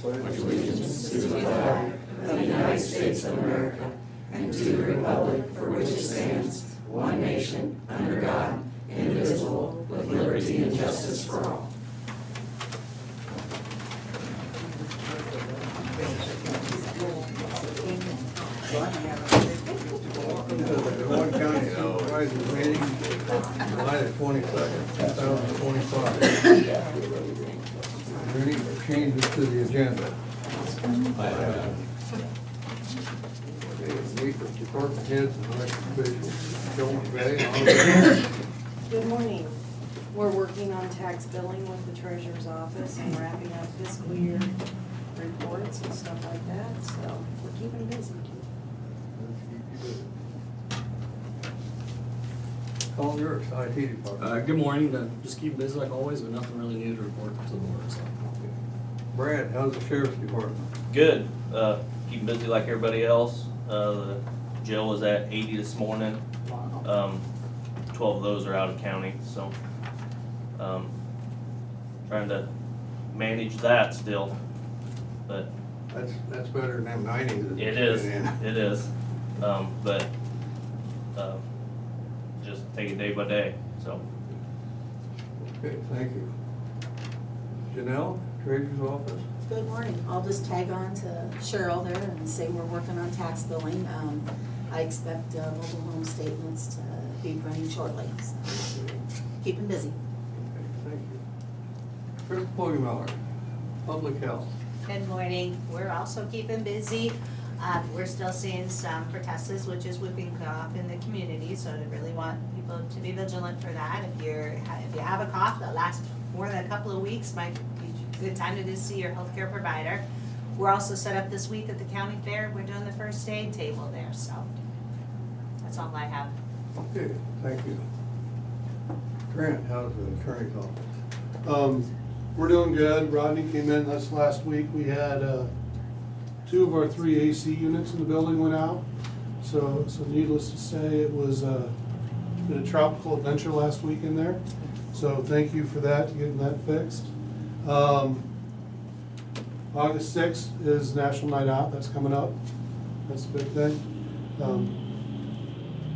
pledge allegiance to the flag of the United States of America and to the republic for which it stands, one nation, under God, indivisible, with liberty and justice for all. Welcome to the Moines County Supervisors meeting, July the 22nd, 2025. Is there any changes to the agenda? Okay, meet with department heads and elected officials. Joan Gray, Good morning. We're working on tax billing with the treasurer's office and wrapping up fiscal year reports and stuff like that, so we're keeping busy. Call yours, IT department. Good morning. Just keep busy like always, but nothing really new to report to the board. So. Brad, how's the sheriff's department? Good. Keeping busy like everybody else. The jail was at 80 this morning. 12 of those are out of county, so trying to manage that still. But That's better than them 90 that it it's is. been in. It is. But just take it day by day. So. Okay, thank you. Janelle, treasurer's office. Good morning. I'll just tag on to Cheryl there and say we're working on tax billing. I expect mobile home statements to be running shortly, so keeping busy. Okay, thank you. Chris Poggemiller, public health. Good morning. We're also keeping busy. We're still seeing some pertussis, which is whooping cough in the community, so I really want people to be vigilant for that. If you have a cough that lasts more than a couple of weeks, might be a good time to just see your healthcare provider. We're also set up this week at the county fair. We're doing the first aid table there, so that's all I have. Okay, thank you. Trent, how's the attorney's office? We're doing good. Rodney came in this last week. We had 2 of our 3 AC units in the building went out. So needless to say, it was been a tropical adventure last week in there. So thank you for that, getting that fixed. August 6th is National Night Out. That's coming up. That's a big thing.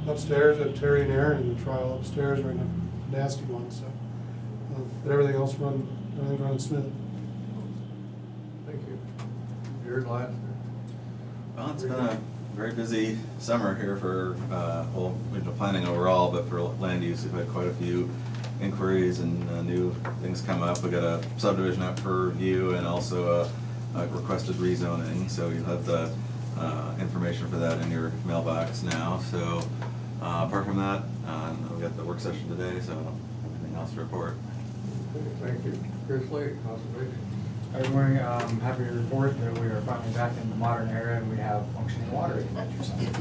Upstairs, we have Terry and Aaron in the trial upstairs. We're in a nasty one. So, but everything else everything's running smooth. Thank you. Jared Laster. Well, it's been a very busy summer here for regional planning overall, but for land use, we've had quite a few inquiries and new things come up. We got a subdivision up for review and also a requested rezoning, so you'll have the information for that in your mailbox now. So apart from that, we got the work session today, so anything else to report? Okay, thank you. Chris Lake, conservation. Good morning. Happy to report that we are finally back in the modern era and we have functioning water in Metro Center.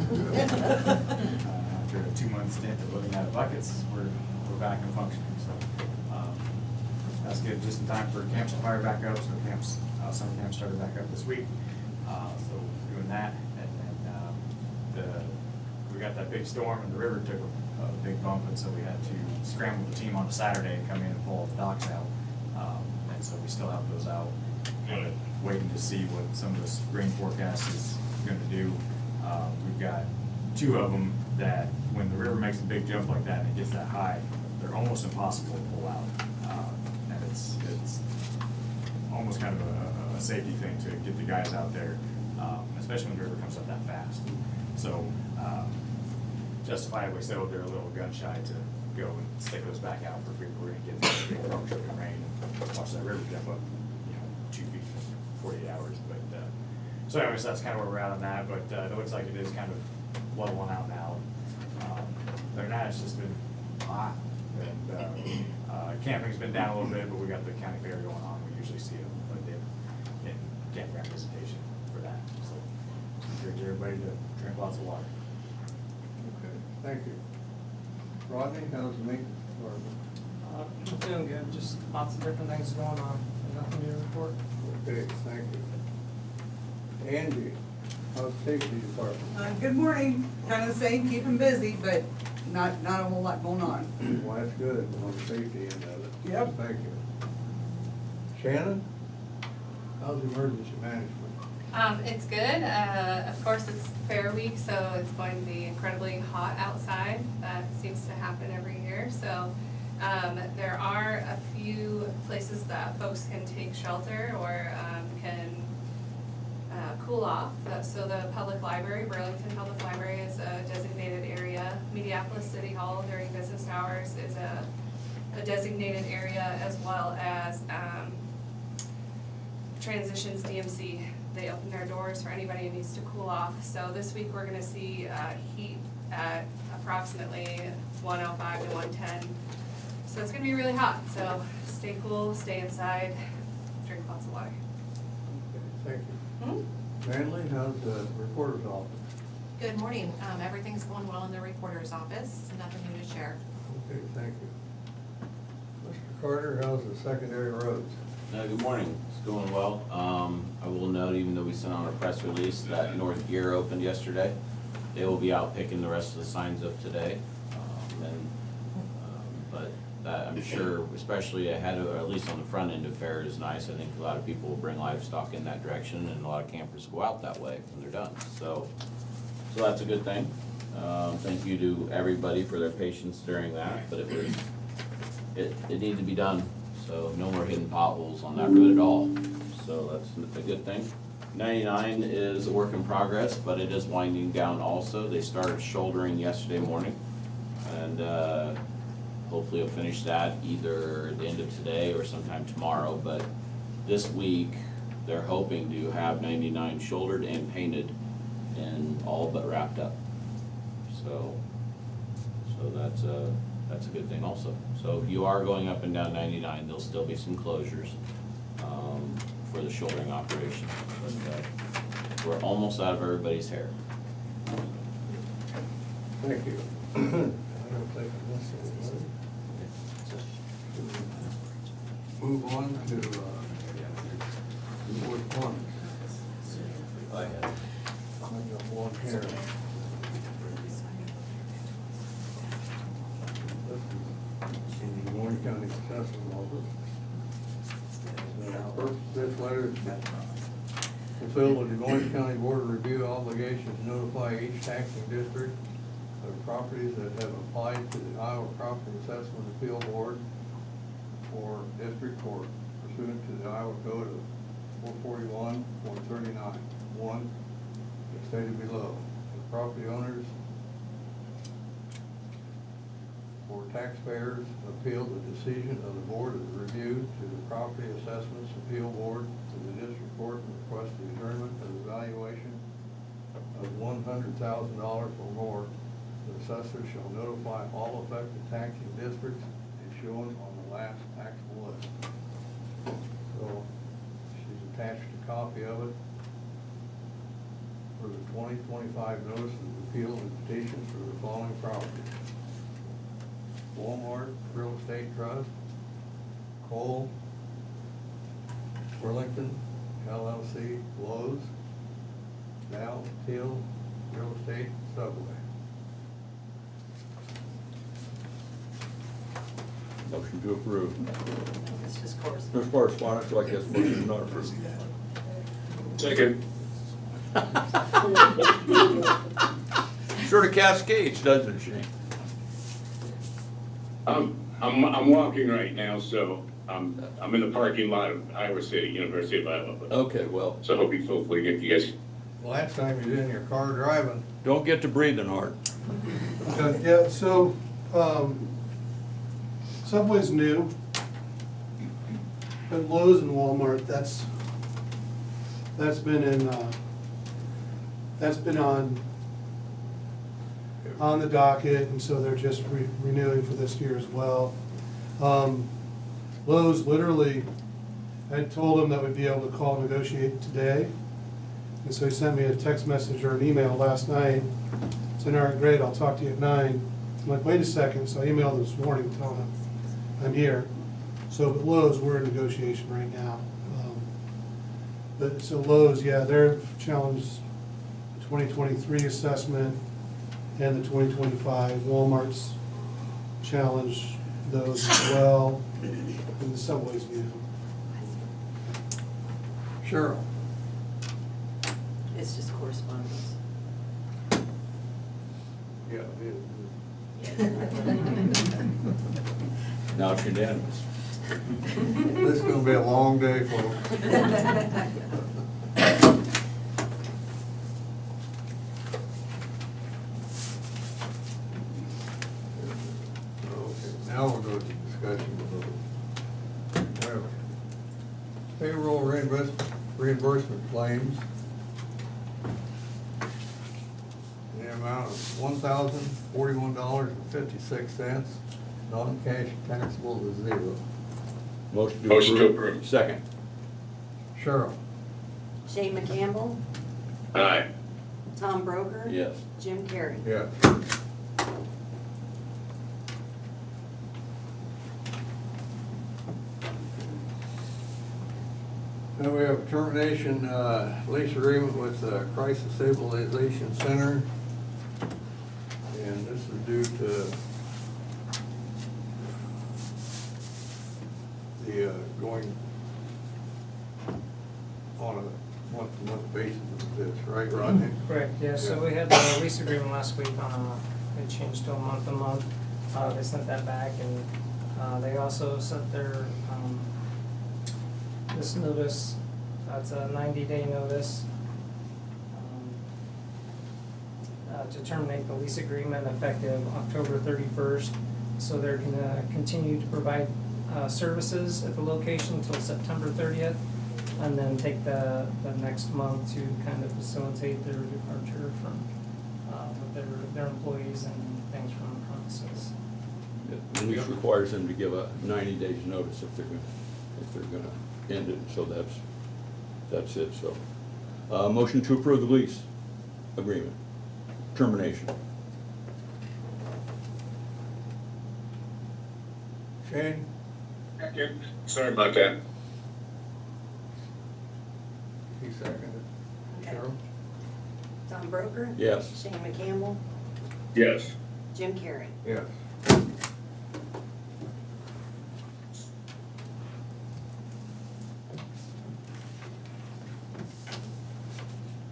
After a 2-month stint of living out of buckets, we're back and functioning. So that's good. Just in time for camps to fire back up. So summer camps started back up this week. So we're doing that, and then we got that big storm and the river took a big bump, and so we had to scramble the team on a Saturday and come in and pull all the docks out. And so we still have those out, kind of waiting to see what some of this rain forecast is going to do. We've got 2 of them that when the river makes a big jump like that and it gets that high, they're almost impossible to pull out. And it's almost kind of a safety thing to get the guys out there, especially when the river comes up that fast. So justifiably so, they're a little gun shy to go and stick those back out for free. We're going to get this big function and rain and watch that river jump up, 2 feet for 48 hours. But so anyways, that's kind of where we're at on that. But it looks like it is kind of leveling out now. Other than that, it's just been hot. And camping's been down a little bit, but we got the county fair going on. We usually see a dip in campground visitation for that. So encourage everybody to drink lots of water. Okay, thank you. Rodney, how's the maintenance department? I'm feeling good, just lots of different things going on, nothing new to report. Okay, thank you. Angie, how's the safety department? Good morning. Kind of the same, keeping busy, but not a whole lot going on. Well, that's good on the safety end of it. Yep. Thank you. Shannon? How's the emergency management? It's good. Of course, it's fair week, so it's going to be incredibly hot outside. That seems to happen every year. So there are a few places that folks can take shelter or can cool off. So the public library, Burlington Public Library, is a designated area. Mediapolis City Hall during business hours is a designated area, as well as Transitions DMC. They open their doors for anybody who needs to cool off. So this week we're gonna see heat at approximately 105 to 110. So it's gonna be really hot, so stay cool, stay inside, drink lots of water. Okay, thank you. Manley, how's the reporter's office? Good morning. Everything's going well in the recorder's office. Nothing new to share. Okay, thank you. Mr. Carter, how's the secondary roads? Good morning. It's going well. I will note, even though we sent out a press release, that North Gear opened yesterday. They will be out picking the rest of the signs up today. But that, I'm sure, especially ahead of, or at least on the front end of fair, is nice. I think a lot of people will bring livestock in that direction, and a lot of campers go out that way when they're done. So that's a good thing. Thank you to everybody for their patience during that, but it needed to be done. So no more hidden potholes on that road at all. So that's a good thing. 99 is a work in progress, but it is winding down also. They started shouldering yesterday morning, and hopefully we'll finish that either at the end of today or sometime tomorrow. But this week, they're hoping to have 99 shouldered and painted and all but wrapped up. So that's a good thing also. So if you are going up and down 99, there'll still be some closures for the shouldering operation. But we're almost out of everybody's hair. Thank you. I don't think I missed anything. Move on to correspondence. I have. I got one here. In the Moines County Assessment Office. This letter is fulfill the Des Moines County Board of Review obligation to notify each taxing district of properties that have applied to the Iowa Property Assessment Appeal Board for district court pursuant to the Iowa Code of 441.39. 1, as stated below. The property owners or taxpayers appeal the decision of the Board of Review to the Property Assessments Appeal Board to the District Court and request the adjournment of the valuation of $100,000 or more. The assessor shall notify all affected taxing districts as shown on the last taxable list. So she's attached a copy of it for the 2025 notice of appeal and petitions for the following properties: Walmart Real Estate Trust, Cole, Burlington LLC, Lowe's, Dow, Teal, Real Estate, Subway. Motion to approve. It's just course. There's correspondence, so I guess motion is not approved. Second. Sort of cascades, doesn't she? I'm walking right now, so I'm in the parking lot of Iowa City, University of Iowa. Okay, well. So hopefully get you guys. Last time you was in your car driving. Don't get to breathing hard. Yeah, so, Subway's new, but Lowe's and Walmart, that's been on the docket, and so they're just renewing for this year as well. Lowe's literally, I told him that we'd be able to call and negotiate today, and so he sent me a text message or an email last night saying, all right, great, I'll talk to you at 9. I'm like, wait a second, so I emailed him this morning telling him I'm here. So, but Lowe's, we're in negotiation right now. But so Lowe's, yeah, they're challenged the 2023 assessment and the 2025. Walmart's challenged those as well, and the Subway's new. Cheryl? It's just correspondence. Yeah, it Now it's unanimous. is. This is gonna be a long day, folks. Okay, now we'll go to discussion of the payroll reimbursement claims. In the amount of $1,041.56, non-cash taxable is zero. Motion to Motion to approve. approve. Second. Cheryl? Shane McCampbell, Aye. Tom Broker. Yes. Jim Carrey. Yes. Then we have termination, lease agreement with the Crisis Stabilization Center. And this is due to the, going on a month-to-month basis of this, right, Rodney? Correct, yeah, so Yeah. we had the lease agreement last week it changed to a month-to-month. They sent that back and, they also sent their, this notice, that's a 90-day notice, to terminate the lease agreement effective October 31st. So they're gonna continue to provide, services at the location until September 30th. And then take the next month to kind of facilitate their departure from, with their employees and things from the premises. The lease requires them to give a 90 days notice if they're gonna end it, so that's it, so. Motion to approve the lease agreement, termination. Shane? Sorry about that. He seconded. Okay. Cheryl? Tom Broker. Yes. Shane McCampbell, Yes. Jim Carrey. Yes.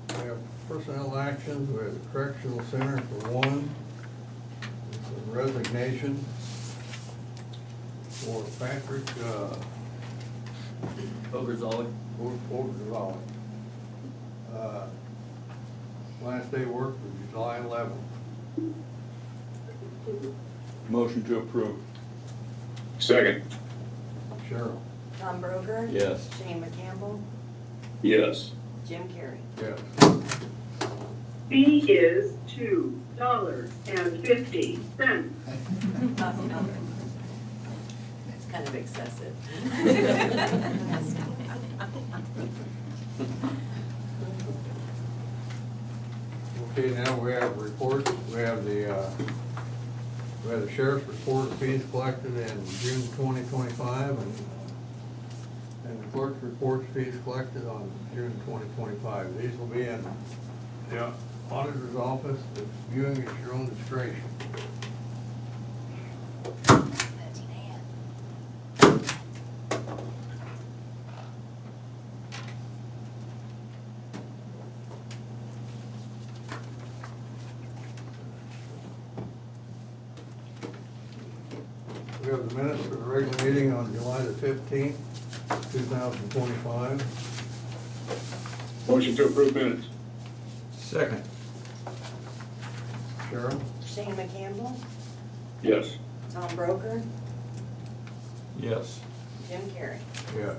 We have personnel actions, we have the correctional center for one. It's a resignation for Patrick, Ogrerzoli. Overall. Last day of work was July 11th. Motion to approve. Second. Cheryl? Tom Broker. Yes. Shane McCampbell, Yes. Jim Carrey. Yes. Fee is $2.50. It's kind of excessive. Okay, now we have reports. We have the sheriff's report of fees collected in June 2025 and the clerk's report of fees collected on June 2025. These will be in the auditor's office. It's viewing at your own discretion. We have the minutes for the regular meeting on July the 15th, 2025. Motion to approve minutes. Second. Cheryl? Shane McCampbell, Yes. Tom Broker, Yes. Jim Carrey. Yes.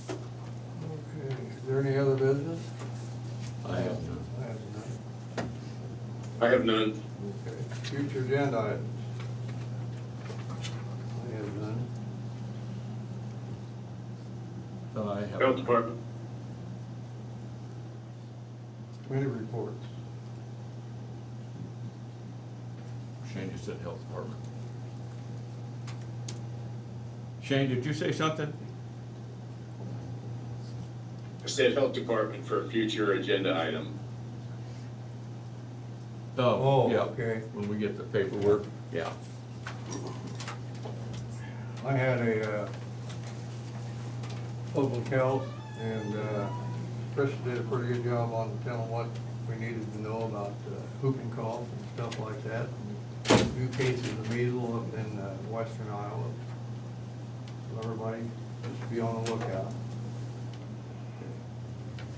Okay, is there any other business? I have none. I have none. I have none. Okay, future agenda items. I have none. I have. Health Department. Committee reports. Shane just said health department. Shane, did you say something? I said Health Department for a future agenda item. Oh, Yeah. okay. When we get the paperwork, yeah. I had a public health, and Chris did a pretty good job on telling what we needed to know about whooping cough and stuff like that. And new cases of measles up in western Iowa. So everybody just be on the lookout.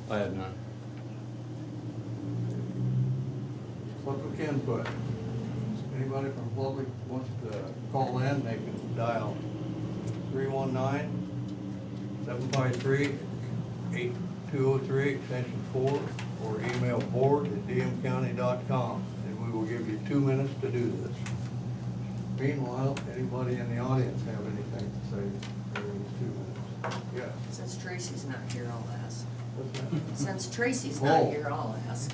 I had none. Public input. Anybody from the public wants to call in, they can dial 319-753-8203, extension 4, or email board@dmcounty.com, and we will give you 2 minutes to do this. Meanwhile, anybody in the audience have anything to say during these 2 minutes? Yes. Since Tracy's not here, I'll ask. What's that? Since Tracy's not Oh. here, I'll ask.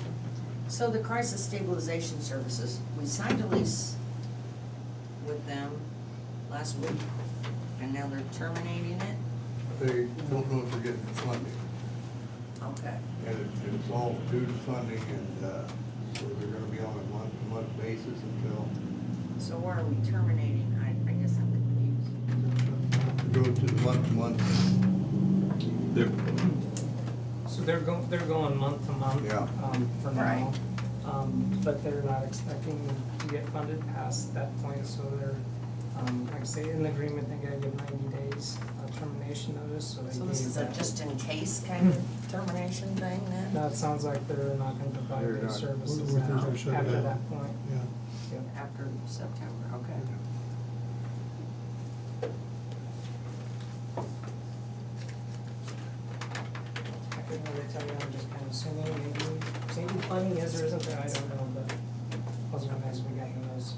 So the crisis stabilization services, we signed a lease with them last week, and now they're terminating it? They don't know if they're getting funding. Okay. And it's all due to funding, and so they're gonna be on a month-to-month basis until So why are we terminating? I guess I'm confused. go to the month-to-month. So they're going month to month, Yeah. For now. But they're not expecting to get funded past that point, so they're, like I say, in the agreement, they gotta give 90 days termination notice, so they So this gave is a that. just in case kind of termination thing then? Now, it sounds like they're not gonna provide They're those not. services We think now they're shut after down. that point. Yeah. Yep. After September, okay. I couldn't really tell you, I'm just kind of assuming maybe funding is or isn't there, I don't know, but those are nice we got those.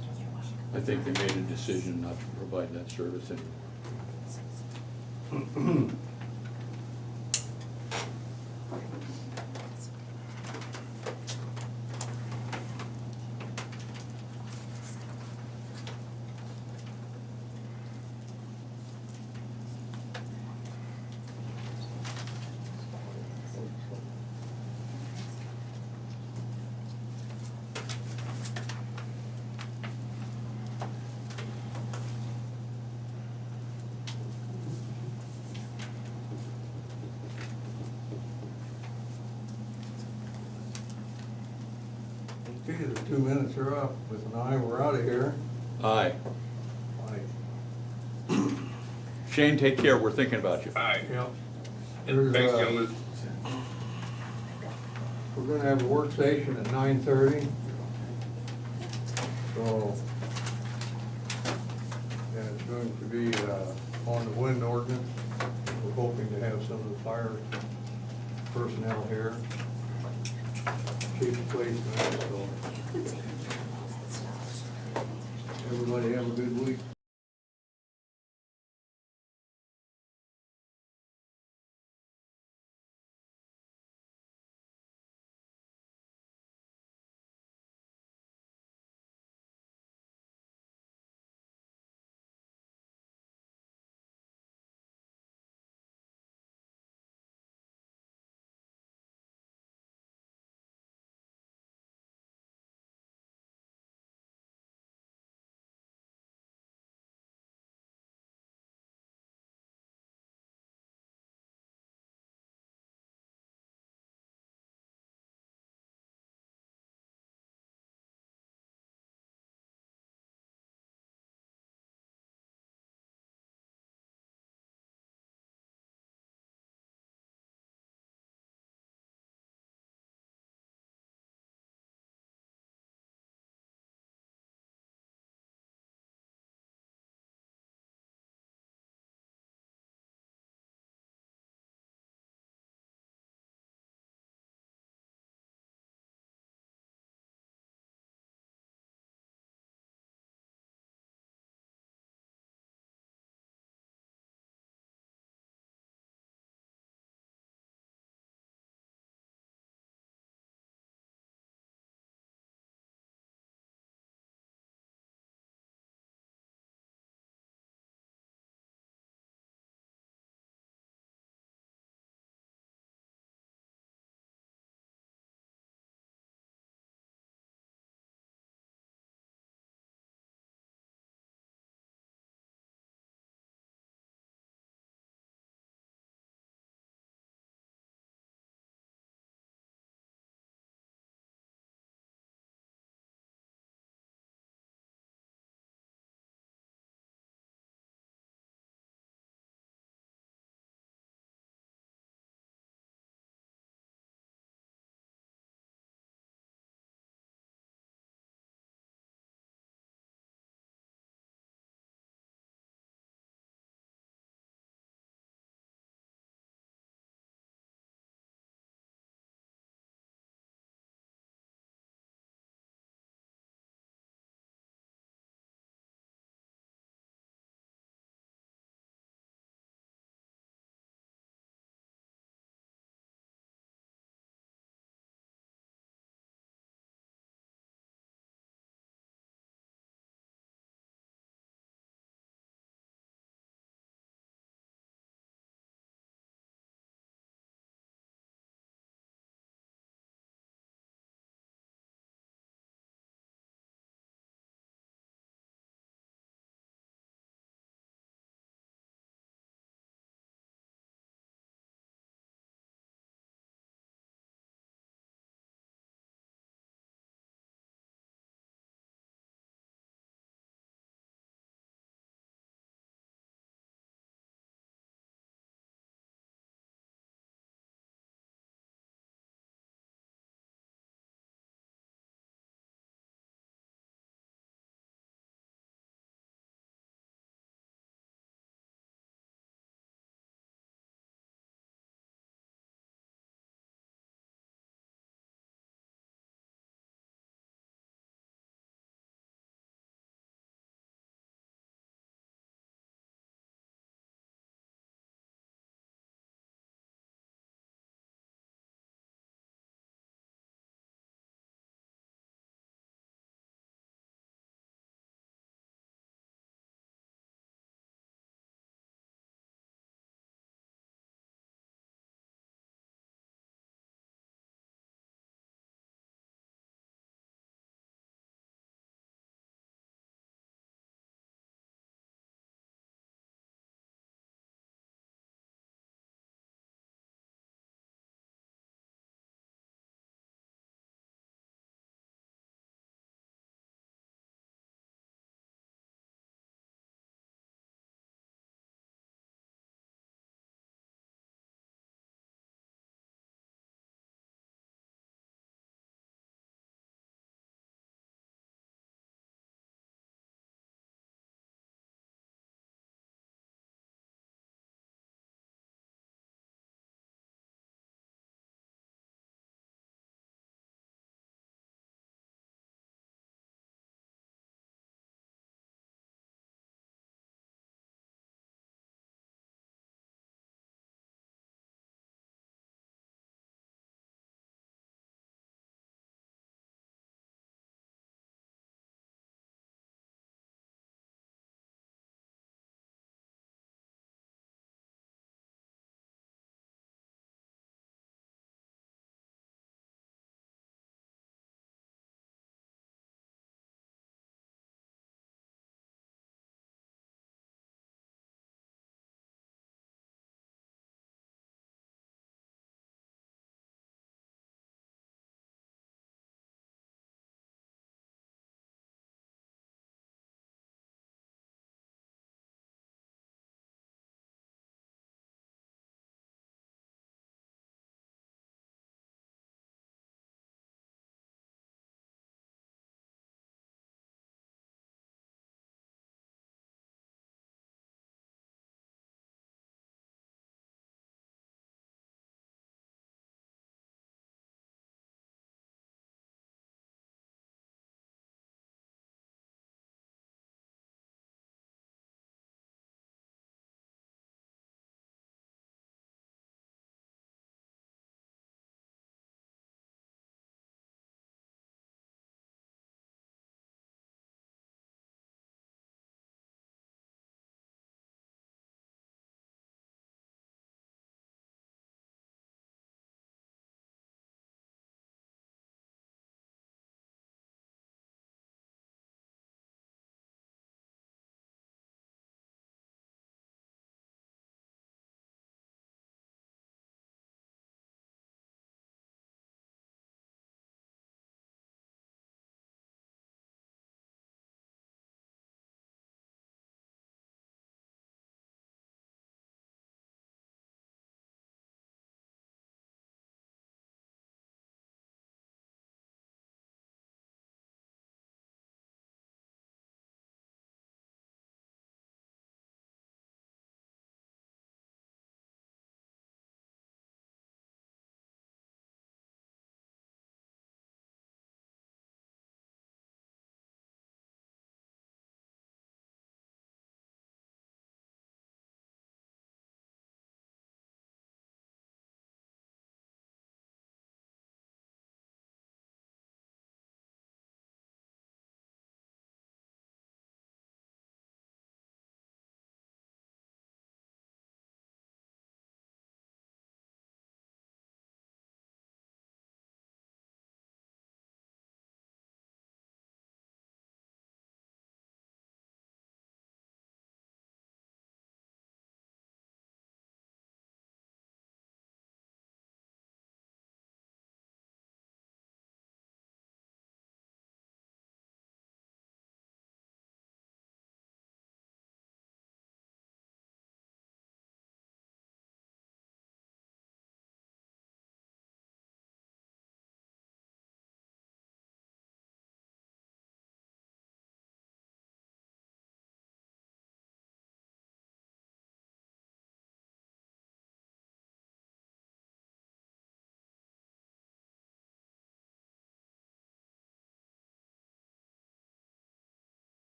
I think they made a decision not to provide that service anymore. Okay, the 2 minutes are up. With an eye, we're out of here. Aye. Aye. Shane, take care, we're thinking about you. Aye. Yep. Thanks, There's, gentlemen. we're gonna have a work session at 9:30. So, and it's going to be on the wind ordinance. We're hoping to have some of the fire personnel here. Chief of police, so. Everybody have a good week.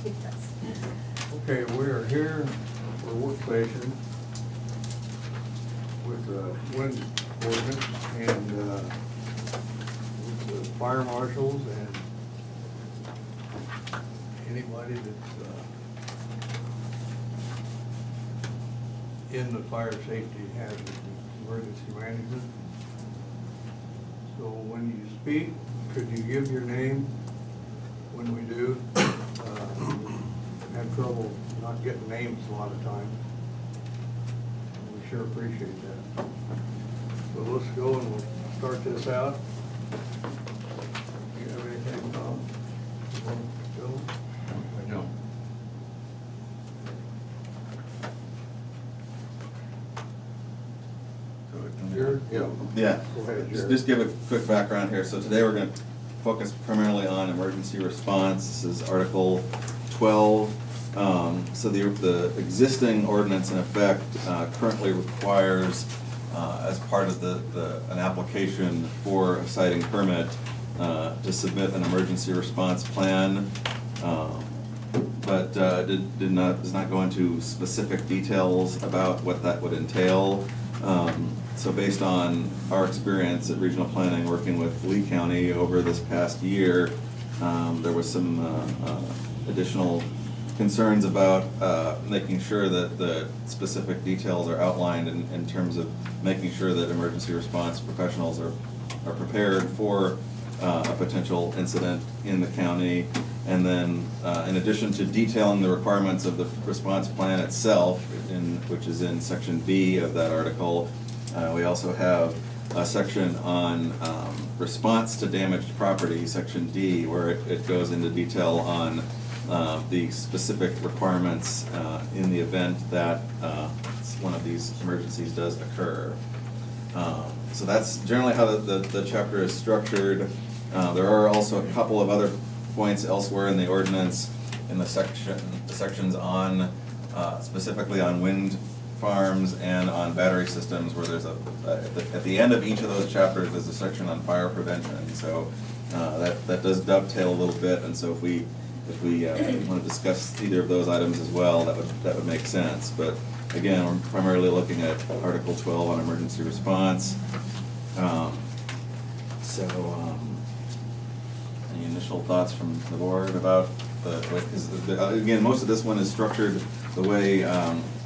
It does. Okay, we are here for work session with the wind ordinance and with the fire marshals and anybody that's in the fire safety hazard and emergency management. So when you speak, could you give your name when we do? Have trouble not getting names a lot of times. We sure appreciate that. So let's go and we'll start this out. You have anything, Tom? You want to go? No. Jared? Yeah. Yeah. Go ahead, Jared. Just give a quick background here. So today we're gonna focus primarily on emergency response. This is Article 12. So the existing ordinance in effect currently requires, as part of an application for a siting permit, to submit an emergency response plan. But does not go into specific details about what that would entail. So based on our experience at Regional Planning working with Lee County over this past year, there was some additional concerns about making sure that the specific details are outlined in terms of making sure that emergency response professionals are prepared for a potential incident in the county. And then in addition to detailing the requirements of the response plan itself, which is in Section B of that article, we also have a section on response to damaged property, Section D, where it goes into detail on the specific requirements in the event that one of these emergencies does occur. So that's generally how the chapter is structured. There are also a couple of other points elsewhere in the ordinance, in the sections on, specifically on wind farms and on battery systems, where there's at the end of each of those chapters, there's a section on fire prevention. So that does dovetail a little bit, and so if we want to discuss either of those items as well, that would make sense. But again, we're primarily looking at Article 12 on emergency response. Any initial thoughts from the board about again, most of this one is structured the way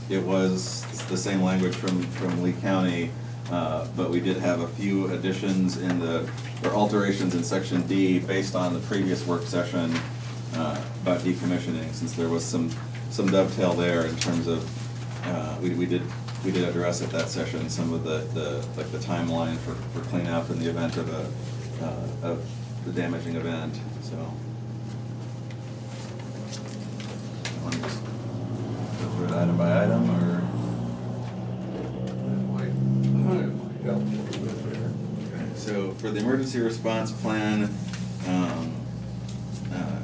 it was the same language from Lee County, but we did have a few additions or alterations in Section D based on the previous work session about decommissioning, since there was some dovetail there in terms of we did address at that session some of the timeline for cleanup in the event of the damaging event. So I want to just go through it item by item, or so for the emergency response plan,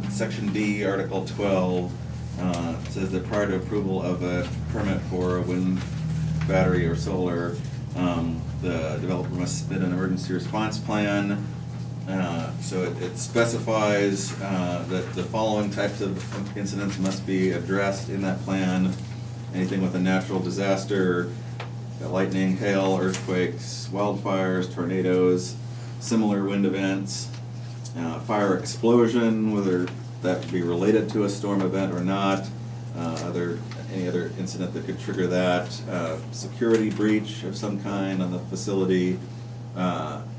Section D, Article 12, says that prior to approval of a permit for a wind, battery, or solar, the developer must submit an emergency response plan. So it specifies that the following types of incidents must be addressed in that plan. Anything with a natural disaster, lightning, hail, earthquakes, wildfires, tornadoes, similar wind events, fire explosion, whether that would be related to a storm event or not, any other incident that could trigger that, security breach of some kind on the facility,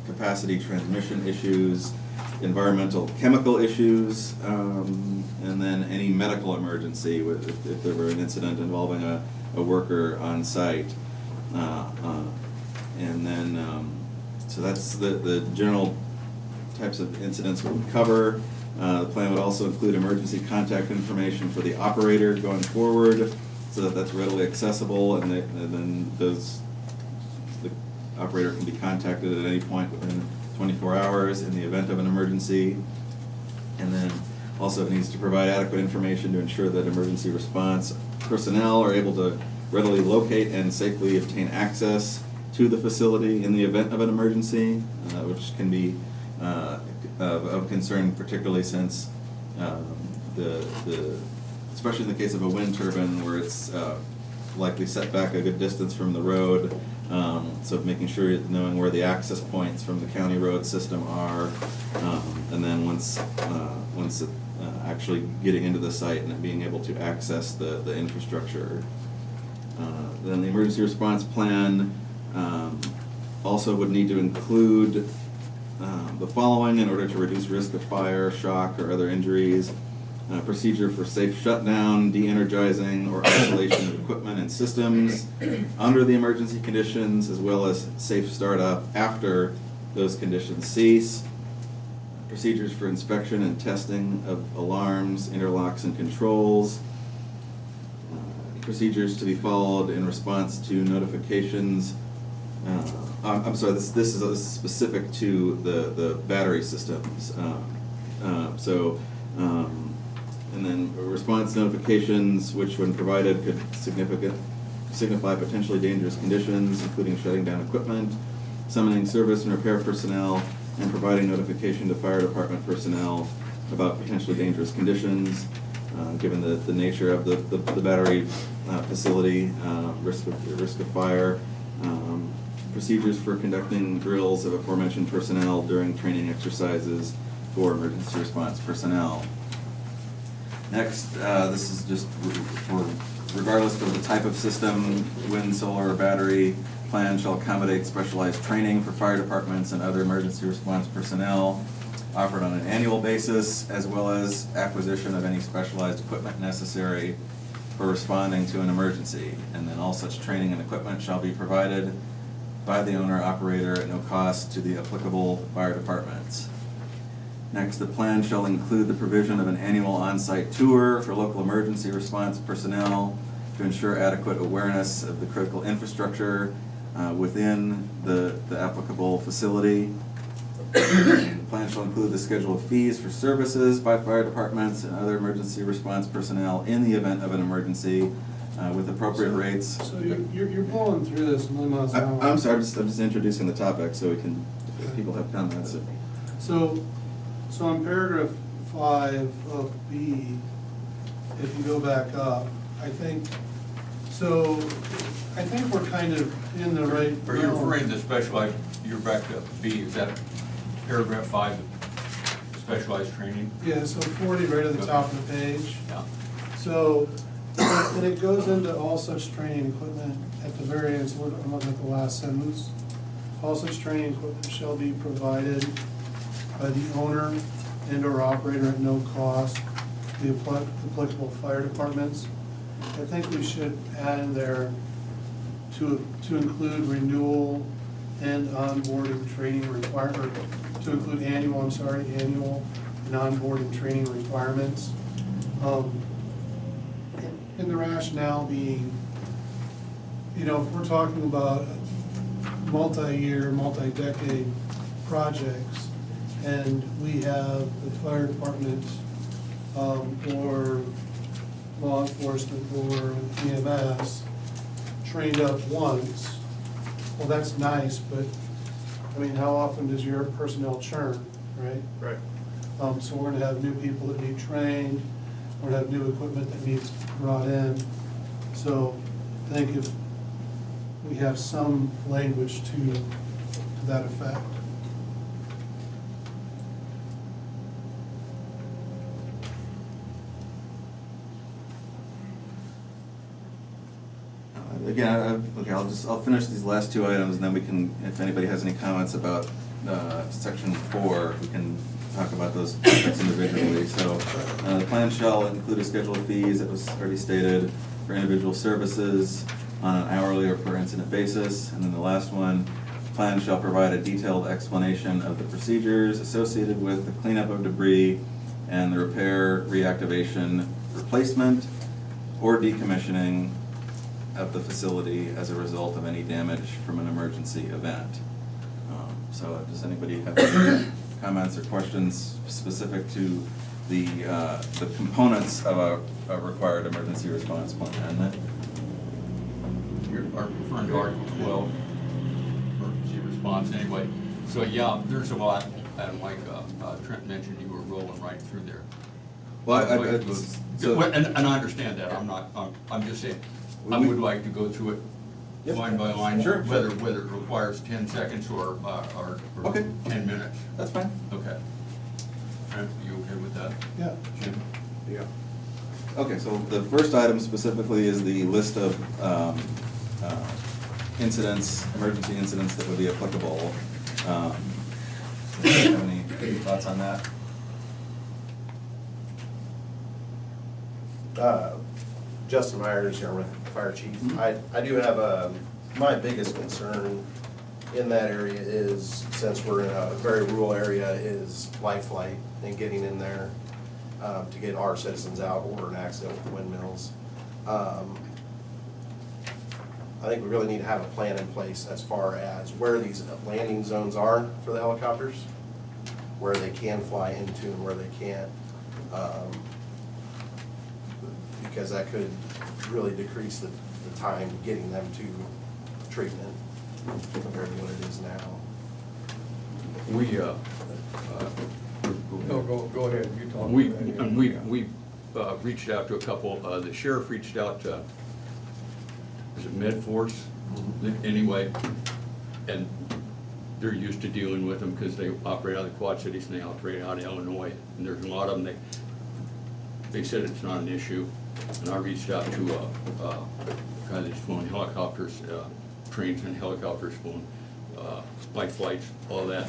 capacity transmission issues, environmental chemical issues, and then any medical emergency if there were an incident involving a worker on site. And then, so that's the general types of incidents we would cover. The plan would also include emergency contact information for the operator going forward, so that that's readily accessible, and then the operator can be contacted at any point within 24 hours in the event of an emergency. And then also it needs to provide adequate information to ensure that emergency response personnel are able to readily locate and safely obtain access to the facility in the event of an emergency, which can be of concern, particularly since the especially in the case of a wind turbine where it's likely set back a good distance from the road. So making sure knowing where the access points from the county road system are, and then once actually getting into the site and being able to access the infrastructure. Then the emergency response plan also would need to include the following in order to reduce risk of fire, shock, or other injuries. Procedure for safe shutdown, de-energizing, or isolation of equipment and systems under the emergency conditions, as well as safe startup after those conditions cease. Procedures for inspection and testing of alarms, interlocks, and controls. Procedures to be followed in response to notifications. I'm sorry, this is specific to the battery systems. And then response notifications, which when provided could signify potentially dangerous conditions, including shutting down equipment, summoning service and repair personnel, and providing notification to fire department personnel about potentially dangerous conditions, given the nature of the battery facility, risk of fire. Procedures for conducting drills of aforementioned personnel during training exercises for emergency response personnel. Next, this is just for regardless of the type of system, wind, solar, or battery, plan shall accommodate specialized training for fire departments and other emergency response personnel offered on an annual basis, as well as acquisition of any specialized equipment necessary for responding to an emergency. And then all such training and equipment shall be provided by the owner-operator at no cost to the applicable fire departments. Next, the plan shall include the provision of an annual on-site tour for local emergency response personnel to ensure adequate awareness of the critical infrastructure within the applicable facility. The plan shall include the schedule of fees for services by fire departments and other emergency response personnel in the event of an emergency with appropriate rates. So you're blowing through this a million miles an hour. I'm sorry, I'm just introducing the topic so we can, if people have comments. So on paragraph 5 of B, if you go back up, I think we're kind of in the right Are you realm. referring to specialized, you're back to B, is that paragraph 5, specialized training? Yeah, so 40 right at the top of the page. Yeah. So, and it goes into all such training equipment at the very end, so I'm looking at the last sentence. All such training equipment shall be provided by the owner and or operator at no cost to the applicable fire departments. I think we should add in there to include renewal and onboarding training requirement, to include annual and onboarding training requirements. And the rationale being, if we're talking about multi-year, multi-decade projects, and we have the fire department, or law enforcement, or EMS trained up once, well, that's nice, but, how often does your personnel churn, right? Right. So we're gonna have new people that need trained, we're gonna have new equipment that needs brought in. So I think if we have some language to that effect. Again, I'll finish these last two items, and then we can, if anybody has any comments about section 4, we can talk about those topics individually. So, the plan shall include a schedule of fees, that was already stated, for individual services on an hourly or per incident basis. And then the last one, the plan shall provide a detailed explanation of the procedures associated with the cleanup of debris and the repair, reactivation, replacement, or decommissioning of the facility as a result of any damage from an emergency event. So does anybody have any comments or questions specific to the components of a required emergency response plan? You're referring to Article 12, emergency response anyway. So yeah, there's a lot, and like Trent mentioned, you were rolling right through there. Well, I would like to go- Well, and I understand that, I'm just saying, I would like to go through it Yep. line by line. Sure. Whether it requires 10 seconds or Okay. 10 minutes. That's fine. Okay. Are you okay with that? Yeah. Jim? Yeah. Okay, so the first item specifically is the list of incidents, emergency incidents that would be applicable. Do you have any thoughts on that? Justin Myers here with the Fire Chief. I do have my biggest concern in that area is, since we're in a very rural area, is life flight and getting in there to get our citizens out or an accident with windmills. I think we really need to have a plan in place as far as where these landing zones are for the helicopters, where they can fly into and where they can't. Because that could really decrease the time getting them to treatment compared to what it is now. We, No, go ahead, you talk. we, about that. and we reached out to a couple, the sheriff reached out to, is it Medforce? Anyway, and they're used to dealing with them because they operate out of the Quad Cities and they operate out of Illinois. And there's a lot of them, they said it's not an issue. And I reached out to a guy that's flown helicopters, trains and helicopters, flown spike flights, all that.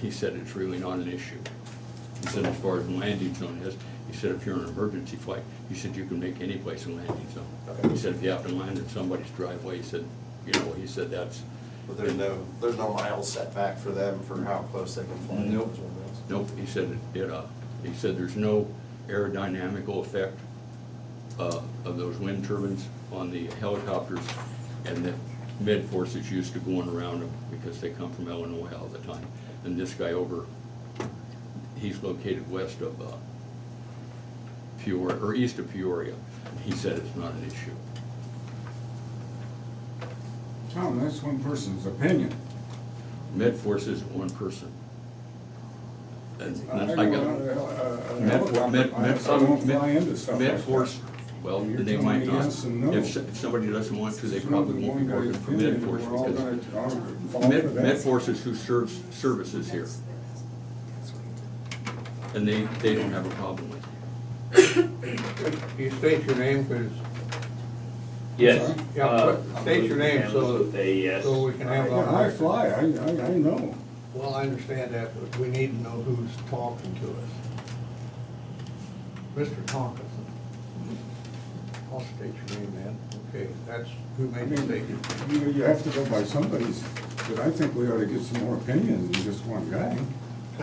He said it's really not an issue. He said as far as the landing zone is, he said if you're in an emergency flight, he said you can make any place a landing zone. Okay. He said if you have to land in somebody's driveway, he said, you know, he said that's. But there's no miles set back for them for how close they can fly. Nope. Nope, he said he said there's no aerodynamical effect of those wind turbines on the helicopters, and that Medforce is used to going around them because they come from Illinois all the time. And this guy over, he's located west of Peoria, or east of Peoria. He said it's not an issue. Tom, that's one person's opinion. Medforce is one person. And I I go got on a helicopter, I won't fly into stuff like that. Medforce, well, You're they telling might me not. yes and no. If somebody doesn't want to, they It's probably not won't be one working guy's for opinion, Medforce we're all because gonna fall for that. Medforce is who serves services here. And they don't have a problem with it. You state your name, please. Yes. Yeah, state your name so we can have. Yeah, I fly, I know. Well, I understand that, but we need to know who's talking to us. Mr. Tonkinson. I'll state your name, man. Okay, that's who made the statement. You have to go by somebody's, but I think we ought to get some more opinions than just one guy.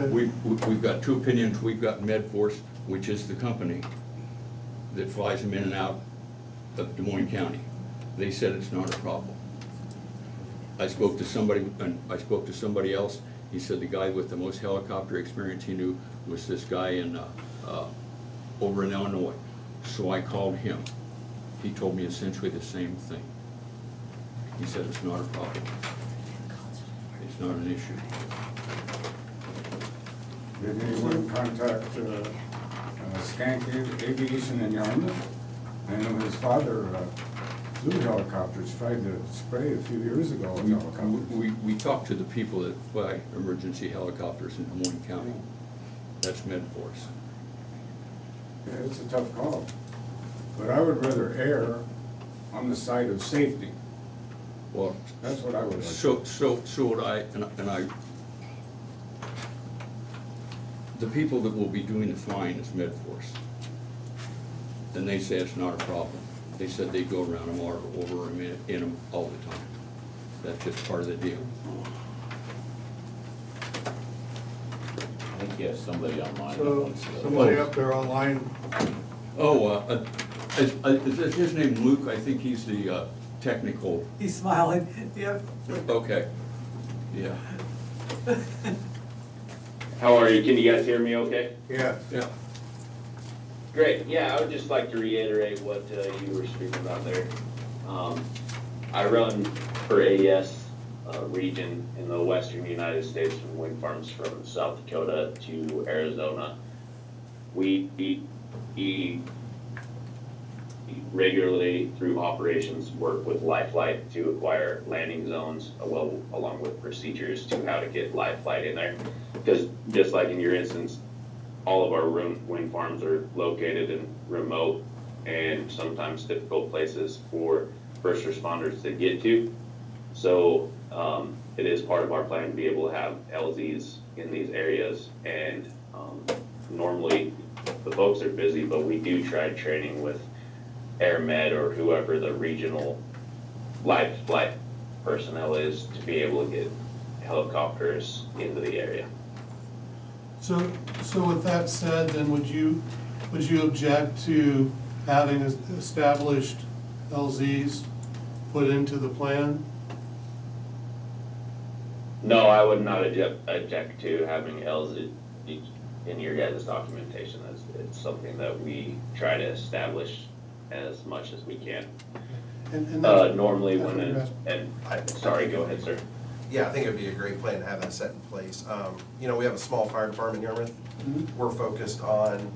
We've got two opinions. We've got Medforce, which is the company that flies them in and out of Des Moines County. They said it's not a problem. I spoke to somebody, and I spoke to somebody else. He said the guy with the most helicopter experience he knew was this guy in over in Illinois. So I called him. He told me essentially the same thing. He said it's not a problem. It's not an issue. Did anyone contact Skank Aviation in Yarmouth? I know his father flew helicopters, tried to spray a few years ago with helicopters. We talked to the people that fly emergency helicopters in Des Moines County. That's Medforce. Yeah, it's a tough call. But I would rather err on the side of safety. Well, that's what I would like. So would I, and I, the people that will be doing the flying is Medforce. And they say it's not a problem. They said they go around them or over them in them all the time. That's just part of the deal. I think you have somebody online. So, somebody up there online? Oh, is his name Luke? I think he's the technical. He's smiling, yep. Okay, yeah. How are you? Can you guys hear me okay? Yeah. Yeah. Great. Yeah, I would just like to reiterate what you were speaking about there. I run for AES region in the western United States from wind farms from South Dakota to Arizona. We he regularly through operations work with Lifeline to acquire landing zones, along with procedures to how to get Lifeline in there. Because just like in your instance, all of our wind farms are located in remote and sometimes difficult places for first responders to get to. So it is part of our plan to be able to have LZs in these areas. And normally the folks are busy, but we do try training with Air Med or whoever the regional life flight personnel is to be able to get helicopters into the area. So with that said, then would you object to having established LZs put into the plan? No, I would not object to having LZ in your guys' documentation. It's something that we try to establish as much as we can. Normally sorry, go ahead, sir. Yeah, I think it'd be a great plan to have that set in place. You know, we have a small fire department in Yarmouth. We're focused on,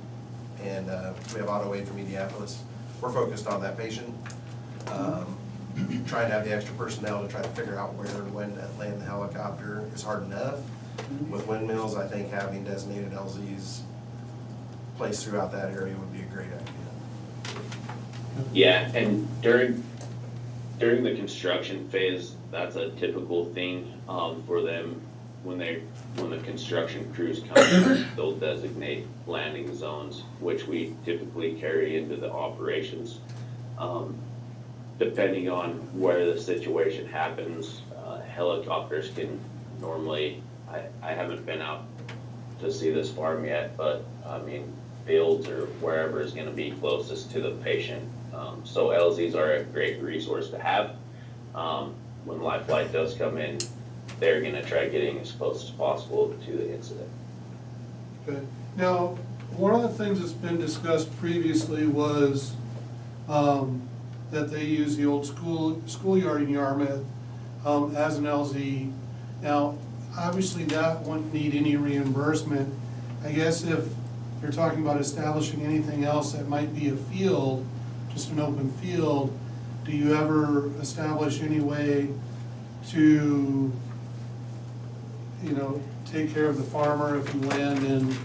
and we have auto aid from Indianapolis. We're focused on that patient. Trying to have the extra personnel to try to figure out where and when to land the helicopter is hard enough. With windmills, I think having designated LZs placed throughout that area would be a great idea. Yeah, and during the construction phase, that's a typical thing for them. When the construction crews come in, they'll designate landing zones, which we typically carry into the operations. Depending on where the situation happens, helicopters can normally, I haven't been out to see this farm yet, but I mean, fields or wherever is gonna be closest to the patient. So LZs are a great resource to have. When life flight does come in, they're gonna try getting as close as possible to the incident. Okay. Now, one of the things that's been discussed previously was that they use the old schoolyard in Yarmouth as an LZ. Now, obviously that wouldn't need any reimbursement. I guess if you're talking about establishing anything else that might be a field, just an open field, do you ever establish any way to, you know, take care of the farmer if you land in,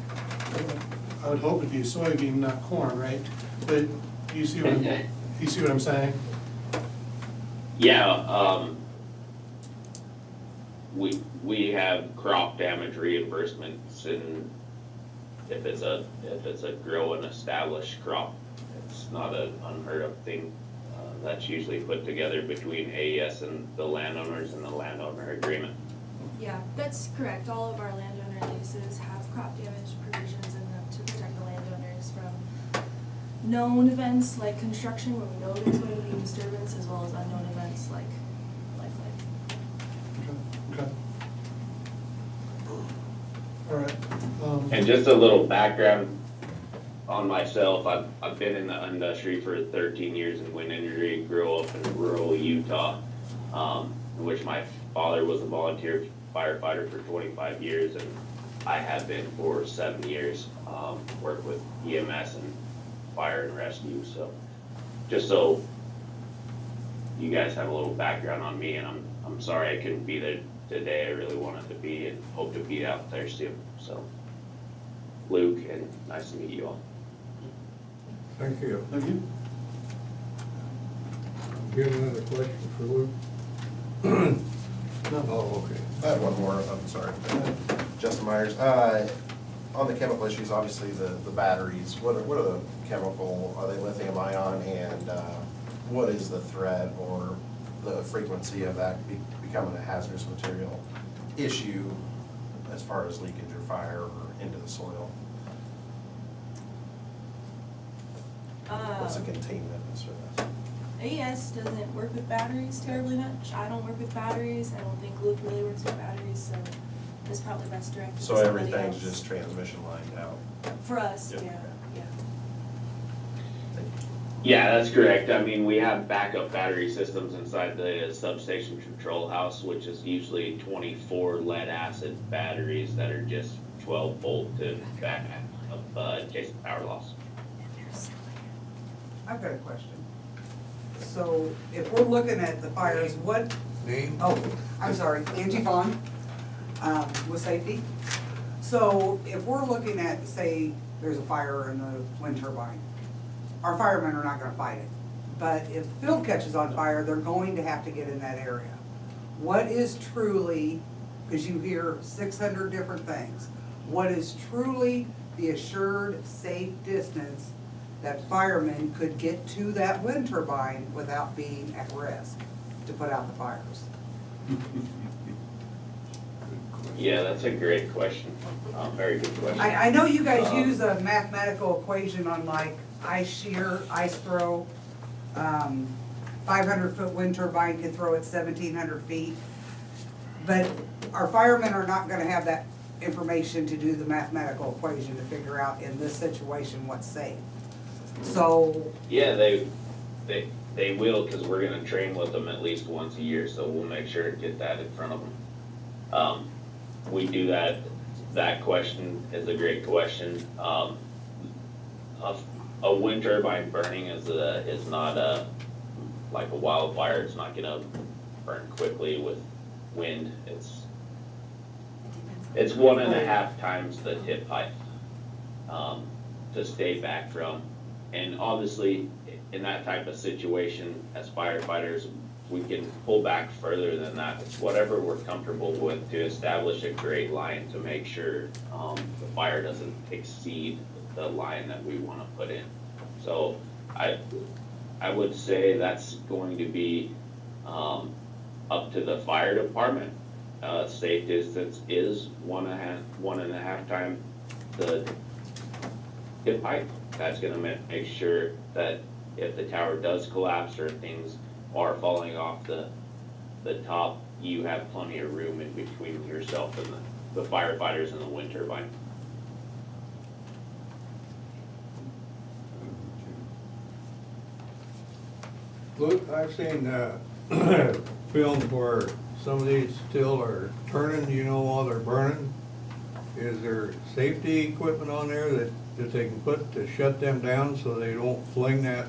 I would hope it'd be soybean, not corn, right? But you see what I'm saying? Yeah, we have crop damage reimbursements, and if it's a grow and established crop, it's not an unheard of thing. That's usually put together between AES and the landowners in the landowner agreement. Yeah, that's correct. All of our landowner leases have crop damage provisions in them to protect the landowners from known events like construction, where we know there's going to be disturbance, as well as unknown events like lifeline. Okay. All right. And just a little background on myself, I've been in the industry for 13 years in wind energy, grew up in rural Utah, in which my father was a volunteer firefighter for 25 years, and I have been for 7 years, worked with EMS and fire and rescue. So just so you guys have a little background on me, and I'm sorry I couldn't be there today. I really wanted to be and hope to be out there soon. So Luke, and nice to meet you all. Thank you. Thank you. You have another question for Luke? No. Oh, okay. I have one more, I'm sorry. Justin Myers, on the chemical issues, obviously the batteries, what are the chemical, are they lithium ion, and what is the threat or the frequency of that becoming a hazardous material issue as far as leakage or fire or into the soil? What's the containment for that? AES doesn't work with batteries terribly much. I don't work with batteries. I don't think Luke really works with batteries, so it's probably best directed to So somebody everything's else. just transmission lined out? For us, Yep. yeah. Yeah, that's correct. I mean, we have backup battery systems inside the substation control house, which is usually 24 lead acid batteries that are just 12 volt to back up in case of power loss. I've got a question. So if we're looking at the fires, what, Name? oh, I'm sorry, Angie Vaughn, with safety. So if we're looking at, say, there's a fire in the wind turbine, our firemen are not gonna fight it. But if field catches on fire, they're going to have to get in that area. What is truly, because you hear 600 different things, what is truly the assured safe distance that firemen could get to that wind turbine without being at risk to put out the fires? Yeah, that's a great question. Very good question. I know you guys use a mathematical equation on like ice shear, ice throw. 500-foot wind turbine can throw it 1,700 feet. But our firemen are not gonna have that information to do the mathematical equation to figure out in this situation what's safe. So, Yeah, they will, because we're gonna train with them at least once a year, so we'll make sure to get that in front of them. We do that, that question is a great question. A wind turbine burning is not like a wildfire. It's not gonna burn quickly with wind. It's 1.5 times the tip height to stay back from. And obviously, in that type of situation, as firefighters, we can pull back further than that. It's whatever we're comfortable with to establish a grade line to make sure the fire doesn't exceed the line that we want to put in. So I would say that's going to be up to the fire department. Safe distance is 1.5 times the tip height. That's gonna make sure that if the tower does collapse or things are falling off the top, you have plenty of room in between yourself and the firefighters and the wind turbine. Luke, I've seen films where some of these still are turning, you know, while they're burning. Is there safety equipment on there that they can put to shut them down so they don't fling that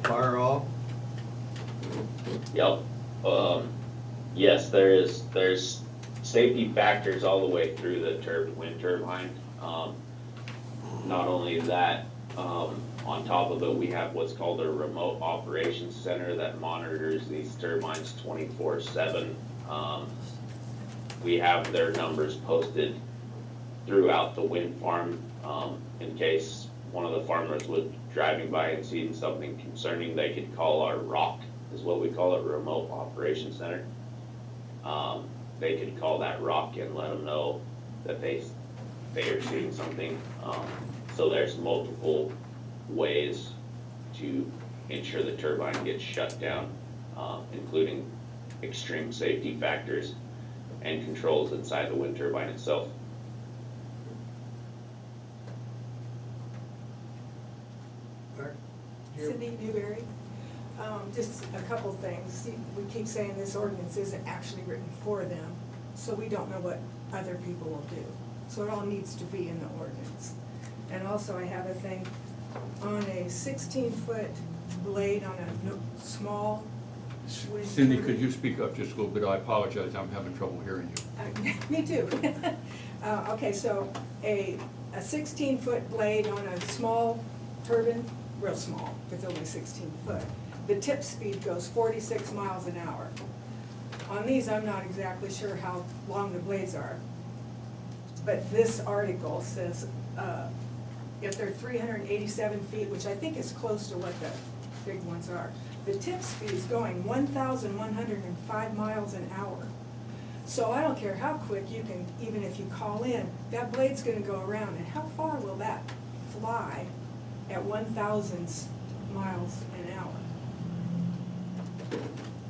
fire off? Yep. Yes, there's safety factors all the way through the wind turbine. Not only that, on top of it, we have what's called a remote operations center that monitors these turbines 24/7. We have their numbers posted throughout the wind farm, in case one of the farmers was driving by and seeing something concerning, they could call our ROC, is what we call it, Remote Operations Center. They could call that ROC and let them know that they are seeing something. So there's multiple ways to ensure the turbine gets shut down, including extreme safety factors and controls inside the wind turbine itself. Cindy Newberry. Just a couple things. See, we keep saying this ordinance isn't actually written for them, so we don't know what other people will do. So it all needs to be in the ordinance. And also I have a thing on a 16-foot blade on a small wind Cindy, turbine. could you speak up just a little bit? I apologize, I'm having trouble hearing you. Me too. Okay, so a 16-foot blade on a small turbine, real small, it's only 16 foot. The tip speed goes 46 miles an hour. On these, I'm not exactly sure how long the blades are. But this article says, if they're 387 feet, which I think is close to what the big ones are, the tip speed's going 1,105 miles an hour. So I don't care how quick you can, even if you call in, that blade's gonna go around, and how far will that fly at 1,000 miles an hour?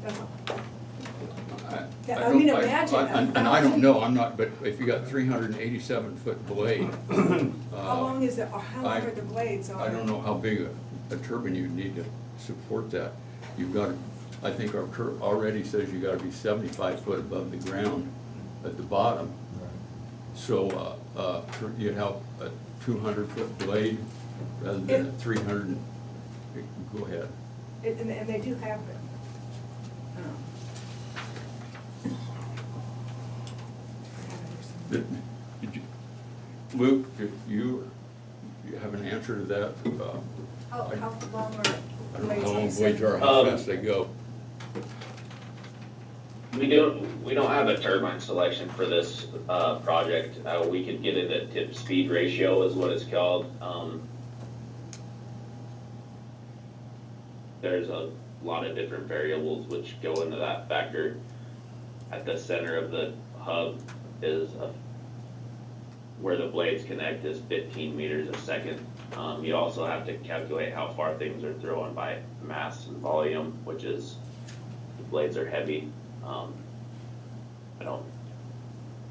That's all. I mean, imagine And I don't know, I'm not, but if you got 387-foot blade. how long is it, or how long are the blades on? I don't know how big a turbine you'd need to support that. You've got, I think our already says you gotta be 75 foot above the ground at the bottom. So, you'd have a 200-foot blade rather than a 300, go ahead. And they do have it. Did you, Luke, if you have an answer to that? How long I are don't know how blades? long blades are, how fast they go. We don't have a turbine selection for this project. We could get it at tip speed ratio is what it's called. There's a lot of different variables which go into that factor. At the center of the hub is where the blades connect is 15 meters a second. You also have to calculate how far things are thrown by mass and volume, which is, the blades are heavy. I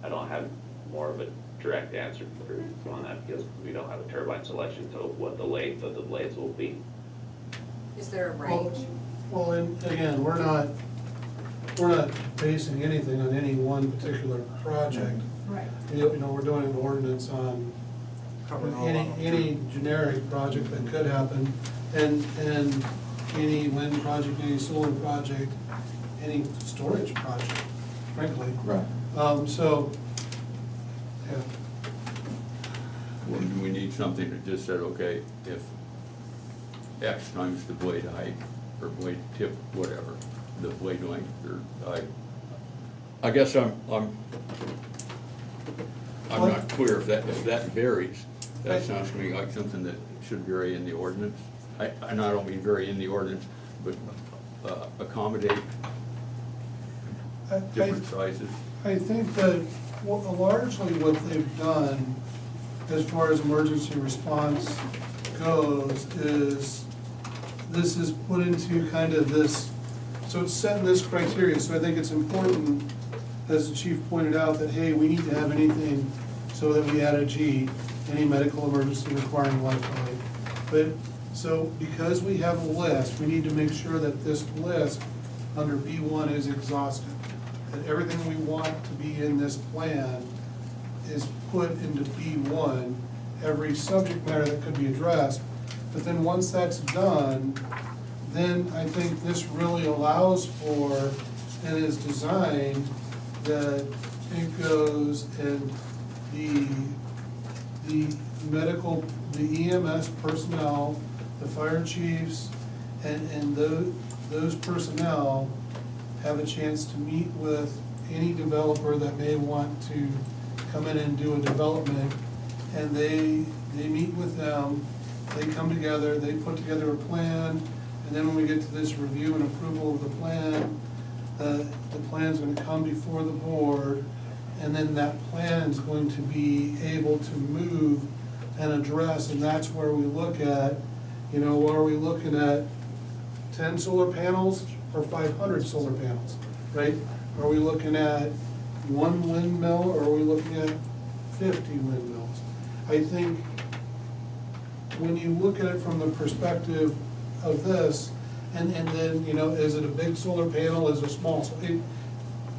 don't have more of a direct answer for you on that because we don't have a turbine selection to what the length of the blades will be. Is there a range? Well, and again, we're not basing anything on any one particular project. Right. You know, we're doing an ordinance on Covering all of them. any generic project that could happen, and any wind project, any solar project, any storage project, frankly. Right. So, yeah. Or do we need something that just said, okay, if X times the blade height, or blade tip, whatever, the blade length, or I guess I'm not clear if that varies. That sounds to me like something that should vary in the ordinance. And I don't mean vary in the ordinance, but accommodate different sizes. I think that largely what they've done as far as emergency response goes is this is put into kind of this, so it's set in this criteria. So I think it's important, as the chief pointed out, that, hey, we need to have anything so that we add a G, any medical emergency requiring lifeline. But, so because we have a list, we need to make sure that this list under B1 is exhaustive. That everything we want to be in this plan is put into B1, every subject matter that could be addressed. But then once that's done, then I think this really allows for, and is designed, that it goes and the medical, the EMS personnel, the fire chiefs, and those personnel have a chance to meet with any developer that may want to come in and do a development, and they meet with them, they come together, they put together a plan, and then when we get to this review and approval of the plan, the plan's gonna come before the board, and then that plan's going to be able to move and address, and that's where we look at, you know, are we looking at 10 solar panels or 500 solar panels, right? Are we looking at one windmill, or are we looking at 50 windmills? I think when you look at it from the perspective of this, and then, you know, is it a big solar panel, is it small? So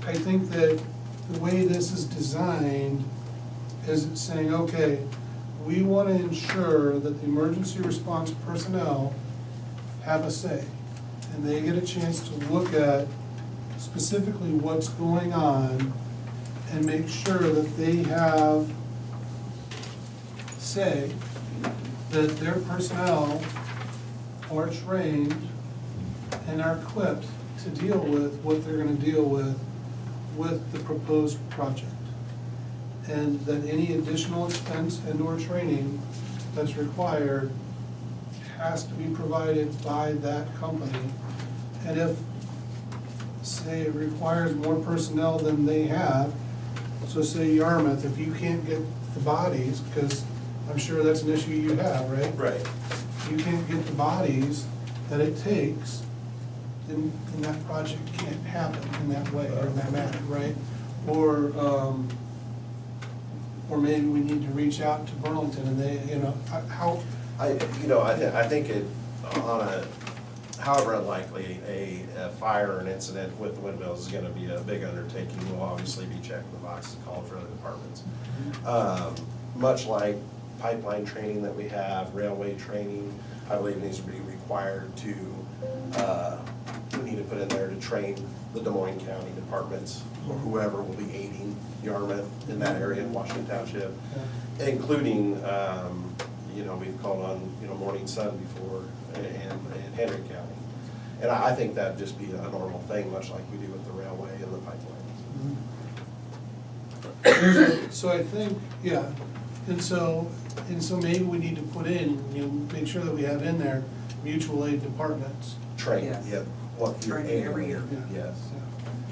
I think that the way this is designed is it's saying, okay, we want to ensure that the emergency response personnel have a say, and they get a chance to look at specifically what's going on and make sure that they have say, that their personnel are trained and are equipped to deal with what they're gonna deal with the proposed project. And that any additional expense and or training that's required has to be provided by that company. And if, say, it requires more personnel than they have, so say Yarmouth, if you can't get the bodies, because I'm sure that's an issue you have, right? Right. You can't get the bodies that it takes, then that project can't happen in that way, or in that manner, right? Or maybe we need to reach out to Burlington and they, you know, how. I think it, on a, however unlikely a fire or an incident with windmills is gonna be a big undertaking, we'll obviously be checking the boxes, calling for other departments. Much like pipeline training that we have, railway training, I believe needs to be required to, we need to put in there to train the Des Moines County departments, or whoever will be aiding Yarmouth in that area in Washington Township, including, you know, we've called on, you know, Morning Sun before, and Henry County. And I think that'd just be a normal thing, much like we do with the railway and the pipelines. So I think, yeah, and so maybe we need to put in, you know, make sure that we have in there mutual aid departments. Train, Yes. yeah, what year? Training every year. Yes.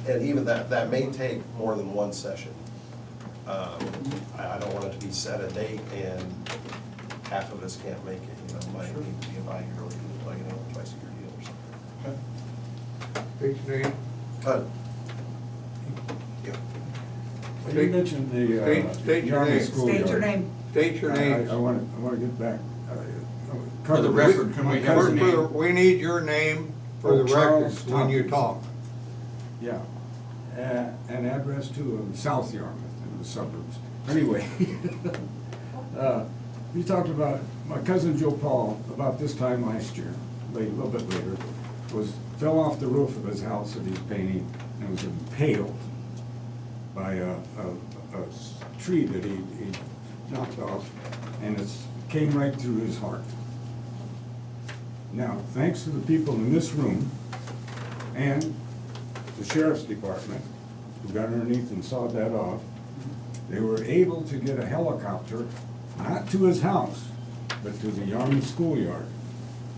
And even that may take more than one session. I don't want it to be set a date and half of us can't make it, you know, it might need to be a bi-yearly, like, you know, twice a year deal or something. State your name. Yeah. When you mentioned the State your Yarmouth name. schoolyard. State your name. State your name. I want to get back. For the record, can we, we need your name for the record Charles when you talk. Yeah, an address to South Yarmouth in the suburbs. Anyway, you talked about, my cousin Joe Paul, about this time last year, a little bit later, fell off the roof of his house that he's painting and was impaled by a tree that he knocked off, and it came right through his heart. Now, thanks to the people in this room and the sheriff's department, who got underneath and sawed that off, they were able to get a helicopter, not to his house, but to the Yarmouth schoolyard.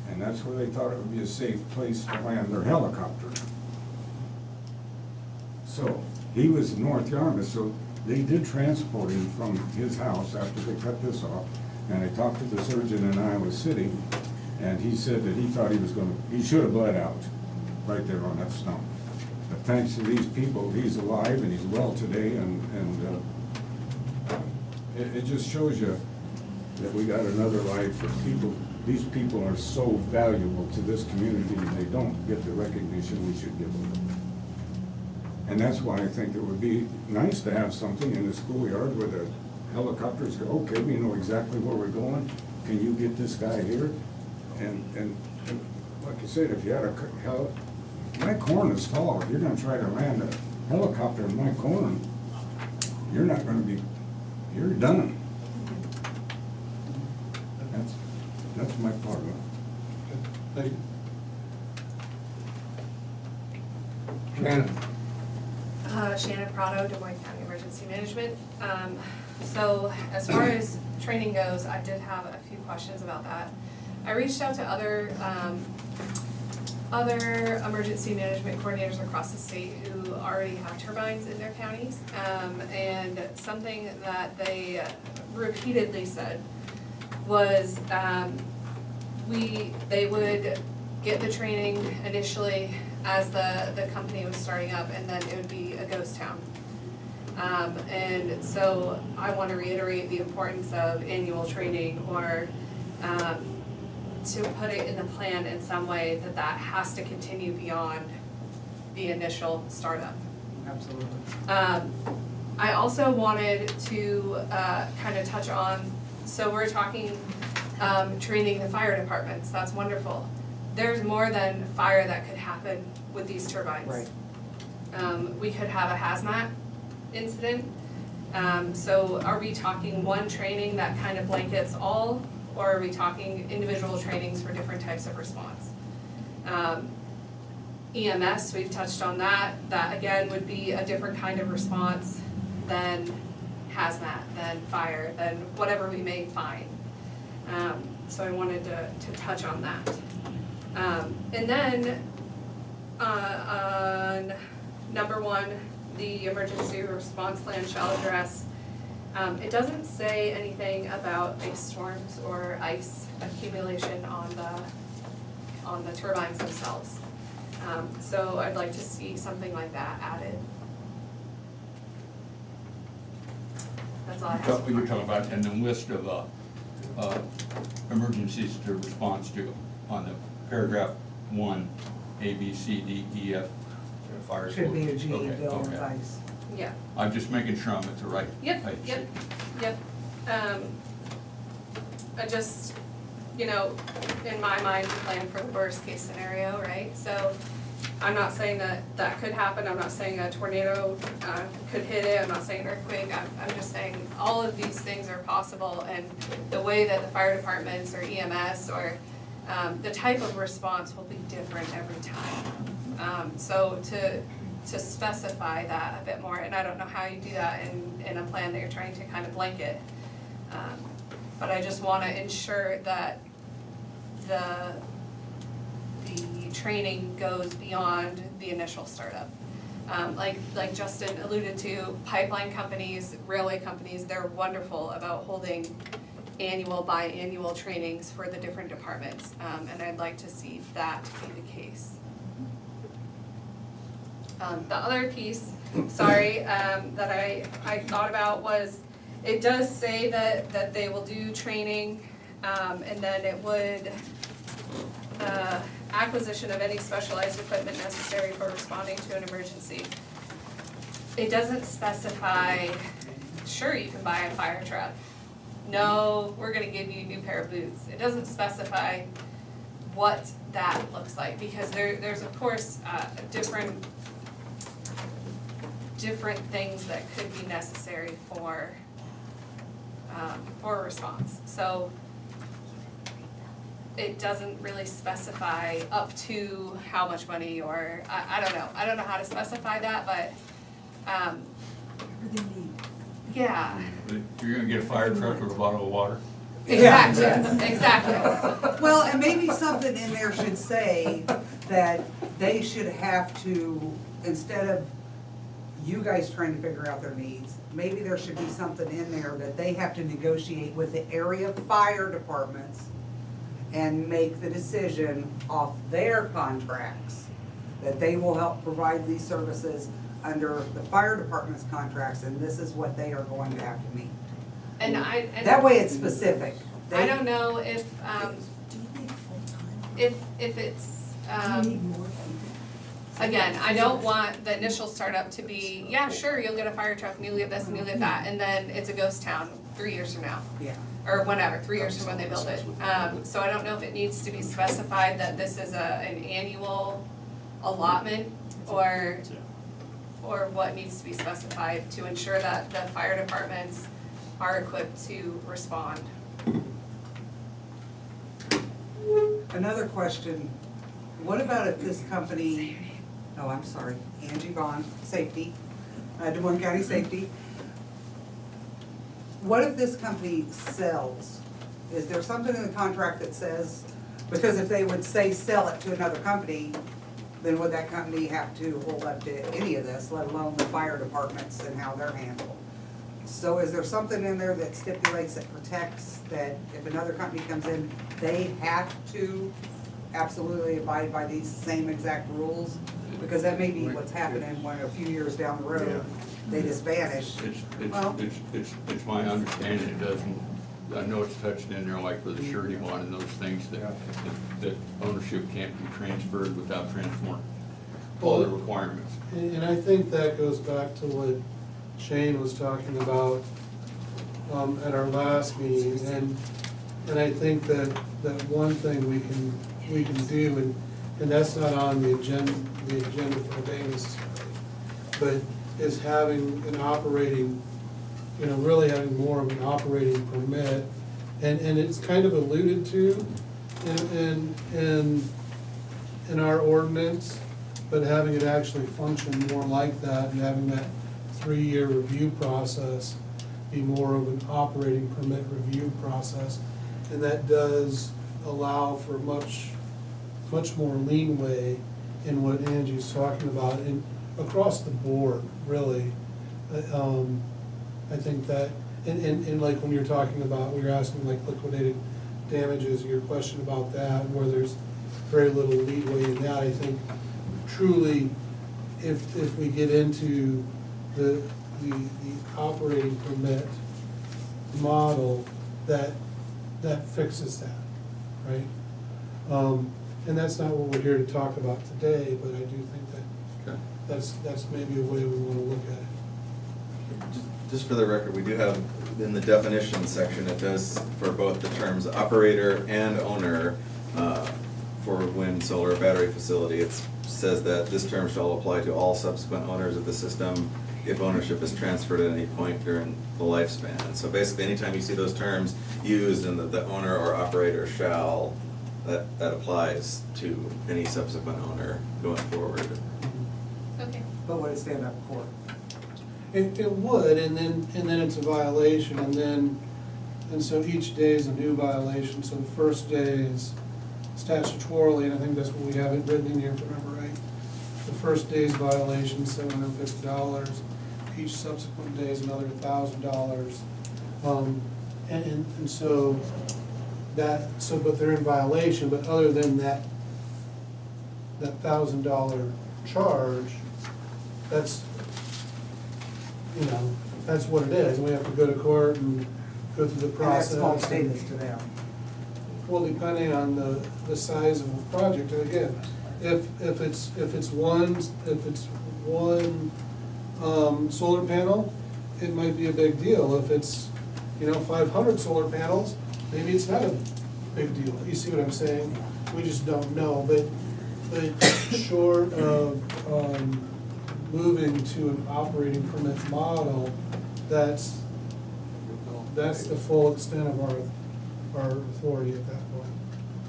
And that's where they thought it would be a safe place to land their helicopter. So, he was in North Yarmouth, so they did transport him from his house after they cut this off. And I talked to the surgeon in Iowa City, and he said that he thought he should have bled out right there on that stump. But thanks to these people, he's alive and he's well today, and it just shows you that we got another life for people. These people are so valuable to this community, and they don't get the recognition we should give them. And that's why I think it would be nice to have something in the schoolyard where the helicopters go, okay, we know exactly where we're going. Can you get this guy here? And like you said, if you had my corn is fall. If you're gonna try to land a helicopter in my corn, you're not gonna be, you're done. That's my part of it. Thank you. Shannon. Shannon Prado, Des Moines County Emergency Management. So as far as training goes, I did have a few questions about that. I reached out to other emergency management coordinators across the state who already have turbines in their counties. And something that they repeatedly said was they would get the training initially as the company was starting up, and then it would be a ghost town. And so I want to reiterate the importance of annual training, or to put it in the plan in some way that has to continue beyond the initial startup. Absolutely. I also wanted to kind of touch on, so we're talking training the fire departments, that's wonderful. There's more than fire that could happen with these turbines. Right. We could have a hazmat incident. So are we talking one training that kind of blankets all, or are we talking individual trainings for different types of response? EMS, we've touched on that. That again would be a different kind of response than hazmat, than fire, than whatever we may find. So I wanted to touch on that. And then on number one, the emergency response plan shall address. It doesn't say anything about ice storms or ice accumulation on the turbines themselves. So I'd like to see something like that added. That's all I have. You're talking about in the list of emergencies to respond to on the paragraph 1, A, B, C, D, E, F, fire. Should be a G, Okay, bill and okay. vice. Yeah. I'm just making sure I'm at the right Yep, page. yep. I just, you know, in my mind, plan for the worst case scenario, right? So I'm not saying that that could happen, I'm not saying a tornado could hit it, I'm not saying an earthquake, I'm just saying all of these things are possible, and the way that the fire departments or EMS or the type of response will be different every time. So to specify that a bit more, and I don't know how you do that in a plan that you're trying to kind of blanket. But I just wanna ensure that the training goes beyond the initial startup. Like Justin alluded to, pipeline companies, railway companies, they're wonderful about holding biannual trainings for the different departments, and I'd like to see that be the case. The other piece, sorry, that I thought about was, it does say that they will do training, and then it would, acquisition of any specialized equipment necessary for responding to an emergency. It doesn't specify, sure, you can buy a fire truck. No, we're gonna give you a new pair of boots. It doesn't specify what that looks like, because there's of course, different things that could be necessary for a response. So it doesn't really specify up to how much money, or I don't know how to specify that, but yeah. You're gonna get a fire truck or a bottle of water? Exactly, exactly. Well, and maybe something in there should say that they should have to, instead of you guys trying to figure out their needs, maybe there should be something in there that they have to negotiate with the area fire departments and make the decision off their contracts, that they will help provide these services under the fire department's contracts, and this is what they are going to have to meet. And that way it's specific. I don't know if it's, again, I don't want the initial startup to be, yeah, sure, you'll get a fire truck and you'll get this and you'll get that, and then it's a ghost town 3 years from now. Yeah. Or whenever, 3 years from when they build it. So I don't know if it needs to be specified that this is an annual allotment, or what needs to be specified to ensure that the fire departments are equipped to respond. Another question, what about if this company, oh, I'm sorry, Angie Vaughn, Safety, Des Moines County Safety. What if this company sells? Is there something in the contract that says, because if they would say sell it to another company, then would that company have to hold up to any of this, let alone the fire departments and how they're handled? So is there something in there that stipulates, that protects, that if another company comes in, they have to absolutely abide by these same exact rules? Because that may be what's happening when a few years down the road, they just vanish. It's my understanding it doesn't, I know it's touched in there like for the surety bond and those things that ownership can't be transferred without transferring all the requirements. And I think that goes back to what Shane was talking about at our last meeting, and I think that one thing we can do, and that's not on the agenda for today necessarily, but is having an operating, really having more of an operating permit, and it's kind of alluded to in our ordinance, but having it actually function more like that, and having that 3-year review process be more of an operating permit review process, and that does allow for much more leeway in what Angie's talking about, and across the board, really. I think that, and like when you're talking about, we were asking like liquidated damages, your question about that, where there's very little leeway in that, I think truly, if we get into the operating permit model, that fixes that, right? And that's not what we're here to talk about today, but I do think that that's maybe a way we want to look at it. Just for the record, we do have, in the definition section, it does, for both the terms operator and owner, for wind, solar, battery facility, it says that this term shall apply to all subsequent owners of the system if ownership is transferred at any point during the lifespan. And so basically, anytime you see those terms used in the owner or operator shall, that applies to any subsequent owner going forward. Okay. But would it stand up in court? It would, and then it's a violation, and so each day is a new violation, so the first day is statutorily, and I think that's what we have it written in here, if I remember right. The first day's violation, $750, each subsequent day is another $1,000. And so but they're in violation, but other than that $1,000 charge, that's, you know, that's what it is. We have to go to court and go through the process. And that's small statements to them. Well, depending on the size of the project, and again, if it's one solar panel, it might be a big deal. If it's, 500 solar panels, maybe it's not a big deal. You see what I'm saying? We just don't know, but short of, moving to an operating permit model, that's the full extent of our authority at that point.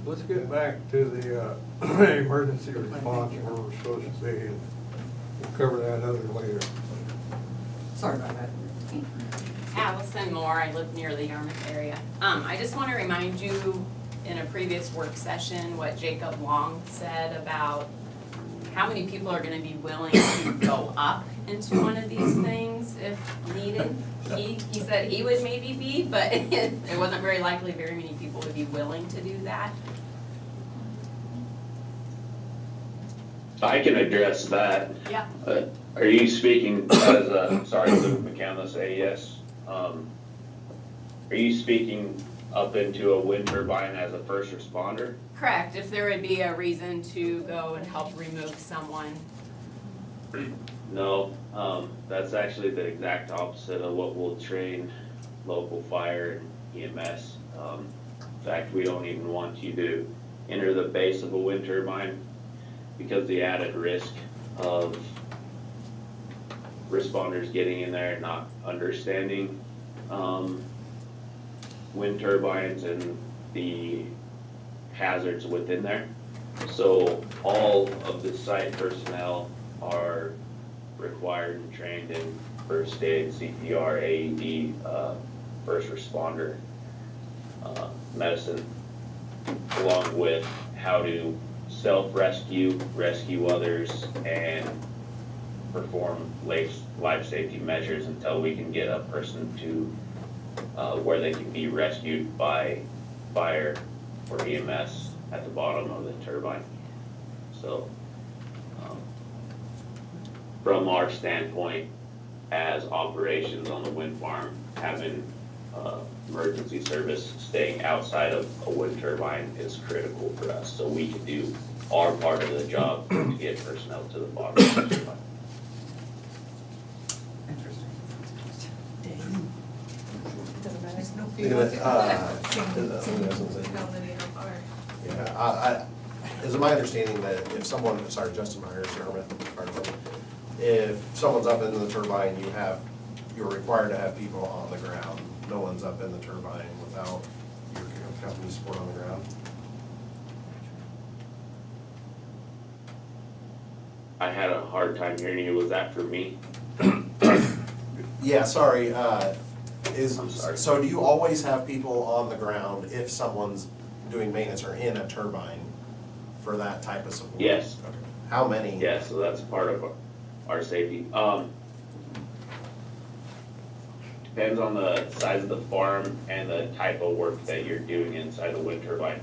Let's get back to the emergency response where we're supposed to be, and we'll cover that other later. Sorry about that. Allison Moore, I live near the Yarmouth area. I just want to remind you, in a previous work session, what Jacob Long said about how many people are gonna be willing to go up into one of these things if needed. He said he would maybe be, but it wasn't very likely very many people would be willing to do that. I can address that. Yeah. Are you speaking as Luke McCandless, AES? Are you speaking up into a wind turbine as a first responder? Correct, if there would be a reason to go and help remove someone. No, that's actually the exact opposite of what we'll train local fire and EMS. In fact, we don't even want you to enter the base of a wind turbine because the added risk of responders getting in there and not understanding wind turbines and the hazards within there. So all of the site personnel are required and trained in first aid, CPR, AED, first responder medicine, along with how to self-rescue, rescue others, and perform life safety measures until we can get a person to where they can be rescued by fire or EMS at the bottom of the turbine. So from our standpoint as operations on the wind farm, having emergency service staying outside of a wind turbine is critical for us, so we can do our part of the job to get personnel to the bottom of the turbine. Is it my understanding that if someone, Justin Myers, if someone's up in the turbine, you're required to have people on the ground. No one's up in the turbine without your company support on the ground. I had a hard time hearing you. Was that for me? Yeah, sorry. I'm sorry. So do you always have people on the ground if someone's doing maintenance or in a turbine for that type of support? Yes. Okay. How many? Yeah, so that's part of our safety. Depends on the size of the farm and the type of work that you're doing inside the wind turbine.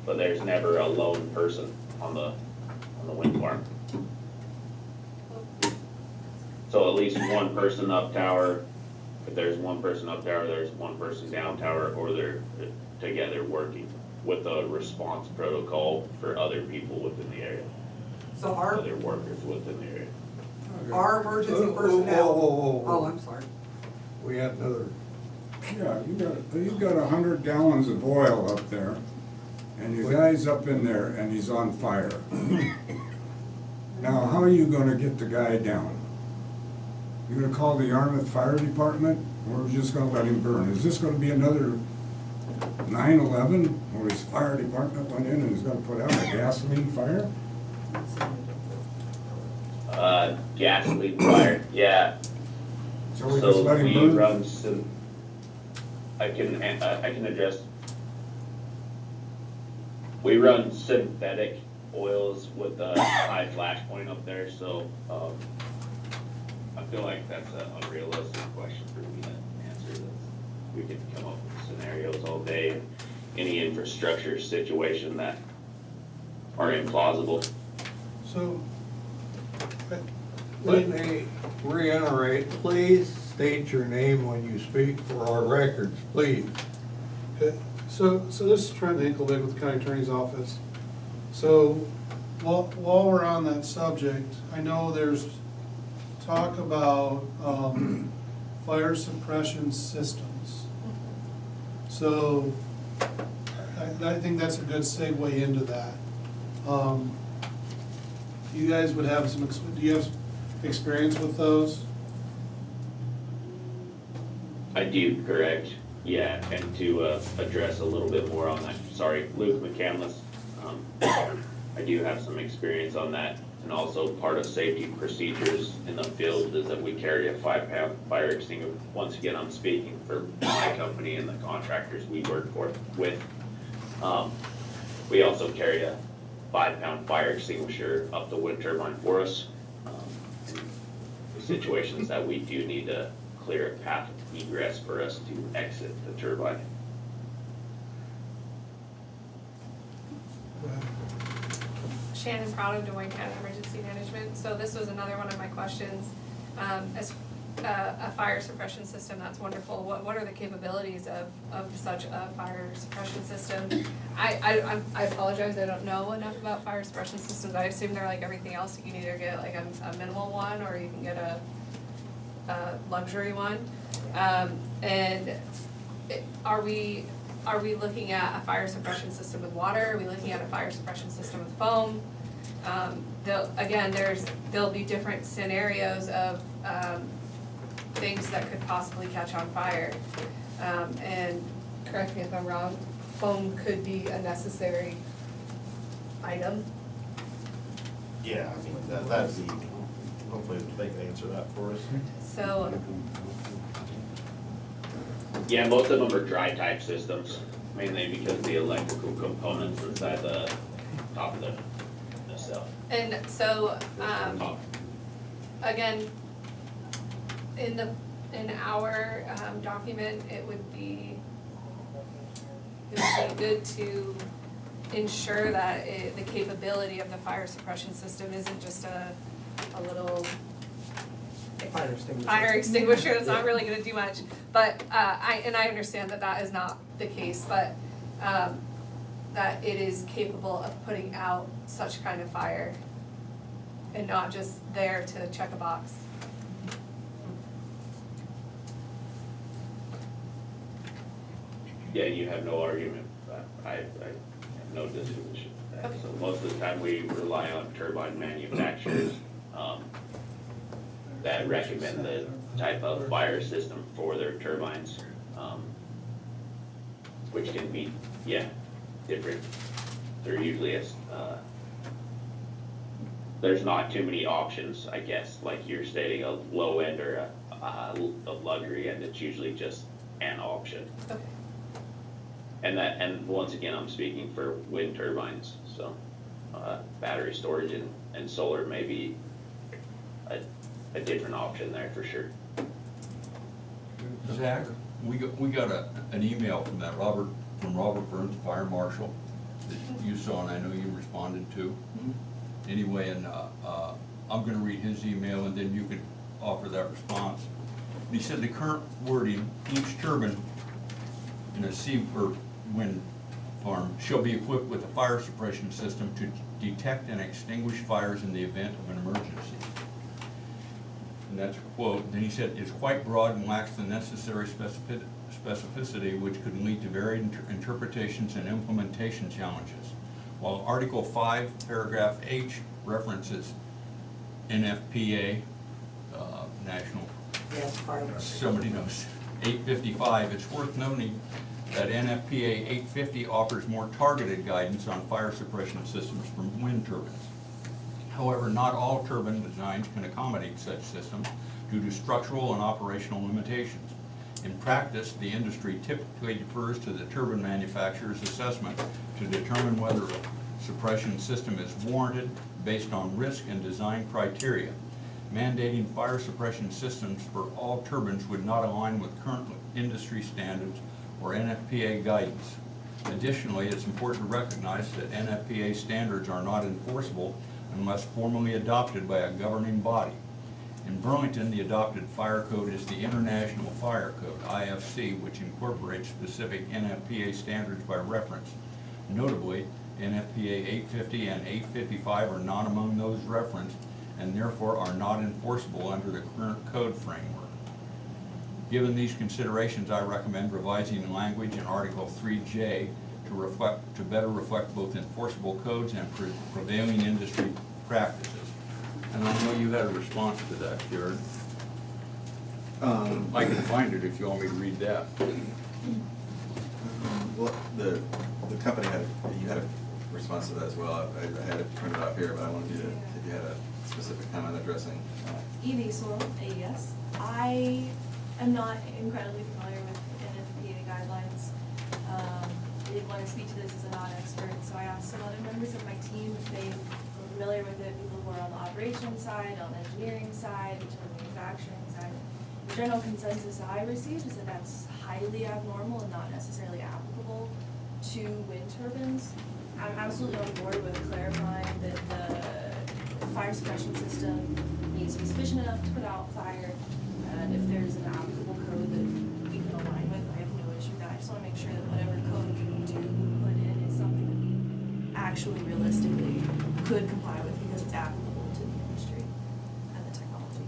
But there's never a lone person on the wind farm. So at least one person up tower. If there's one person up tower, there's one person down tower, or they're together working with a response protocol for other people within the area. So other workers within the area. our emergency personnel. Whoa. Oh, I'm sorry. We had another, Yeah, you got 100 gallons of oil up there, and your guy's up in there and he's on fire. Now, how are you gonna get the guy down? You gonna call the Yarmouth Fire Department, or are you just gonna let him burn? Is this gonna be another 9/11, where his fire department went in and is gonna put out a gasoline fire? Gasoline fire, yeah. So we just let him we burn? run some, I can address. We run synthetic oils with a high flash point up there, so, I feel like that's an unrealistic question for me to answer. We could come up with scenarios all day, and any infrastructure situation that are implausible. so, let me reiterate, please state your name when you speak for our records, please. Okay, so this is Trent Hinklevick with the County Attorney's Office. So while we're on that subject, I know there's talk about fire suppression systems. So I think that's a good segue into that. You guys would have some, do you have experience with those? I do, correct. Yeah, and to address a little bit more on that, sorry, Luke McCandless. I do have some experience on that, and also part of safety procedures in the field is that we carry a 5-pound fire extinguisher. Once again, I'm speaking for my company and the contractors we work with. We also carry a 5-pound fire extinguisher up the wind turbine for us. The situations that we do need to clear a path of egress for us to exit the turbine. Shannon Proud of Des Moines County Emergency Management. So this was another one of my questions. As a fire suppression system, that's wonderful. What are the capabilities of such a fire suppression system? I apologize, I don't know enough about fire suppression systems. I assume they're like everything else. You can either get like a minimal one or you can get a luxury one. Are we looking at a fire suppression system with water? Are we looking at a fire suppression system with foam? There'll be different scenarios of things that could possibly catch on fire. And correct me if I'm wrong, foam could be a necessary item. Yeah, I mean, that'd be, hopefully they can answer that for us. So, Yeah, most of them are dry type systems, mainly because the electrical components inside the top of the cell. and so, again, in our document, it would be good to ensure that the capability of the fire suppression system isn't just a little fire extinguisher, it's not really gonna do much. But, I understand that is not the case, but, that it is capable of putting out such kind of fire and not just there to check a box. Yeah, you have no argument, I have no disposition to that. So most of the time, we rely on turbine manufacturers that recommend the type of fire system for their turbines, which can be, different. They're usually there's not too many options, I guess, like you're stating, a low end or a luxury end, it's usually just an option. Okay. And once again, I'm speaking for wind turbines, so battery storage and solar may be a different option there for sure. Zach, we got an email from Robert Burns, Fire Marshal, that you saw and I know you responded to. Anyway, and I'm gonna read his email and then you could offer that response. He said the current wording, each turbine in a sea or wind farm shall be equipped with a fire suppression system to detect and extinguish fires in the event of an emergency. and that's a quote, then he said, "is quite broad and lacks the necessary specificity which could lead to varied interpretations and implementation challenges." While Article 5, paragraph H references NFPA, National, Yes, fire. somebody knows, 855, it's worth noting that NFPA 850 offers more targeted guidance on fire suppression systems from wind turbines. However, not all turbine designs can accommodate such systems due to structural and operational limitations. In practice, the industry typically defers to the turbine manufacturer's assessment to determine whether a suppression system is warranted based on risk and design criteria. Mandating fire suppression systems for all turbines would not align with current industry standards or NFPA guidance. Additionally, it's important to recognize that NFPA standards are not enforceable unless formally adopted by a governing body. In Burlington, the adopted fire code is the International Fire Code, IFC, which incorporates specific NFPA standards by reference. Notably, NFPA 850 and 855 are not among those referenced and therefore are not enforceable under the current code framework. Given these considerations, I recommend revising the language in Article 3J to better reflect both enforceable codes and prevailing industry practices. And I know you had a response to that, Jared. I can find it if you want me to read that. Well, the company you had a response to that as well. I had it printed out here, but I wanted you to, if you had a specific comment addressing. EVSOL, AES. I am not incredibly familiar with NFPA guidelines. I didn't want to speak to this as a non-expert, so I asked some other members of my team if they were familiar with it, people who are on the operations side, on the engineering side, each on the manufacturing side. The general consensus I received is that that's highly abnormal and not necessarily applicable to wind turbines. I'm absolutely on board with clarifying that the fire suppression system needs to be sufficient enough to put out fire, and if there's an applicable code that we can align with, I have no issue with that. I just want to make sure that whatever code we do put in is something that we actually realistically could comply with because it's applicable to the industry and the technology.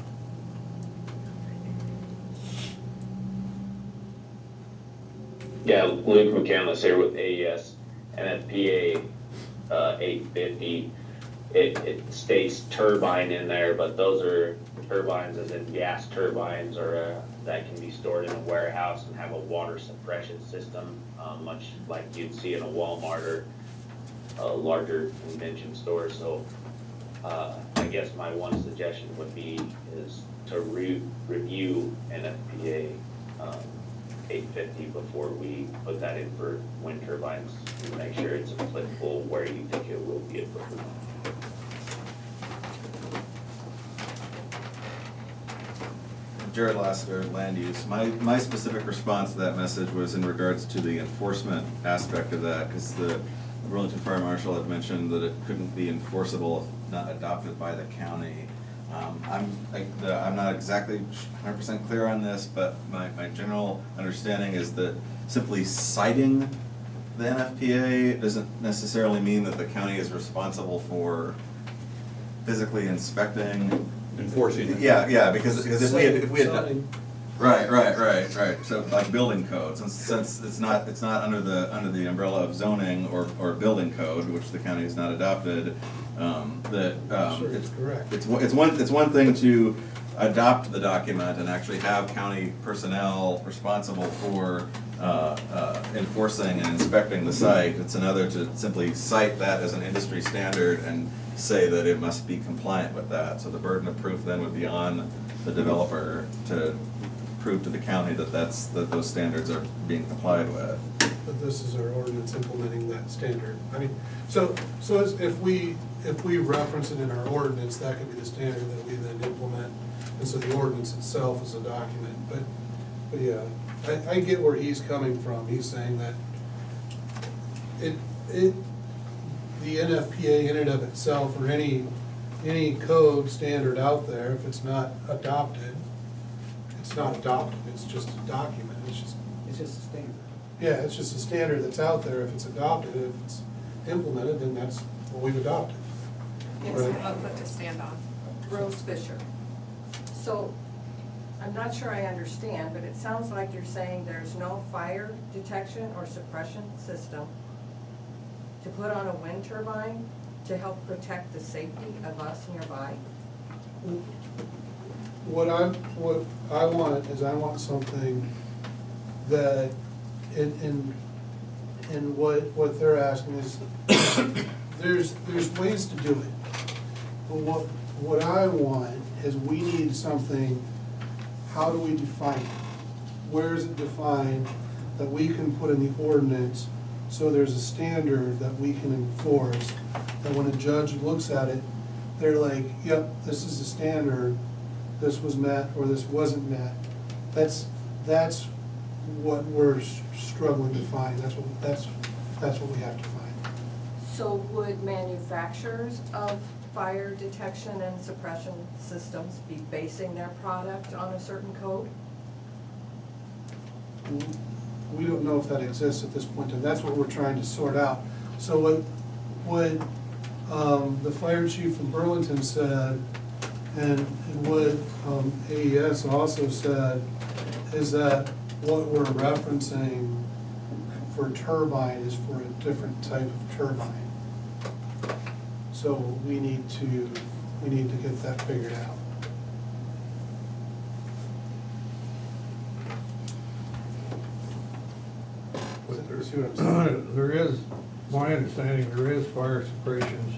Yeah, Luke McCandless here with AES. NFPA 850, it states turbine in there, but those are turbines as in gas turbines or that can be stored in a warehouse and have a water suppression system, much like you'd see in a Walmart or a larger convention store. So I guess my one suggestion would be is to review NFPA 850 before we put that in for wind turbines and make sure it's applicable where you think it will be applicable. Jared Lassiter, Land Use. My specific response to that message was in regards to the enforcement aspect of that, because the Burlington Fire Marshal had mentioned that it couldn't be enforceable if not adopted by the county. I'm not exactly 100% clear on this, but my general understanding is that simply citing the NFPA doesn't necessarily mean that the county is responsible for physically inspecting. Enforcing it. Yeah, because if we had right. So like building codes, and since it's not under the umbrella of zoning or building code, which the county has not adopted, It's correct. It's one thing to adopt the document and actually have county personnel responsible for enforcing and inspecting the site. It's another to simply cite that as an industry standard and say that it must be compliant with that. So the burden of proof then would be on the developer to prove to the county that those standards are being complied with. But this is our ordinance implementing that standard. I mean, so if we reference it in our ordinance, that could be the standard that we then implement. And so the ordinance itself is a document. But yeah, I get where he's coming from. He's saying that the NFPA in and of itself, or any code standard out there, if it's not adopted, it's not adopted. It's just a document. It's just a standard. Yeah, it's just a standard that's out there. If it's adopted, if it's implemented, then that's what we've adopted. It's a foot to stand on. Rose Fisher. So, I'm not sure I understand, but it sounds like you're saying there's no fire detection or suppression system to put on a wind turbine to help protect the safety of us nearby? What I want is I want something that, and what they're asking is, there's ways to do it. But what I want is we need something, how do we define it? Where is it defined that we can put in the ordinance so there's a standard that we can enforce, that when a judge looks at it, they're like, yep, this is the standard, this was met or this wasn't met. That's what we're struggling to find, that's what we have to find. So would manufacturers of fire detection and suppression systems be basing their product on a certain code? We don't know if that exists at this point, and that's what we're trying to sort out. So what the fire chief from Burlington said, and what AES also said, is that what we're referencing for turbine is for a different type of turbine. So we need to get that figured out. But there, See what I'm saying? there is, my understanding, there is fire suppressions,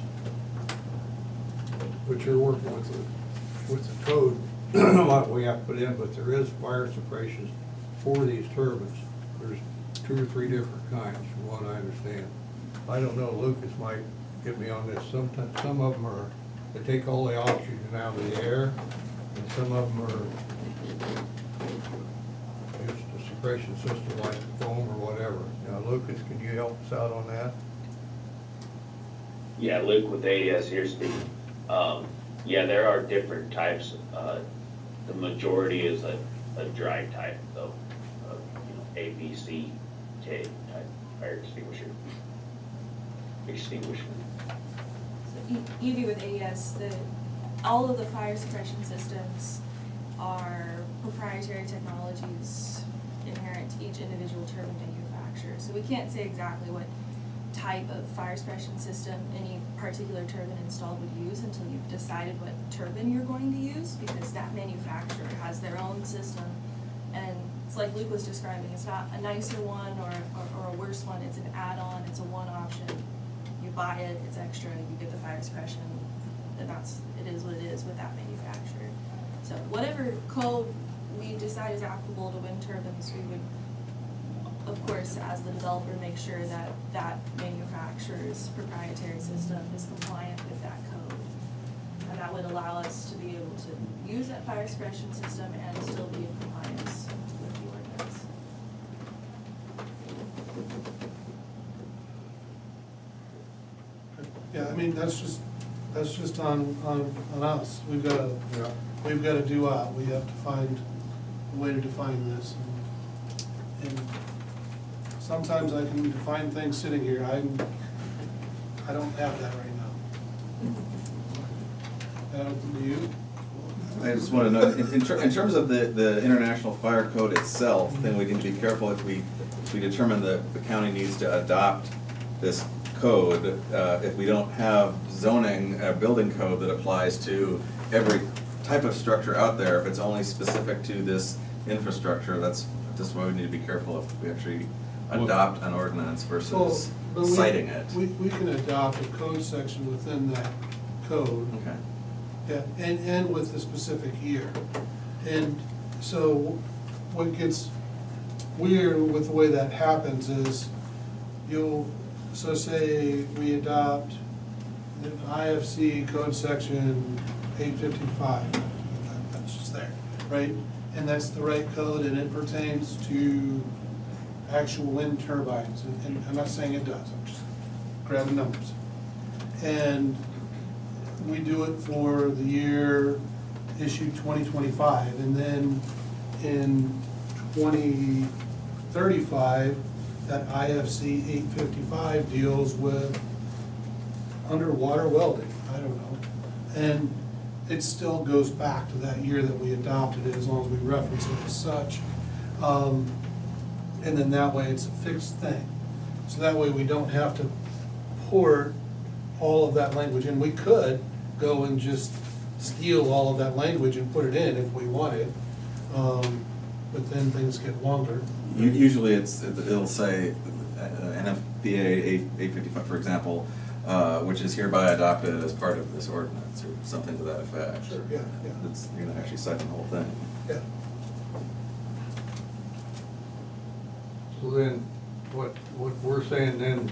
which you're working with the code, a lot we have to put in, but there is fire suppressions for these turbines. There's 2 or 3 different kinds, from what I understand. I don't know, Lucas might get me on this. Sometimes, some of them are, they take all the oxygen out of the air, and some of them are just a suppression system like foam or whatever. Now, Lucas, can you help us out on that? Yeah, Luke with AES here speaking. Yeah, there are different types. The majority is a dry type, though, A, B, C, K type fire extinguishment. So EV with AES, all of the fire suppression systems are proprietary technologies inherent to each individual turbine manufacturer. So we can't say exactly what type of fire suppression system any particular turbine installed would use until you've decided what turbine you're going to use, because that manufacturer has their own system. And it's like Luke was describing, it's not a nicer one or a worse one, it's an add-on, it's a one option. You buy it, it's extra, you get the fire suppression, and it is what it is with that manufacturer. So whatever code we decide is applicable to wind turbines, we would, of course, as the developer, make sure that that manufacturer's proprietary system is compliant with that code. And that would allow us to be able to use that fire suppression system and still be in compliance with the ordinance. Yeah, I mean, that's just on us. We've gotta do out. We have to find a way to define this. And sometimes I can define things sitting here. I don't have that right now. Do you? I just want to know, in terms of the International Fire Code itself, then we need to be careful if we determine that the county needs to adopt this code, if we don't have zoning, building code that applies to every type of structure out there, if it's only specific to this infrastructure, that's why we need to be careful if we actually adopt an ordinance versus citing it. We can adopt a code section within that code. Okay. Yeah, and with the specific year. And so what gets weird with the way that happens is so say we adopt an IFC code section 855, that's just there, right? And that's the right code and it pertains to actual wind turbines. And I'm not saying it does, I'm just grabbing numbers. And we do it for the year issue 2025, and then in 2035, that IFC 855 deals with underwater welding, I don't know. it still goes back to that year that we adopted it, as long as we reference it as such. And then that way it's a fixed thing. So that way we don't have to port all of that language in. We could go and just steal all of that language and put it in if we wanted, but then things get longer. Usually it'll say NFPA 855, for example, which is hereby adopted as part of this ordinance, or something to that effect. Sure, yeah. You're gonna actually cite the whole thing. Yeah. So then, what we're saying then,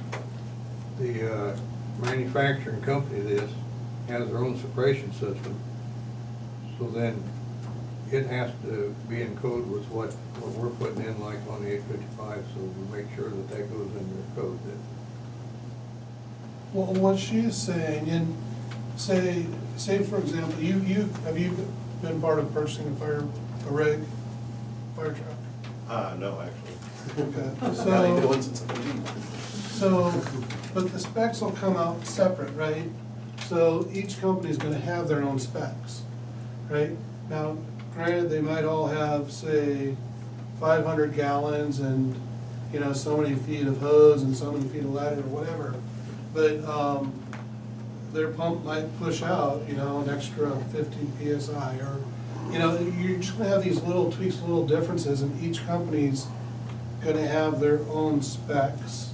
the manufacturing company of this has their own separation system. So then, it has to be in code with what we're putting in, like on the 855, so we make sure that that goes in their code then. Well, what she is saying, and say for example, have you been part of purchasing a rig, fire truck? No, actually. Okay, Not even doing since I'm a Jeep. so, but the specs will come out separate, right? So each company's gonna have their own specs, right? Now, granted, they might all have, say, 500 gallons and, you know, so many feet of hose and so many feet of ladder or whatever. But, their pump might push out, you know, an extra 15 PSI, or, you know, you're just gonna have these little tweaks, little differences, and each company's gonna have their own specs,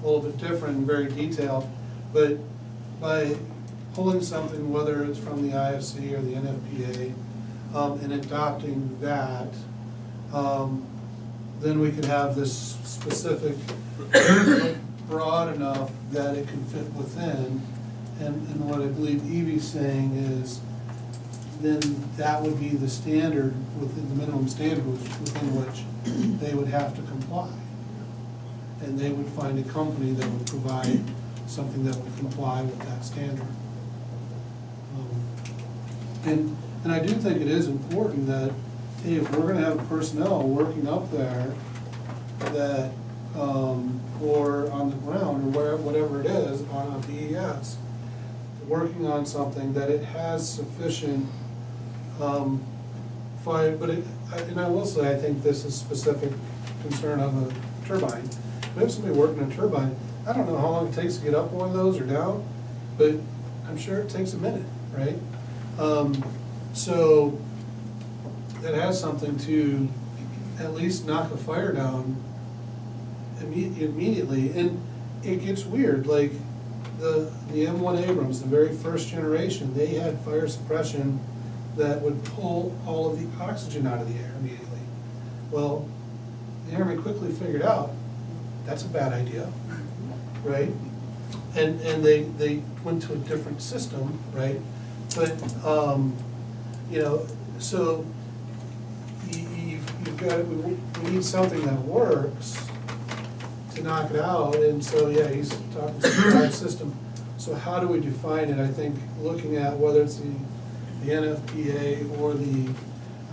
a little bit different and very detailed. But by pulling something, whether it's from the IFC or the NFPA, and adopting that, then we could have this specific, broad enough that it can fit within. And what I believe Evie's saying is, then that would be the standard, within the minimum standard within which they would have to comply. And they would find a company that would provide something that would comply with that standard. And I do think it is important that, hey, if we're gonna have personnel working up there that, or on the ground, or whatever it is, on a BES, working on something, that it has sufficient, fire, but and I will say, I think this is specific concern of a turbine. If we have somebody working a turbine, I don't know how long it takes to get up one of those or down, but I'm sure it takes a minute, right? So it has something to at least knock a fire down immediately. And it gets weird, like the M1 Abrams, the very first generation, they had fire suppression that would pull all of the oxygen out of the air immediately. Well, the Airmen quickly figured out that's a bad idea, right? And they went to a different system, right? But, you know, so you've got, we need something that works to knock it out, and so, yeah, he's talking about system. So how do we define it? I think looking at whether it's the NFPA or the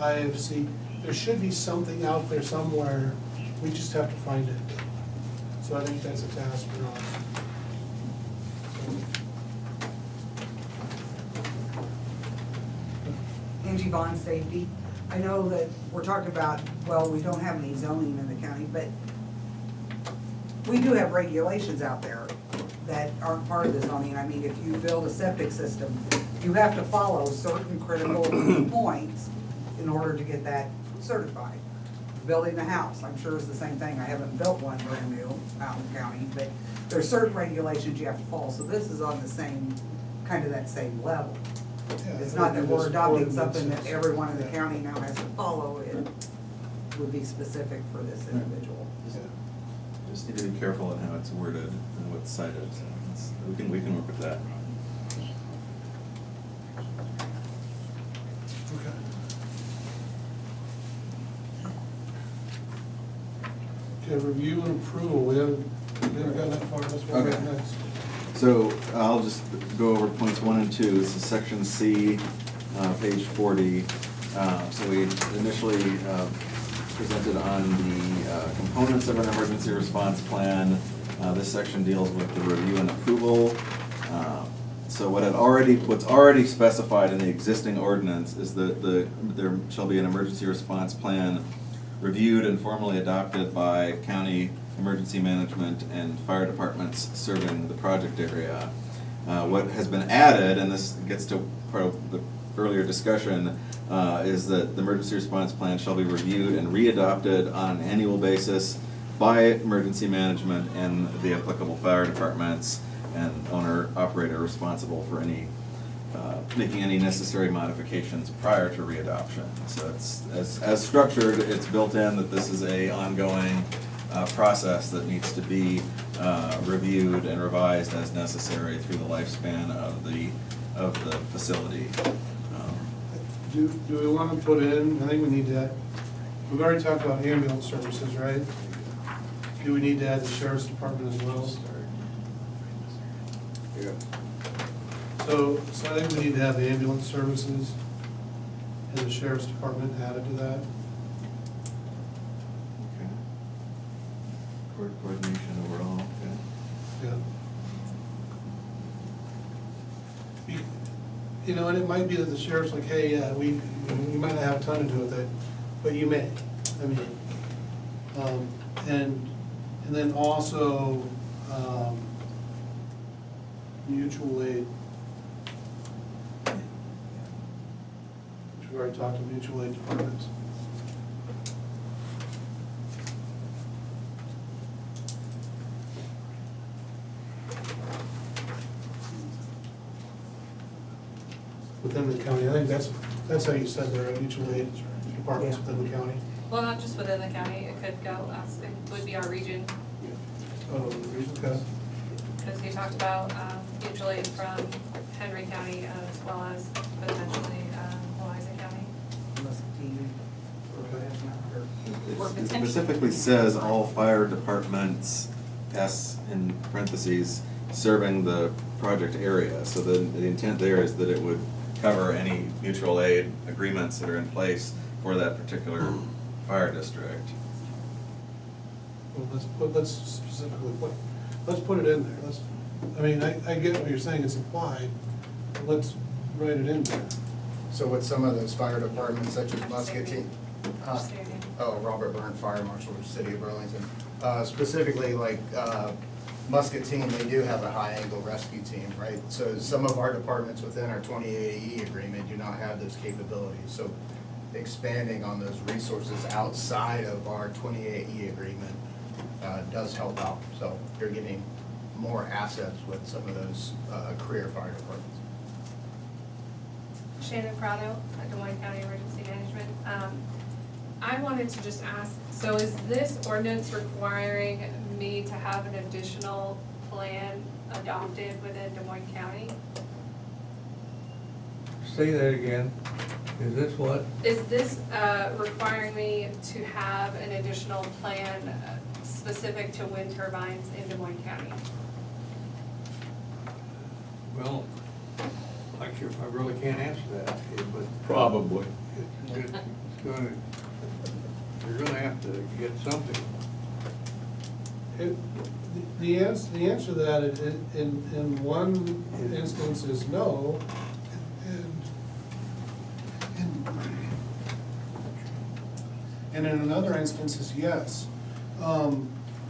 IFC, there should be something out there somewhere, we just have to find it. So I think that's a task for us. Angie Bond Safety. I know that we're talking about, well, we don't have any zoning in the county, but we do have regulations out there that aren't part of the zoning. I mean, if you build a septic system, you have to follow certain critical points in order to get that certified. Building a house, I'm sure is the same thing. I haven't built one brand new out in the county, but there's certain regulations you have to follow. So this is on the same, kind of that same level. It's not that we're adopting something that everyone in the county now has to follow. It would be specific for this individual. Just need to be careful in how it's worded and what's cited, so we can work with that. Okay, review and approval, we haven't gotten that far, that's what we got next. So I'll just go over points 1 and 2. This is section C, page 40. So we initially presented on the components of an emergency response plan. This section deals with the review and approval. So what's already specified in the existing ordinance is that there shall be an emergency response plan reviewed and formally adopted by county emergency management and fire departments serving the project area. What has been added, and this gets to part of the earlier discussion, is that the emergency response plan shall be reviewed and readopted on an annual basis by emergency management and the applicable fire departments and owner-operator responsible for making any necessary modifications prior to readoption. So it's, as structured, it's built in that this is a ongoing process that needs to be reviewed and revised as necessary through the lifespan of the facility. Do we want to put in, I think we need to, we've already talked about ambulance services, right? Do we need to add the sheriff's department as well? Yeah. So I think we need to have the ambulance services and the sheriff's department added to that. Okay. Coordination overall, okay. Yeah. You know, and it might be that the sheriff's like, hey, yeah, we might not have a ton to do with it, but you may. I mean, and then also, mutual aid. Which we already talked to mutual aid departments. Within the county, I think that's how you said there, mutual aid departments within the county. Well, not just within the county, it could go, it would be our region, Oh, okay. because he talked about mutual aid from Henry County as well as potentially Moines County. It specifically says all fire departments, S in parentheses, serving the project area. So the intent there is that it would cover any mutual aid agreements that are in place for that particular fire district. Well, let's specifically put it in there. I mean, I get what you're saying, it's implied, but let's write it in there. So with some of those fire departments such as Muscatine, Robert Byrne Fire Marshal, City of Burlington, specifically like Muscatine, they do have a high-angle rescue team, right? So some of our departments within our 28E agreement do not have those capabilities. So expanding on those resources outside of our 28E agreement does help out. So you're getting more assets with some of those career fire departments. Shannon Prado, at Des Moines County Emergency Management. I wanted to just ask, so is this ordinance requiring me to have an additional plan adopted within Des Moines County? Say that again. Is this what? Is this requiring me to have an additional plan specific to wind turbines in Des Moines County? Well, I really can't answer that, but. Probably. You're gonna have to get something. The answer to that in one instance is no, and in another instance is yes.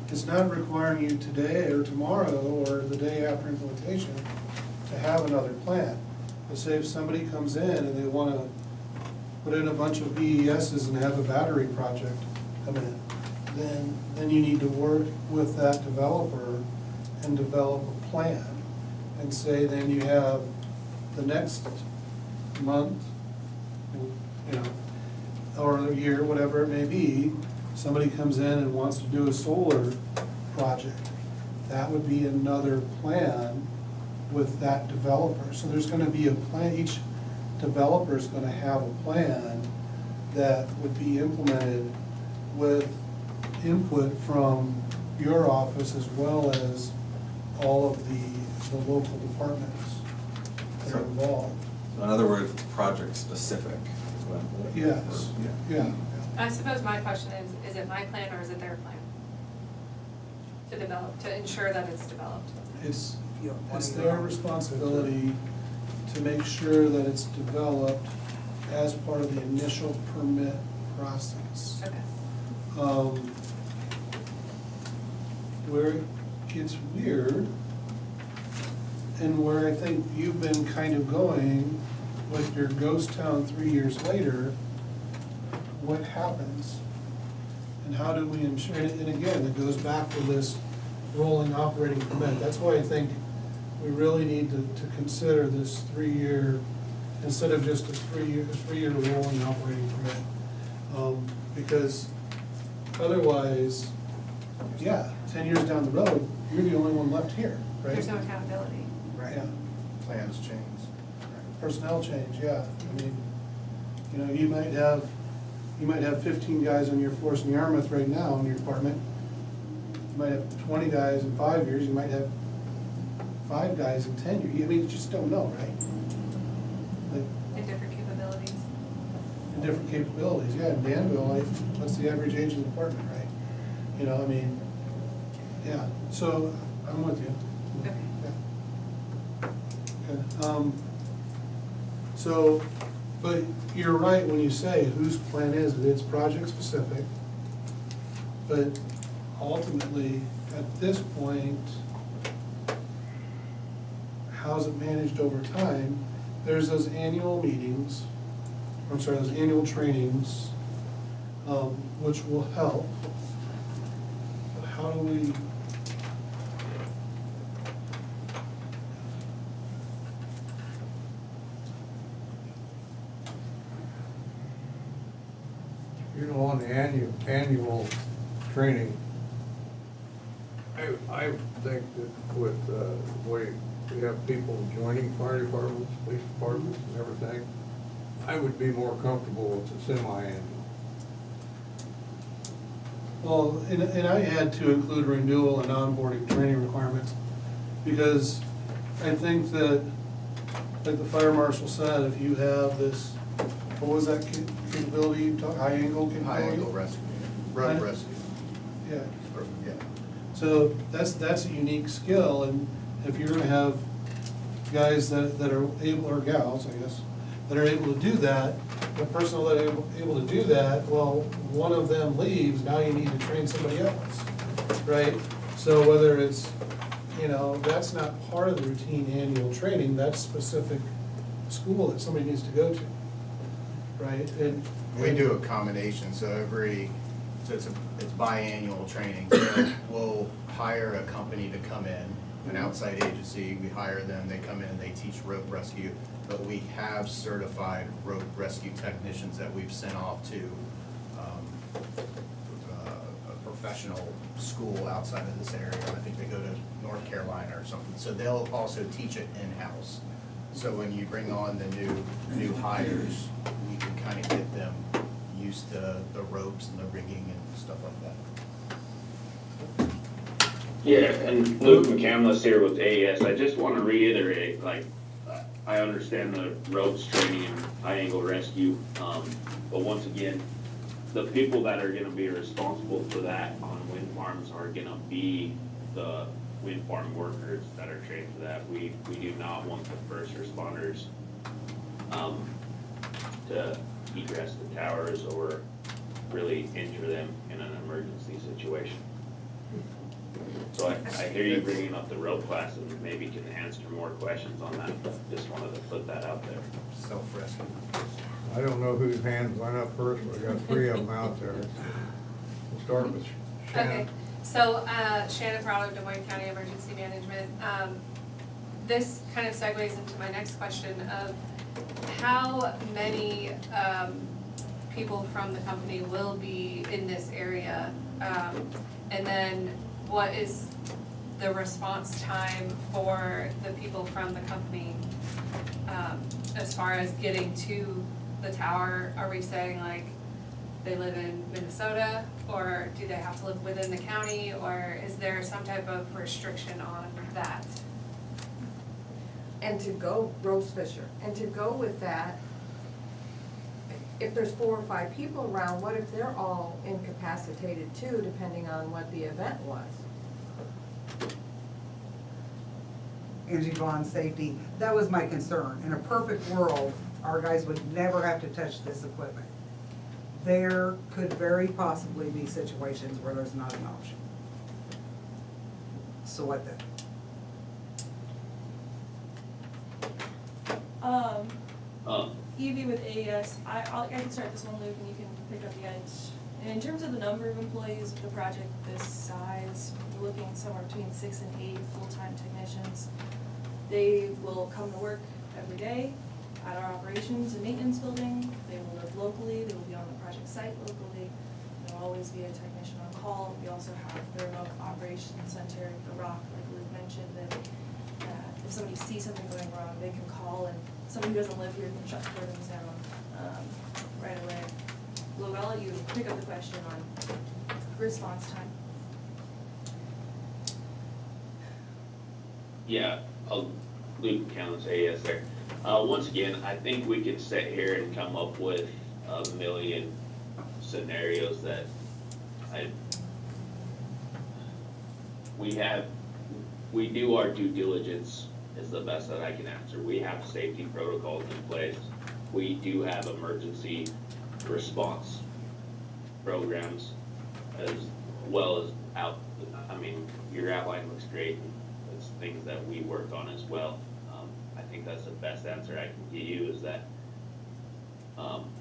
It's not requiring you today or tomorrow or the day after implementation to have another plan. But say if somebody comes in and they wanna put in a bunch of BESs and have a battery project come in, then you need to work with that developer and develop a plan. And say then you have the next month, you know, or a year, whatever it may be, somebody comes in and wants to do a solar project. That would be another plan with that developer. So there's gonna be a plan, each developer's gonna have a plan that would be implemented with input from your office as well as all of the local departments that are involved. So in other words, it's project specific. Yes, yeah. I suppose my question is it my plan or is it their plan? To develop, to ensure that it's developed? It's, it's their responsibility to make sure that it's developed as part of the initial permit process. Okay. Where it gets weird, and where I think you've been kind of going with your ghost town 3 years later, what happens? And how do we ensure, and again, it goes back to this rolling operating permit. That's why I think we really need to consider this 3-year, instead of just a three-year rolling operating permit. Because otherwise, yeah, 10 years down the road, you're the only one left here, right? There's no accountability. Right. Yeah. Plans change. Personnel change, yeah. I mean, you know, you might have 15 guys on your force in Yarmouth right now in your department. You might have 20 guys in 5 years, you might have 5 guys in 10 years. I mean, you just don't know, right? Like, And different capabilities. and different capabilities, yeah. In Danville, like, what's the average age of the department, right? You know, I mean, yeah, so I'm with you. Okay. Yeah. Okay. So, but you're right when you say whose plan is it, it's project specific. But ultimately, at this point, how's it managed over time? There's those annual meetings, those annual trainings, which will help. But how do we? You know, on the annual training, I think that with the way we have people joining fire departments, police departments and everything, I would be more comfortable with the semi-annual. Well, and I had to include renewal and onboarding training requirements, because I think that, like the fire marshal said, if you have this, what was that capability you talked, high angle capability? High angle rescue, road rescue. Yeah. Yeah. So that's a unique skill, and if you're gonna have guys that are able, or gals, I guess, that are able to do that, the person that are able to do that, well, one of them leaves, now you need to train somebody else, right? So whether it's, you know, that's not part of the routine annual training, that's specific school that somebody needs to go to, right? And We do a combination, so it's biannual training. We'll hire a company to come in, an outside agency, we hire them, they come in, they teach rope rescue, but we have certified rope rescue technicians that we've sent off to a professional school outside of this area. I think they go to North Carolina or something, so they'll also teach it in-house. So when you bring on the new hires, you can kind of get them used to the ropes and the rigging and stuff like that. Yeah, and Luke McCandless here with AES. I just want to reiterate, like, I understand the ropes training and high angle rescue, but once again, the people that are gonna be responsible for that on wind farms are gonna be the wind farm workers that are trained for that. We do not want the first responders, to egress the towers or really injure them in an emergency situation. So I hear you bringing up the rope class and maybe can answer more questions on that, but just wanted to put that out there. Self-rescue. I don't know whose hands went up first, but I got 3 of them out there. We'll start with Shannon. Okay, so Shannon Prado, Des Moines County Emergency Management. This kind of segues into my next question of how many people from the company will be in this area? And then what is the response time for the people from the company as far as getting to the tower? Are we saying like they live in Minnesota, or do they have to live within the county, or is there some type of restriction on that? And to go, Rose Fisher, and to go with that, if there's 4 or 5 people around, what if they're all incapacitated too, depending on what the event was? Angie Vaughn, safety, that was my concern. In a perfect world, our guys would never have to touch this equipment. There could very possibly be situations where there's not an option. So what then? Evie with AES, I can start this one, Luke, and you can pick up the edge. And in terms of the number of employees of the project this size, we're looking somewhere between 6 and 8 full-time technicians. They will come to work every day at our operations and maintenance building. They will live locally, they will be on the project site locally. There will always be a technician on call. We also have the remote operations center, the ROC, like Luke mentioned, that if somebody sees something going wrong, they can call, and somebody who doesn't live here can shut the curtains down right away. Luke, I'll let you pick up the question on response time. Yeah, Luke Counts, AES there. Once again, I think we could sit here and come up with a million scenarios that we do our due diligence is the best that I can answer. We have safety protocols in place. We do have emergency response programs as well as your outline looks great. It's things that we work on as well. I think that's the best answer I can give you is that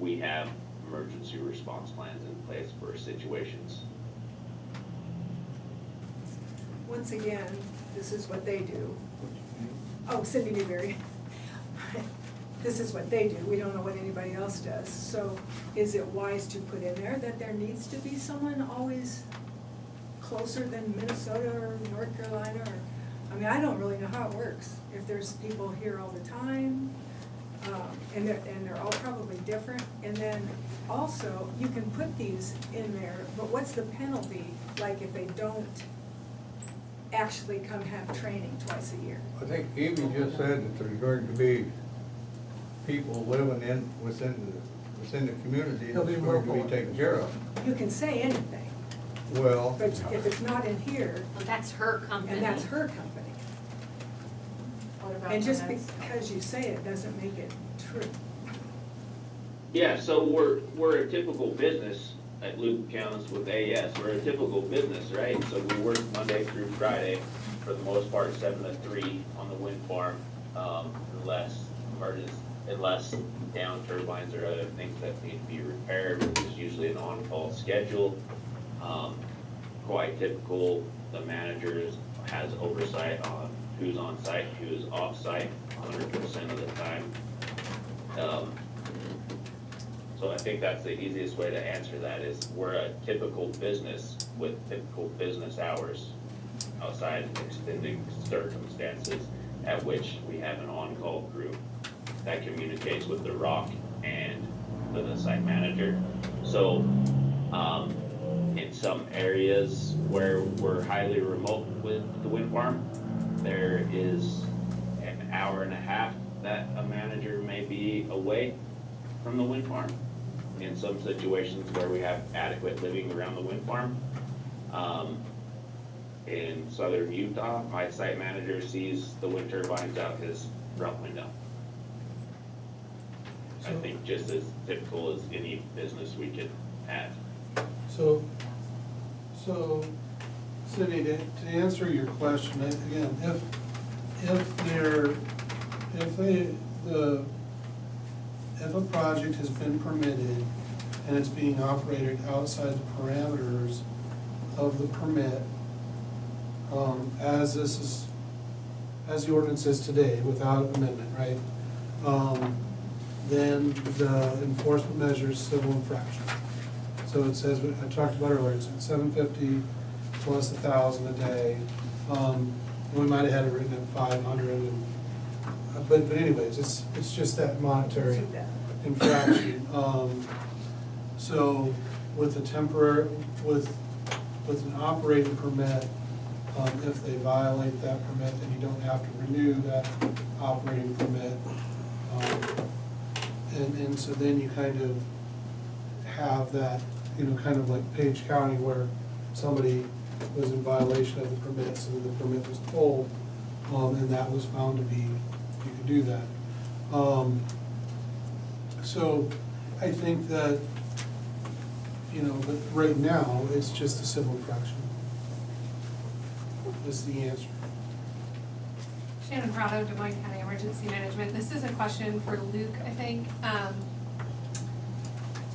we have emergency response plans in place for situations. Once again, this is what they do. Oh, Cindy Newberry. This is what they do. We don't know what anybody else does. So is it wise to put in there that there needs to be someone always closer than Minnesota or North Carolina? Or, I don't really know how it works. If there's people here all the time, and they're all probably different. And then also, you can put these in there, but what's the penalty, like if they don't actually come have training twice a year? I think Amy just said that there's going to be people living within the community that's going to be taken care of. You can say anything, Well, but if it's not in here, Well, that's her company. and that's her company. What about And just minutes? because you say it doesn't make it true. Yeah, so we're a typical business at Luke County with AES. We're a typical business, right? So we work Monday through Friday, for the most part, 7 to 3 on the wind farm, unless down turbines or other things that need to be repaired, which is usually an on-call schedule. Quite typical, the manager has oversight on who's on site, who's off site 100% of the time. So I think that's the easiest way to answer that is we're a typical business with typical business hours outside extended circumstances at which we have an on-call crew that communicates with the ROC and the site manager. So in some areas where we're highly remote with the wind farm, there is an hour and a half that a manager may be away from the wind farm. In some situations where we have adequate living around the wind farm. In southern Utah, my site manager sees the wind turbines out his front window. I think just as typical as any business we could have. So Cindy, to answer your question, again, if a project has been permitted and it's being operated outside the parameters of the permit, as the ordinance is today, without amendment, right? Then the enforcement measure is civil infraction. So it says, I talked about earlier, it's $750 plus 1,000 a day. We might have had it written at 500, but anyways, it's just that monetary infraction. So with with an operating permit, if they violate that permit, then you don't have to renew that operating permit. And so then you kind of have that, kind of like Page County where somebody was in violation of the permit, so the permit was pulled. and that was found to be, you could do that. So I think that, you know, but right now, it's just a civil infraction. That's the answer. Shannon Prado, Des Moines County Emergency Management. This is a question for Luke, I think.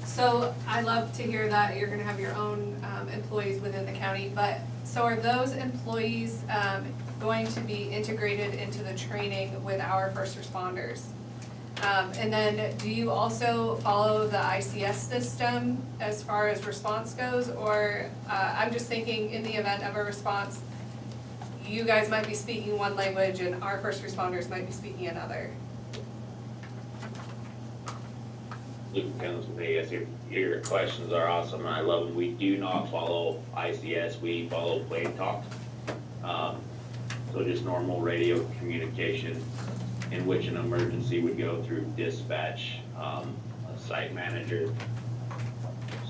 So I love to hear that you're gonna have your own employees within the county, but so are those employees going to be integrated into the training with our first responders? And then do you also follow the ICS system as far as response goes? Or I'm just thinking in the event of a response, you guys might be speaking one language and our first responders might be speaking another. Luke comes with AS, your questions are awesome, and I love them. We do not follow ICS, we follow plain talk. So just normal radio communication in which an emergency would go through dispatch, a site manager,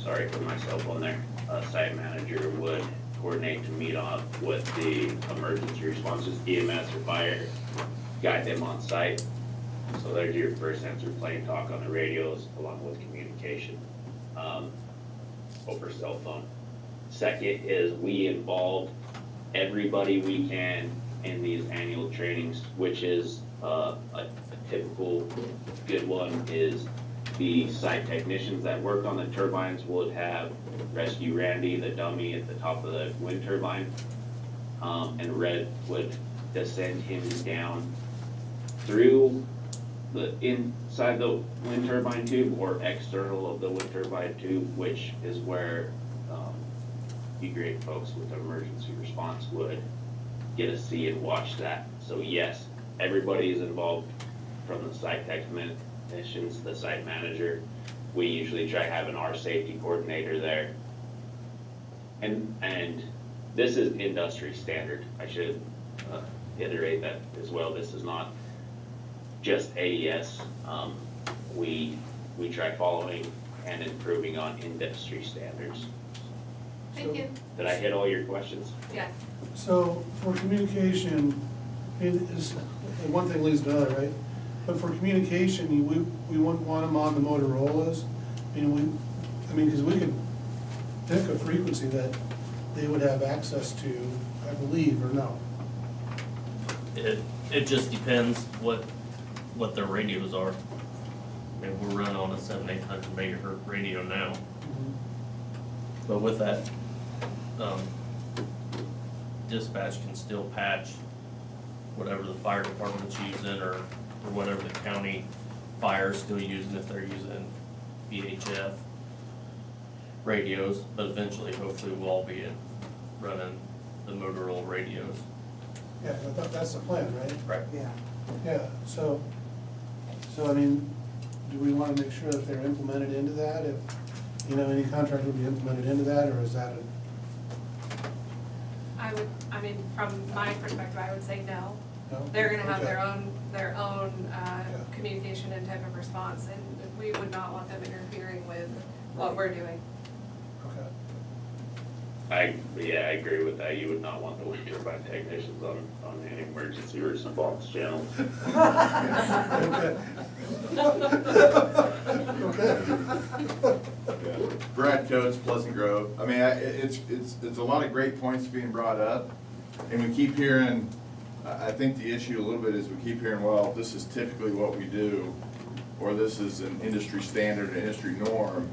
sorry for my cell phone there, a site manager would coordinate to meet up with the emergency responses, EMS or fire, guide them on site. So there's your first answer, plain talk on the radios along with communication over cell phone. Second is we involve everybody we can in these annual trainings, which is a typical good one is the site technicians that work on the turbines would have Rescue Randy, the dummy at the top of the wind turbine, and Red would descend him down through the inside the wind turbine tube or external of the wind turbine tube, which is where you great folks with emergency response would get to see and watch that. So yes, everybody is involved from the site technicians, the site manager. We usually try having our safety coordinator there. And this is industry standard. I should iterate that as well. This is not just AES. We try following and improving on industry standards. Thank you. Did I hit all your questions? Yes. So for communication, one thing leads to another, right? But for communication, we wouldn't want them on the Motorola's. Because we could pick a frequency that they would have access to, I believe, or no? It just depends what their radios are. I mean, we're running on a 700-800 megahertz radio now. But with that, dispatch can still patch whatever the fire department's using or whatever the county fire's still using if they're using VHF radios, but eventually, hopefully, we'll all be running the Motorola radios. Yeah, I thought that's the plan, right? Right. Yeah. Yeah, so I mean, do we want to make sure that they're implemented into that? If, any contract would be implemented into that, or is that From my perspective, I would say no. no? They're gonna have Okay. their own communication and type of response, and we would not want them interfering with what we're doing. Okay. I agree with that. You would not want the wind turbine technicians on an emergency response channel. Brad Coates, Pleasant Grove. I mean, it's a lot of great points being brought up, and we keep hearing, I think the issue a little bit is we keep hearing, well, this is typically what we do, or this is an industry standard, an industry norm.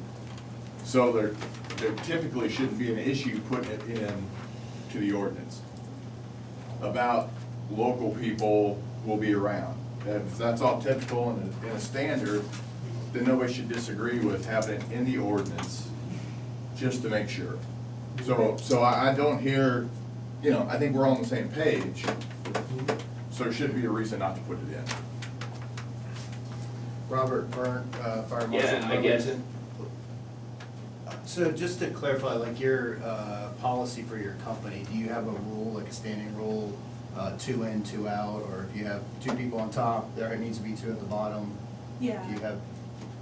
So there typically shouldn't be an issue putting it in to the ordinance about local people will be around. If that's all typical and in a standard, then nobody should disagree with having it in the ordinance, just to make sure. So I don't hear, I think we're all on the same page, so there shouldn't be a reason not to put it in. Robert Byrne, Fire Marshal. Yeah, I guess. So just to clarify, like your policy for your company, do you have a rule, like a standing rule, 2 in, 2 out, or if you have 2 people on top, there needs to be 2 at the bottom? Yeah. Do you have?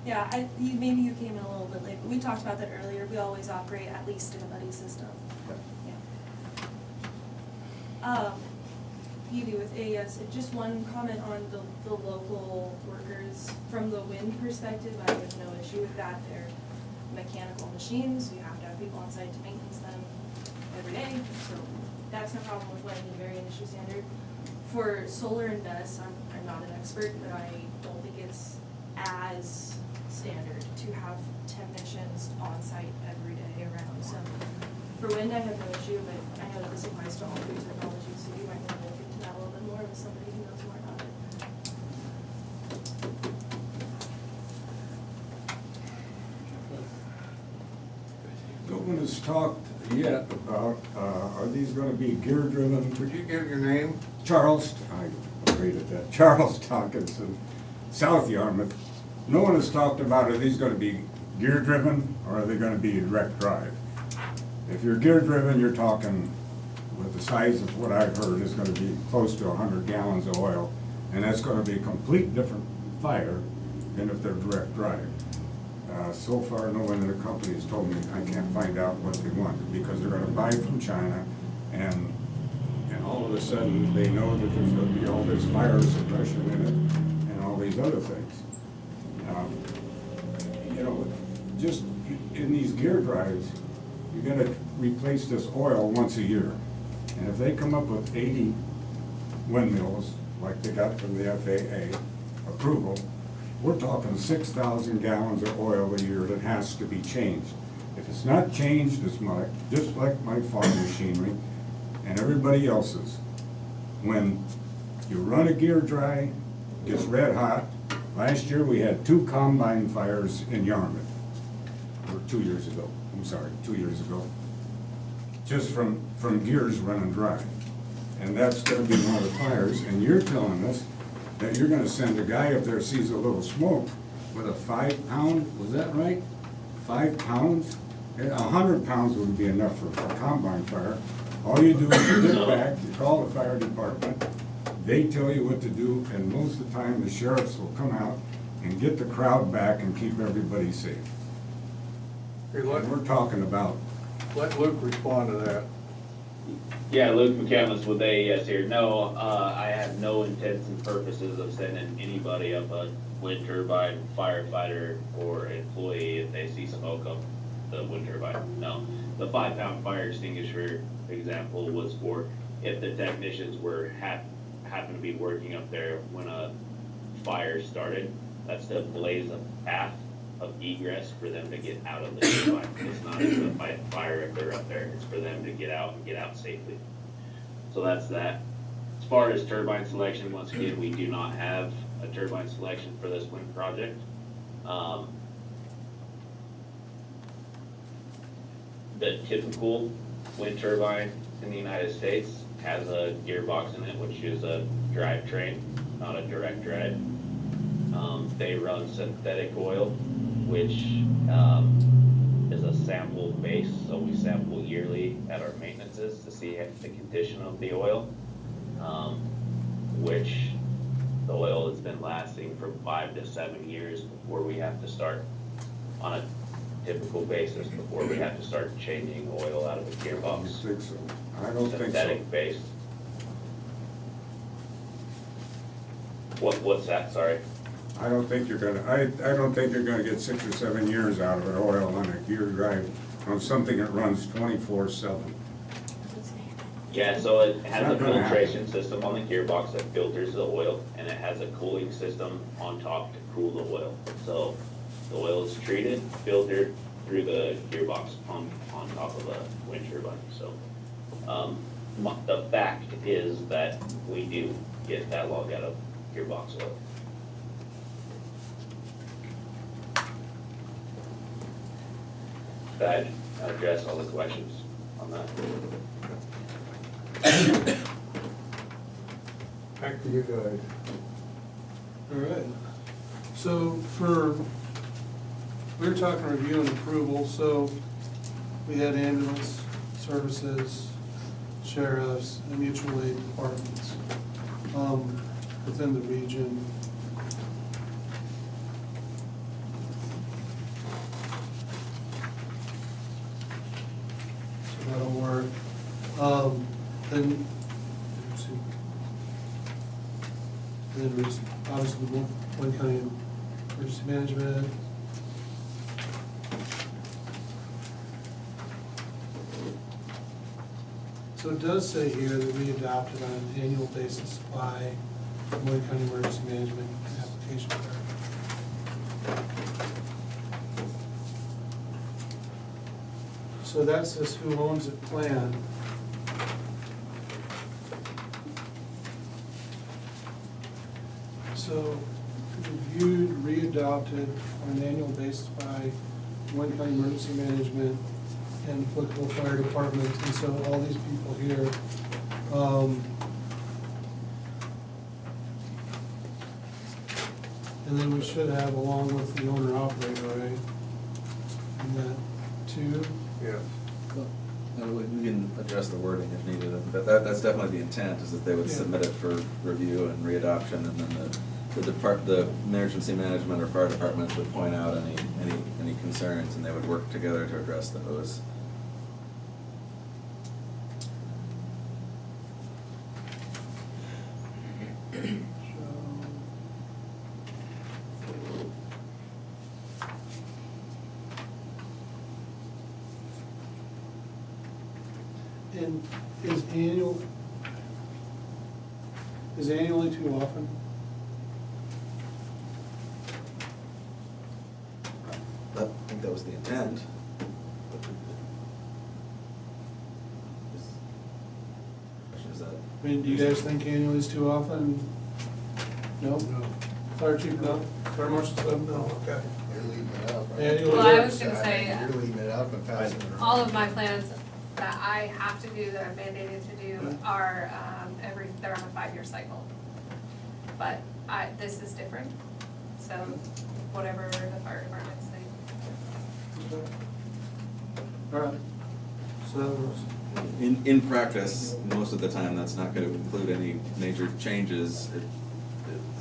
Yeah, maybe you came in a little bit late, but we talked about that earlier. We always operate at least in a buddy system. Okay. Yeah. Peavy with AES. Just one comment on the local workers. From the wind perspective, I have no issue with that. They're mechanical machines. We have to have people on site to maintenance them every day. So that's no problem with letting the very industry standard. For solar and BESS, I'm not an expert, but I don't think it's as standard to have technicians on site every day around. So for wind, I have no issue, but I know that this applies to all three technologies, so you might want to look into that a little bit more with somebody who knows more about it. No one has talked yet about, are these gonna be gear-driven? Would you give your name? Charles, I'm great at that, Charles Tonkinson, South Yarmouth. No one has talked about, are these gonna be gear-driven, or are they gonna be direct drive? If you're gear-driven, you're talking, with the size of what I've heard, is gonna be close to 100 gallons of oil, and that's gonna be a complete different fire than if they're direct drive. So far, no one in the company has told me I can't find out what they want, because they're gonna buy from China, and all of a sudden, they know that there's gonna be all this fire suppression in it, and all these other things. You know, just in these gear drives, you gotta replace this oil once a year. And if they come up with 80 windmills, like they got from the FAA approval, we're talking 6,000 gallons of oil a year that has to be changed. If it's not changed, it's just like my farm machinery and everybody else's. When you run a gear dry, it gets red hot. Last year, we had 2 combine fires in Yarmouth, or 2 years ago, I'm sorry, 2 years ago, just from gears running dry. And that's gonna be one of the fires, and you're telling us that you're gonna send a guy up there, sees a little smoke with a 5-pound, was that right? 5 pounds? 100 pounds would be enough for a combine fire. All you do is you get back, you call the fire department, they tell you what to do, and most of the time, the sheriffs will come out and get the crowd back and keep everybody safe. And we're talking about. Let Luke respond to that. Yeah, Luke McCandless with AES here. No, I have no intents and purposes of sending anybody up a wind turbine firefighter or employee if they see smoke up the wind turbine. No. The 5-pound fire extinguisher example was for if the technicians were happened to be working up there when a fire started. That's to blaze a path of egress for them to get out of the turbine. It's not to fight fire if they're up there. It's for them to get out and get out safely. So that's that. As far as turbine selection, once again, we do not have a turbine selection for this wind project. The typical wind turbine in the United States has a gearbox in it, which is a drivetrain, not a direct drive. They run synthetic oil, which is a sample base, so we sample yearly at our maintenances to see the condition of the oil, which the oil has been lasting for 5 to 7 years before we have to start on a typical basis, before we have to start changing oil out of the gearbox. I don't think so. I don't think so. Synthetic base. What's that, sorry? I don't think you're gonna, I don't think you're gonna get 6 or 7 years out of an oil on a gear drive on something that runs 24/7. Yeah, so it has a It's not gonna filtration system on the gearbox that filters the oil, and it has a cooling system on top to cool the oil. So the oil is treated, filtered through the gearbox pump on top of a wind turbine. So the fact is that we do get that log out of gearbox oil. Did I address all the questions on that? Back to you guys. All right. So we were talking review and approval, so we had ambulance services, sheriffs, and mutual aid departments within the region. So that'll work. Then, let's see. Wayne County Emergency Management. So it does say here that we adopted on an annual basis by Moines County Emergency Management application clerk. So that's this who owns it plan. So reviewed, readopted on an annual basis by Moines County Emergency Management and applicable fire departments, and so all these people here, and then we should have along with the owner operator, right? And that too? Yes. We can adjust the wording if needed, but that's definitely the intent, is that they would Yeah. submit it for review and readoption, and then the emergency management or fire departments would point out any concerns, and they would work together to address those. And is annually too often? I think that was the intent. Is that? I mean, do you guys think annually is too often? No? No. Fire chief, no? Fire marshal, no? Okay. You're leading it up. right? Annually. Well, I was gonna say, You're leading it up and passing it around. all of my plans that I have to do, that I'm mandated to do, are, they're on a 5-year cycle. But this is different, so whatever the fire departments think. All right. So that was, In practice, most of the time, that's not gonna include any major changes.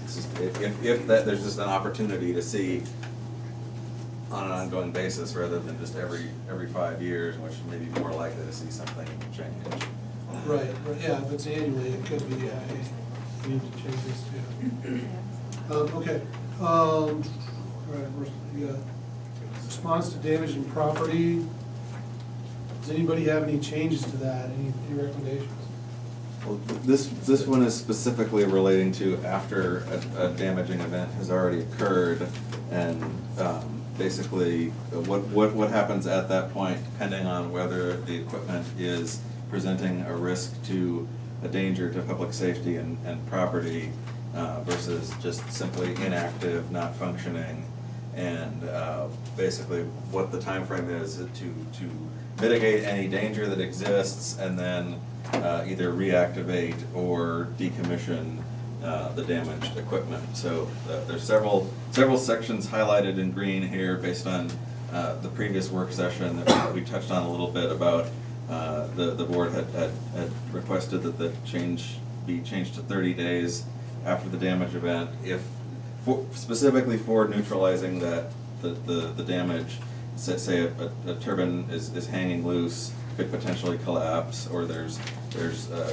It's just, if there's just an opportunity to see on an ongoing basis, rather than just every 5 years, which may be more likely to see something change. right, yeah, if it's annually, it could be, yeah, hey, we need to change this too. Okay, all right, we got response to damage in property. Does anybody have any changes to that, any recommendations? Well, this one is specifically relating to after a damaging event has already occurred, and basically what happens at that point, depending on whether the equipment is presenting a risk to a danger to public safety and property versus just simply inactive, not functioning, and basically what the time frame is to mitigate any danger that exists, and then either reactivate or decommission the damaged equipment. So there's several sections highlighted in green here based on the previous work session that we touched on a little bit about. The board had requested that the change be changed to 30 days after the damage event, specifically for neutralizing the damage. Say a turbine is hanging loose, could potentially collapse, or there's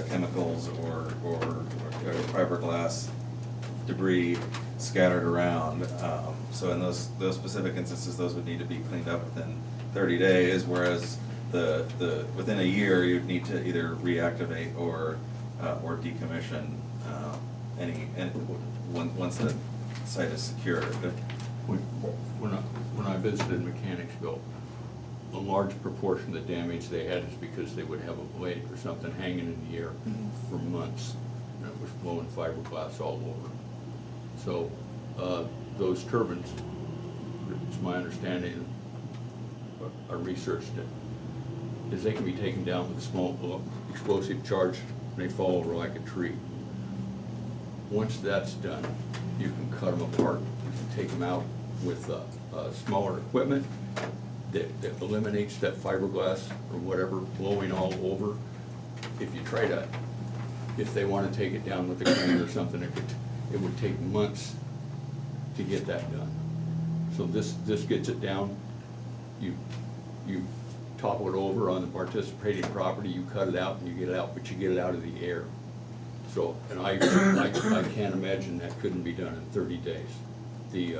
chemicals or fiberglass debris scattered around. So in those specific instances, those would need to be cleaned up within 30 days, whereas within a year, you'd need to either reactivate or decommission once the site is secured. When I visited Mechanicsville, a large proportion of the damage they had is because they would have a blade or something hanging in the air for months, and it was blowing fiberglass all over. So those turbines, it's my understanding, I researched it, is they can be taken down with a small explosive charge and they fall over like a tree. Once that's done, you can cut them apart, you can take them out with smaller equipment that eliminates that fiberglass or whatever blowing all over. If they want to take it down with a crane or something, it would take months to get that done. So this gets it down. You topple it over on the participating property, you cut it out and you get it out, but you get it out of the air. So, and I can't imagine that couldn't be done in 30 days. The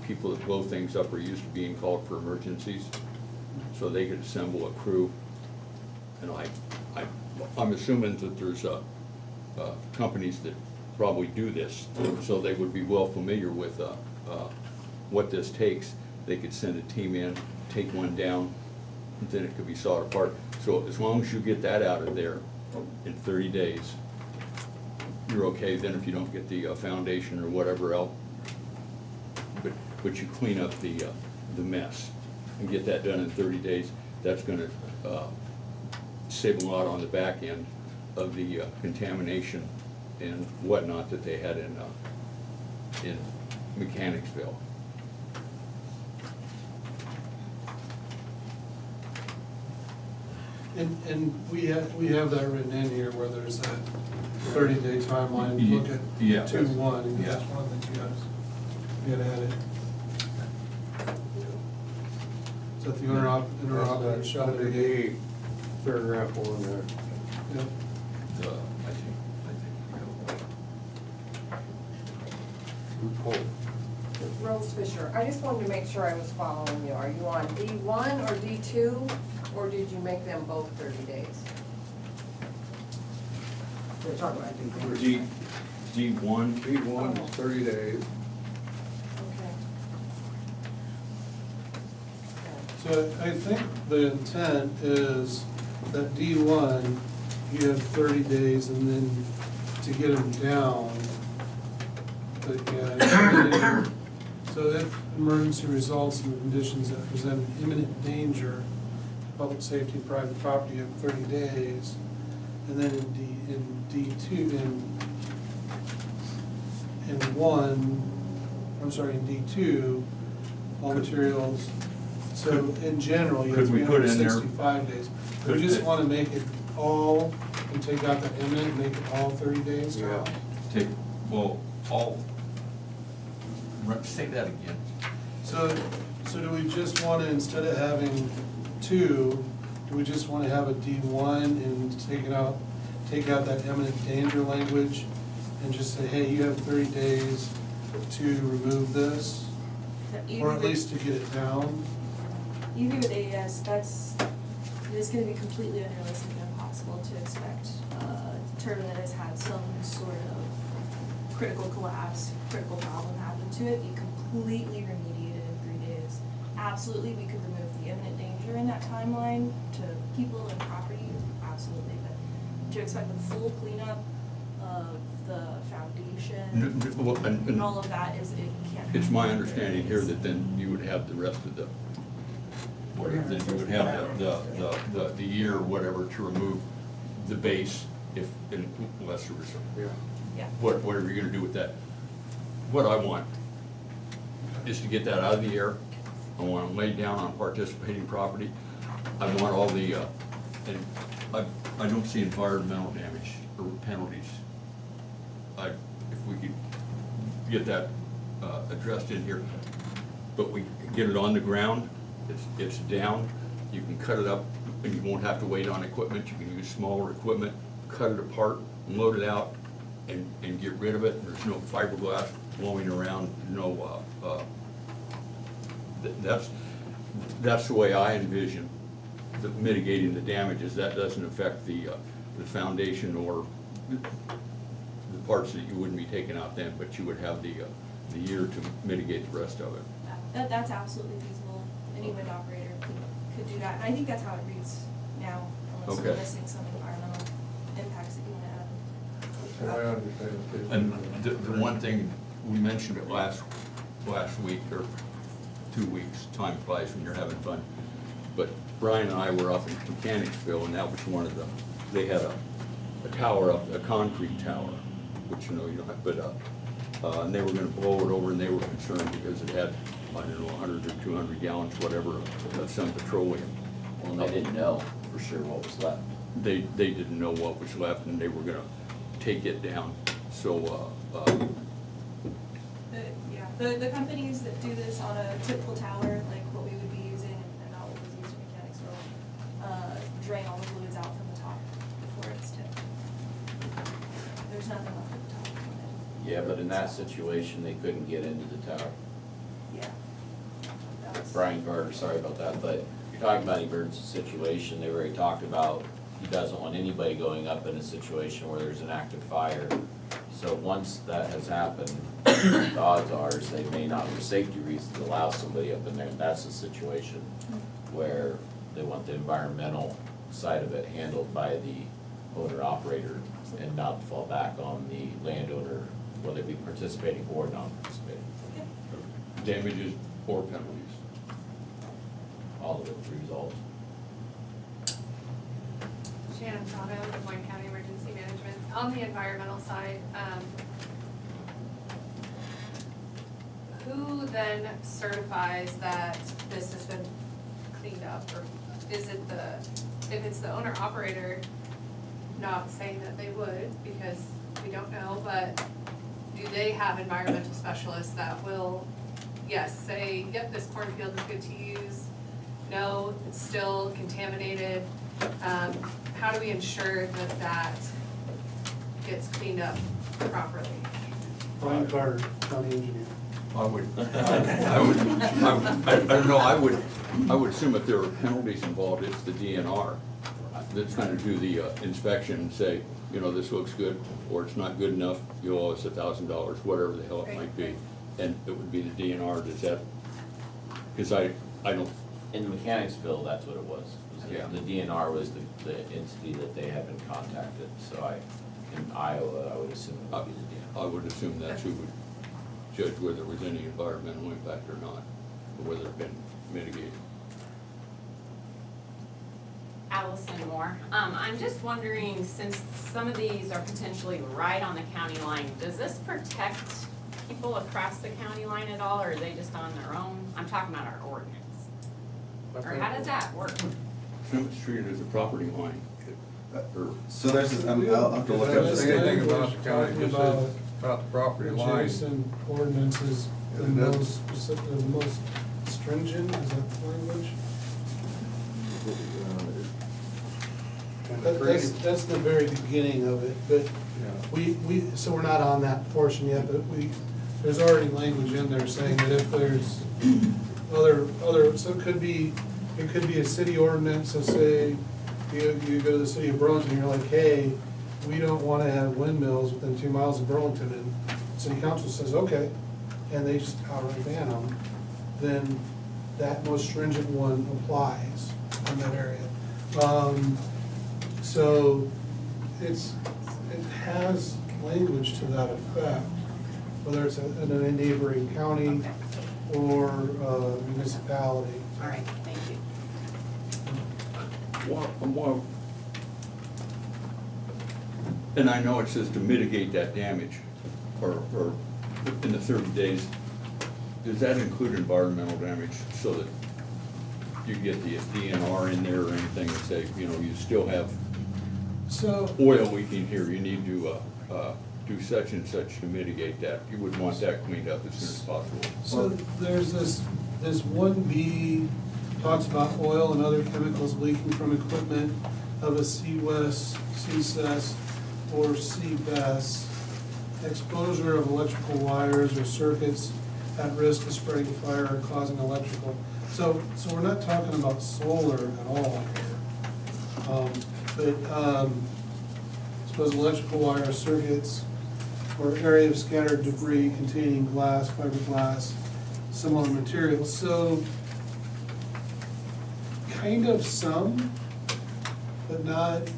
people that blow things up are used to being called for emergencies, so they could assemble a crew. And I'm assuming that there's companies that probably do this, so they would be well familiar with what this takes. They could send a team in, take one down, and then it could be sawed apart. So as long as you get that out of there in 30 days, you're okay. Then if you don't get the foundation or whatever else, but you clean up the mess and get that done in 30 days, that's gonna save a lot on the back end of the contamination and whatnot that they had in Mechanicsville. And we have that written in here where there's a 30-day timeline, look at Yeah. 2-1, and Yeah. that's one of the things you gotta add it. Is that the interoperator shall Under be? the paragraph 1 there. Yep. I think. Rose Fisher, I just wanted to make sure I was following you. Are you on D1 or D2, or did you make them both 30 days? They're talking about D1. D1 is 30 days. Okay. So I think the intent is that D1, you have 30 days and then to get them down. But yeah, so if emergency results in conditions that present imminent danger to public safety and private property, you have 30 days. And then in D2, in D2, all materials, so in general, you have Could we put in there- 365 days. We just want to make it all, and take out that imminent, and make it all 30 days, Tom? Say that again. So do we just want to, instead of having 2, do we just want to have a D1 and take out that imminent danger language and just say, hey, you have 30 days to remove this? Or at least to get it down? Even with AES, it's gonna be completely unrealistic and impossible to expect a turbine that has had some sort of critical collapse, critical problem happen to it, be completely remediated in 3 days. Absolutely, we could remove the imminent danger in that timeline to people and property, absolutely, but to expect the full cleanup of the foundation, and all of that it can't happen. It's my understanding here that then you would have the rest of the, that you would have the year, or whatever, to remove the base unless there was some. Yeah. Whatever you're gonna do with that. What I want is to get that out of the air. I want them laid down on participating property. I want all the, and I don't see environmental damage or penalties. If we could get that addressed in here, but we get it on the ground, it's down, you can cut it up, and you won't have to wait on equipment, you can use smaller equipment, cut it apart, load it out, and get rid of it. There's no fiberglass blowing around, no, that's the way I envision mitigating the damages. That doesn't affect the foundation or the parts that you wouldn't be taking out then, but you would have the year to mitigate the rest of it. That's absolutely feasible. Any wind operator could do that. And I think that's how it reads now, unless we're Okay. missing some environmental impacts that you want to add. I understand too. And the one thing, we mentioned it last week or 2 weeks, time flies when you're having fun. But Brian and I were up in Mechanicsville, and that was one of they had a tower up, a concrete tower, which you don't have, but and they were gonna blow it over, and they were concerned because it had, I don't know, 100 or 200 gallons, whatever, of some petroleum. Well, they didn't know for sure what was left. They didn't know what was left, and they were gonna take it down, so, The companies that do this on a typical tower, like what we would be using, and not what was used in Mechanicsville, drain all the fluids out from the top before it's tipped. There's nothing left at the top. Yeah, but in that situation, they couldn't get into the tower. Yeah. That was- Brian Carter, sorry about that, but you're talking about emergency situation, they already talked about, he doesn't want anybody going up in a situation where there's an active fire. So once that has happened, the odds are is they may not, for safety reasons, allow somebody up in there, and that's the situation where they want the environmental side of it handled by the owner operator and not fall back on the landowner, whether they be participating or non-participating. Damages or penalties. All of it resolved. Shannon Prado, Des Moines County Emergency Management. On the environmental side, who then certifies that this has been cleaned up? Or is it if it's the owner operator, not saying that they would, because we don't know, but do they have environmental specialists that will, yes, say, yep, this cornfield is good to use, no, it's still contaminated? How do we ensure that that gets cleaned up properly? Brian Carter, county engineer. I don't know, I would assume if there are penalties involved, it's the DNR that's gonna do the inspection and say, you know, this looks good, or it's not good enough, you owe us $1,000, whatever the hell it might be. And it would be the DNR, does that, because I don't. In Mechanicsville, that's what it was. Yeah. The DNR was the entity that they had been contacted, so in Iowa, I would assume it would be the DNR. I would assume that's who would judge whether there was any environmental impact or not, or whether it's been mitigated. Allison Moore. I'm just wondering, since some of these are potentially right on the county line, does this protect people across the county line at all, or are they just on their own? I'm talking about our ordinance. Or how does that work? It's treated as a property line. So there's this, I'll have to look up the Same state. thing about the county, just says about the property line. Adjacent ordinances, the Yeah, it does. most specific, the most stringent, is that the language? That's the very beginning of it, but so we're not on that portion yet, but there's already language in there saying that if there's other, so it could be a city ordinance, so say, you go to the city of Burlington, you're like, hey, we don't wanna have windmills within 2 miles of Burlington, and city council says, okay, and they just outright ban them, then that most stringent one applies in that area. So it has language to that effect, whether it's in a neighboring county or municipality. All right, thank you. Well, and I know it says to mitigate that damage, or in the 30 days, does that include environmental damage so that you get the DNR in there or anything and say, you know, you still have oil leaking here, you need to do such and such to mitigate that. You would want that cleaned up as soon as possible. So there's this 1B, talks about oil and other chemicals leaking from equipment of a CWES, CCES, or CBES. Exposure of electrical wires or circuits at risk of spreading fire or causing electrical. So we're not talking about solar at all here. But suppose electrical wire circuits or area of scattered debris containing glass, fiberglass, similar materials. So kind of some, but not,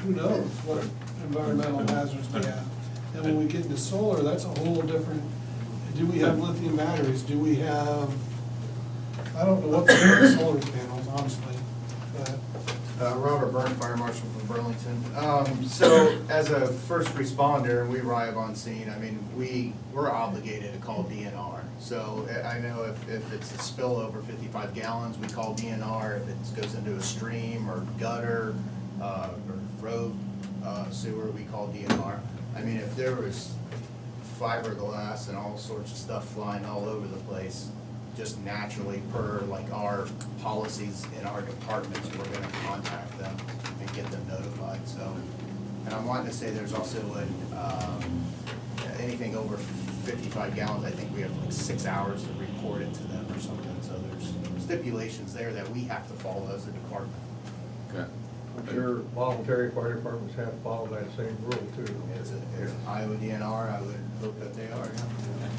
who knows what environmental hazards we have. And when we get into solar, that's a whole different, do we have lithium batteries? Do we have, I don't know what the solar panels, honestly, but. Robert Byrne, Fire Marshal from Burlington. So as a first responder, we arrive on scene, I mean, we're obligated to call DNR. So I know if it's a spill over 55 gallons, we call DNR. If it goes into a stream or gutter or road sewer, we call DNR. I mean, if there was fiberglass and all sorts of stuff flying all over the place, just naturally per like our policies in our departments, we're gonna contact them and get them notified, so. And I'm wanting to say there's also anything over 55 gallons, I think we have like 6 hours to report it to them or something. So there's stipulations there that we have to follow as a department. Okay. I'm sure voluntary fire departments have to follow that same rule too. It's Iowa DNR, I would hope that they are, yeah.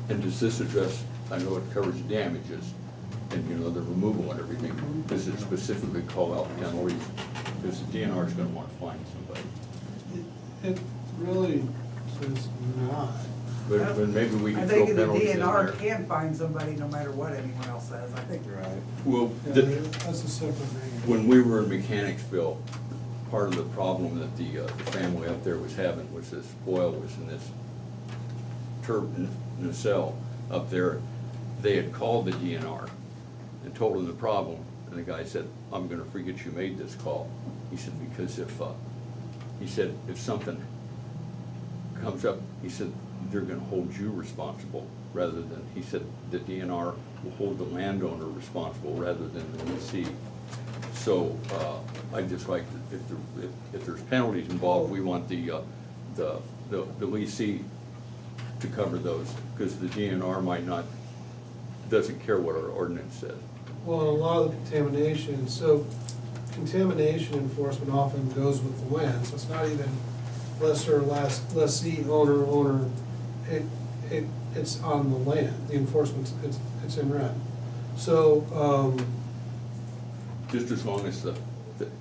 And does this address, I know it covers damages and, you know, the removal and everything. Does it specifically call out penalties? Because the DNR is gonna want to find somebody. It really says not. But maybe we I can throw think the penalties in DNR there. can find somebody no matter what anyone else says, I think. Right. Well, Yeah, that's a separate thing. when we were in Mechanicsville, part of the problem that the family up there was having was this oil was in this nacelle up there. They had called the DNR and told them the problem, and the guy said, "I'm gonna forget you made this call." He said, because if something comes up, he said, they're gonna hold you responsible rather than, he said, the DNR will hold the landowner responsible rather than the lessee. So, I'd just like, if there's penalties involved, we want the lessee to cover those, because the DNR might not, doesn't care what our ordinance says. Well, a lot of the contamination, so contamination enforcement often goes with the land, so it's not even lesser, lessee, owner, it's on the land, the enforcement, it's in rent. So, Just as long as the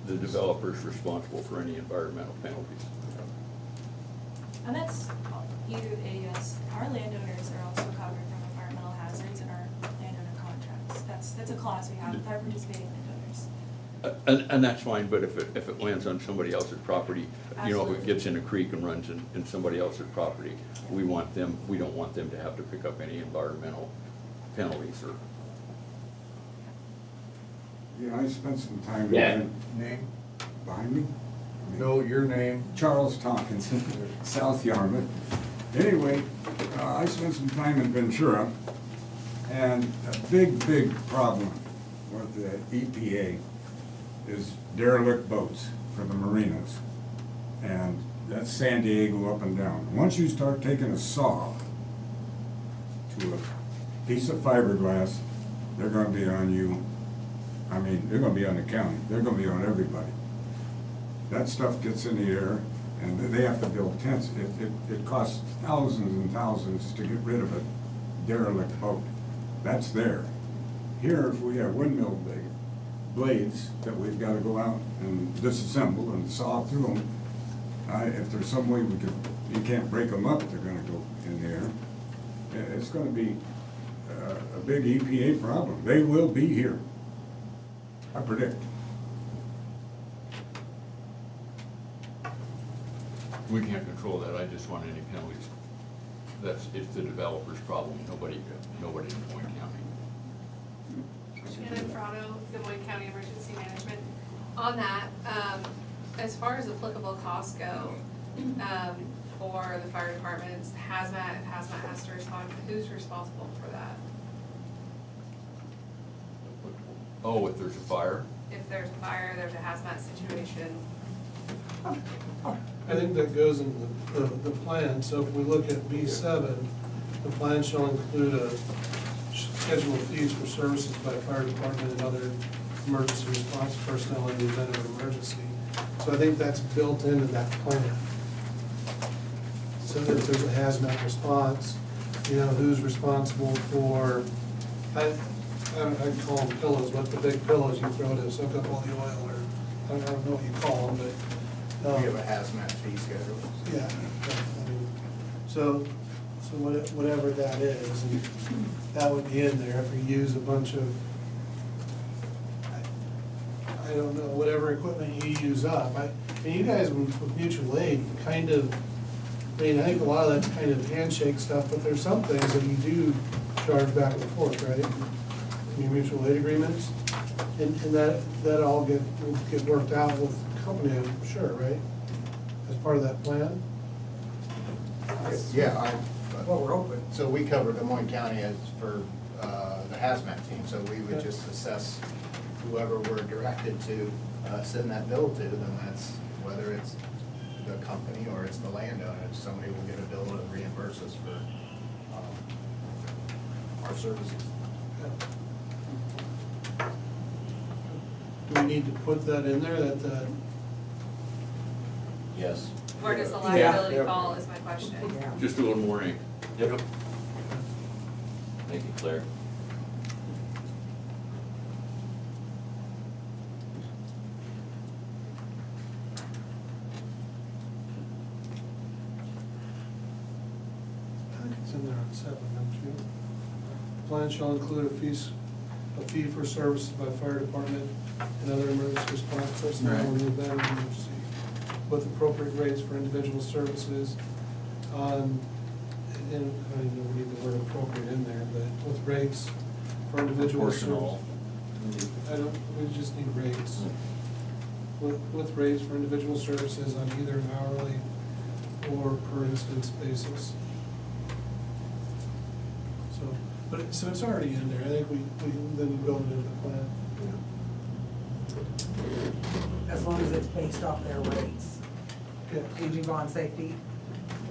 developer's responsible for any environmental penalties. And that's either our landowners are also covered from environmental hazards in our landowner contracts. That's a clause we have with our participating landowners. And that's fine, but if it lands on somebody else's property, you know, if it gets in a creek and runs in somebody else's property, we don't want them to have to pick up any environmental penalties or. Yeah, I spent some time. Yeah. Name? Behind me? No, your name. Charles Tomkinson, South Yarmouth. Anyway, I spent some time in Ventura, and a big problem with the EPA is derelict boats for the marinas. And that's San Diego up and down. Once you start taking a saw to a piece of fiberglass, they're gonna be on you. I mean, they're gonna be on the county, they're gonna be on everybody. That stuff gets in the air, and they have to build tents. It costs thousands and thousands to get rid of a derelict boat. That's there. Here, if we have windmill blades that we've gotta go out and disassemble and saw through them, if there's some way you can't break them up, they're gonna go in the air. It's gonna be a big EPA problem. They will be here, I predict. We can't control that, I just want any penalties. It's the developer's problem, nobody in Moines County. Shannon Frotto, Des Moines County Emergency Management. On that, as far as applicable costs go, for the fire departments, hazmat, if hazmat has to respond, who's responsible for that? Oh, if there's a fire? If there's a fire, there's a hazmat situation. I think that goes in the plan, so if we look at B7, the plan shall include a schedule of fees for services by fire department and other emergency response personnel in the event of an emergency. So I think that's built into that plan. So if there's a hazmat response, you know, who's responsible for, I'd call them pillows, but the big pillows you throw to soak up all the oil, or I don't know what you call them, but. We have a hazmat fee schedule. Yeah, I mean, so whatever that is, and that would be in there if we use a bunch of, I don't know, whatever equipment you use up. I mean, you guys with mutual aid kind of, I mean, I think a lot of that's kind of handshake stuff, but there's some things that you do charge back and forth, right? In your mutual aid agreements, and that all will get worked out with the company, I'm sure, right? As part of that plan? Yeah, well, we're open. So we cover Des Moines County as for the hazmat team, so we would just assess whoever we're directed to send that bill to, then that's whether it's the company or it's the landowner. Somebody will get a bill to reimburse us for our services. Do we need to put that in there, that, Yes. Where does the Yeah. liability fall is my question. Just a little more ink. Yep. Make it clear. I think it's in there on 7, don't you? The plan shall include a fee for services by fire department and other emergency response personnel in the event of emergency, with appropriate rates for individual services. And I don't even know if we need the word appropriate in there, but with rates for individual Proportional. services. We just need rates. With rates for individual services on either an hourly or per instance basis. So it's already in there, I think we then build it into the plan. As long as it's based off their rates. AG Bond Safety,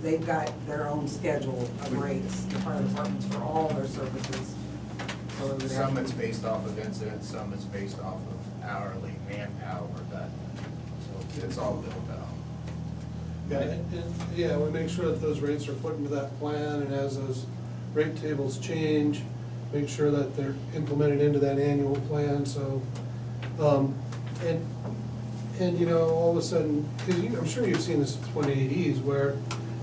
they've got their own schedule of rates, the fire departments for all their services. So it would have Some to- it's based off of incidents, some it's based off of hourly manpower, that, so it's all built out. Yeah, we make sure that those rates are put into that plan, and as those rate tables change, make sure that they're implemented into that annual plan, so, and you know, all of a sudden, because I'm sure you've seen this with 2080s, where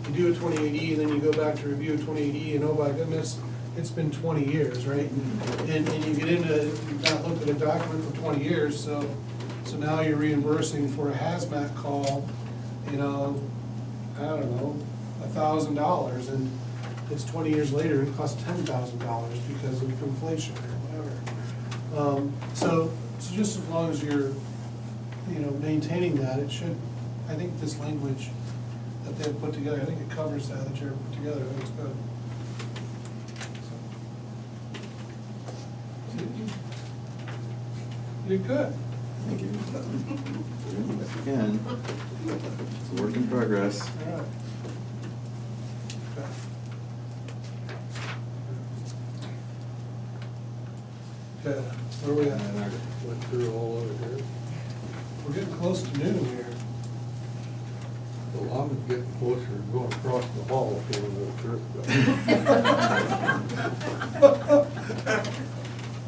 you do a 2080, and then you go back to review a 2080, and oh my goodness, it's been 20 years, right? And you get into, you've not looked at a document for 20 years, so now you're reimbursing for a hazmat call, you know, I don't know, $1,000, and it's 20 years later, it costs $10,000 because of inflation or whatever. So just as long as you're, you know, maintaining that, it should, I think this language that they've put together, I think it covers that you're put together, I think it's good. So, you did good. Thank you. Yes, again, it's a work in progress. All right. Okay, where are we at? Went through all of it here. We're getting close to noon here. Well, I'm getting closer to going across the hall to the church.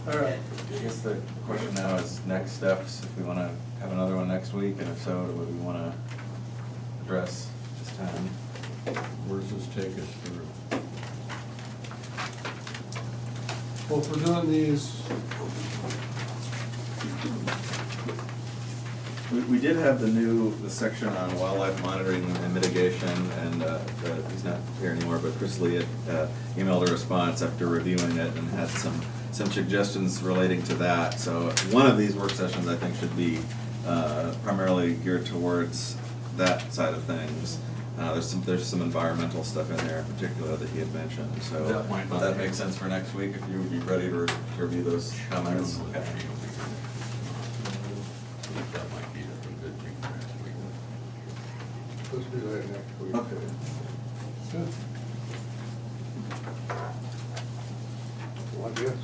All right. I guess the question now is next steps, if we want to have another one next week, and if so, what do we want to address this time? Where does this take us through? Well, if we're doing these, We did have the section on wildlife monitoring and mitigation, and he's not here anymore, but Chris Lee had emailed a response after reviewing it and had some suggestions relating to that. So one of these work sessions, I think, should be primarily geared towards that side of things. There's some environmental stuff in there in particular that he had mentioned, so That might would not that be- make sense for next week if you would be ready to review those comments? Okay. That might be a good thing for next week. Let's do that next week. Okay. good. Well, I guess.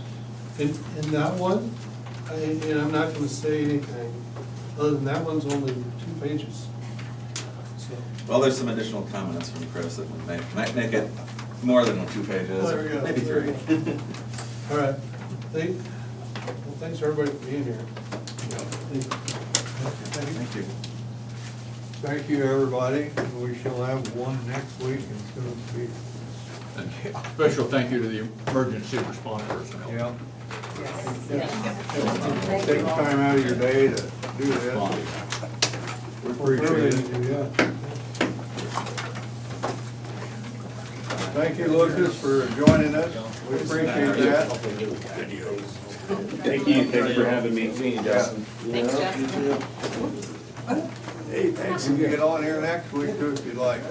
In that one, and I'm not gonna say anything, other than that one's only 2 pages. So, Well, there's some additional comments from Chris that might make it more than 2 pages, There we or go, maybe there 3. we go. All right, thanks everybody for being here. Thank you. Thank you, everybody. We shall have one next week, and it's going to be. Special thank you to the emergency response personnel. Yeah. Thank Take you all. time out of your day to do this. We appreciate it. Yeah. Thank you, Lucas, for joining us. We appreciate that. Thank you, thanks for having me. See you, Justin. Thanks, Justin. Hey, thanks. You can get on here next week too if you'd like.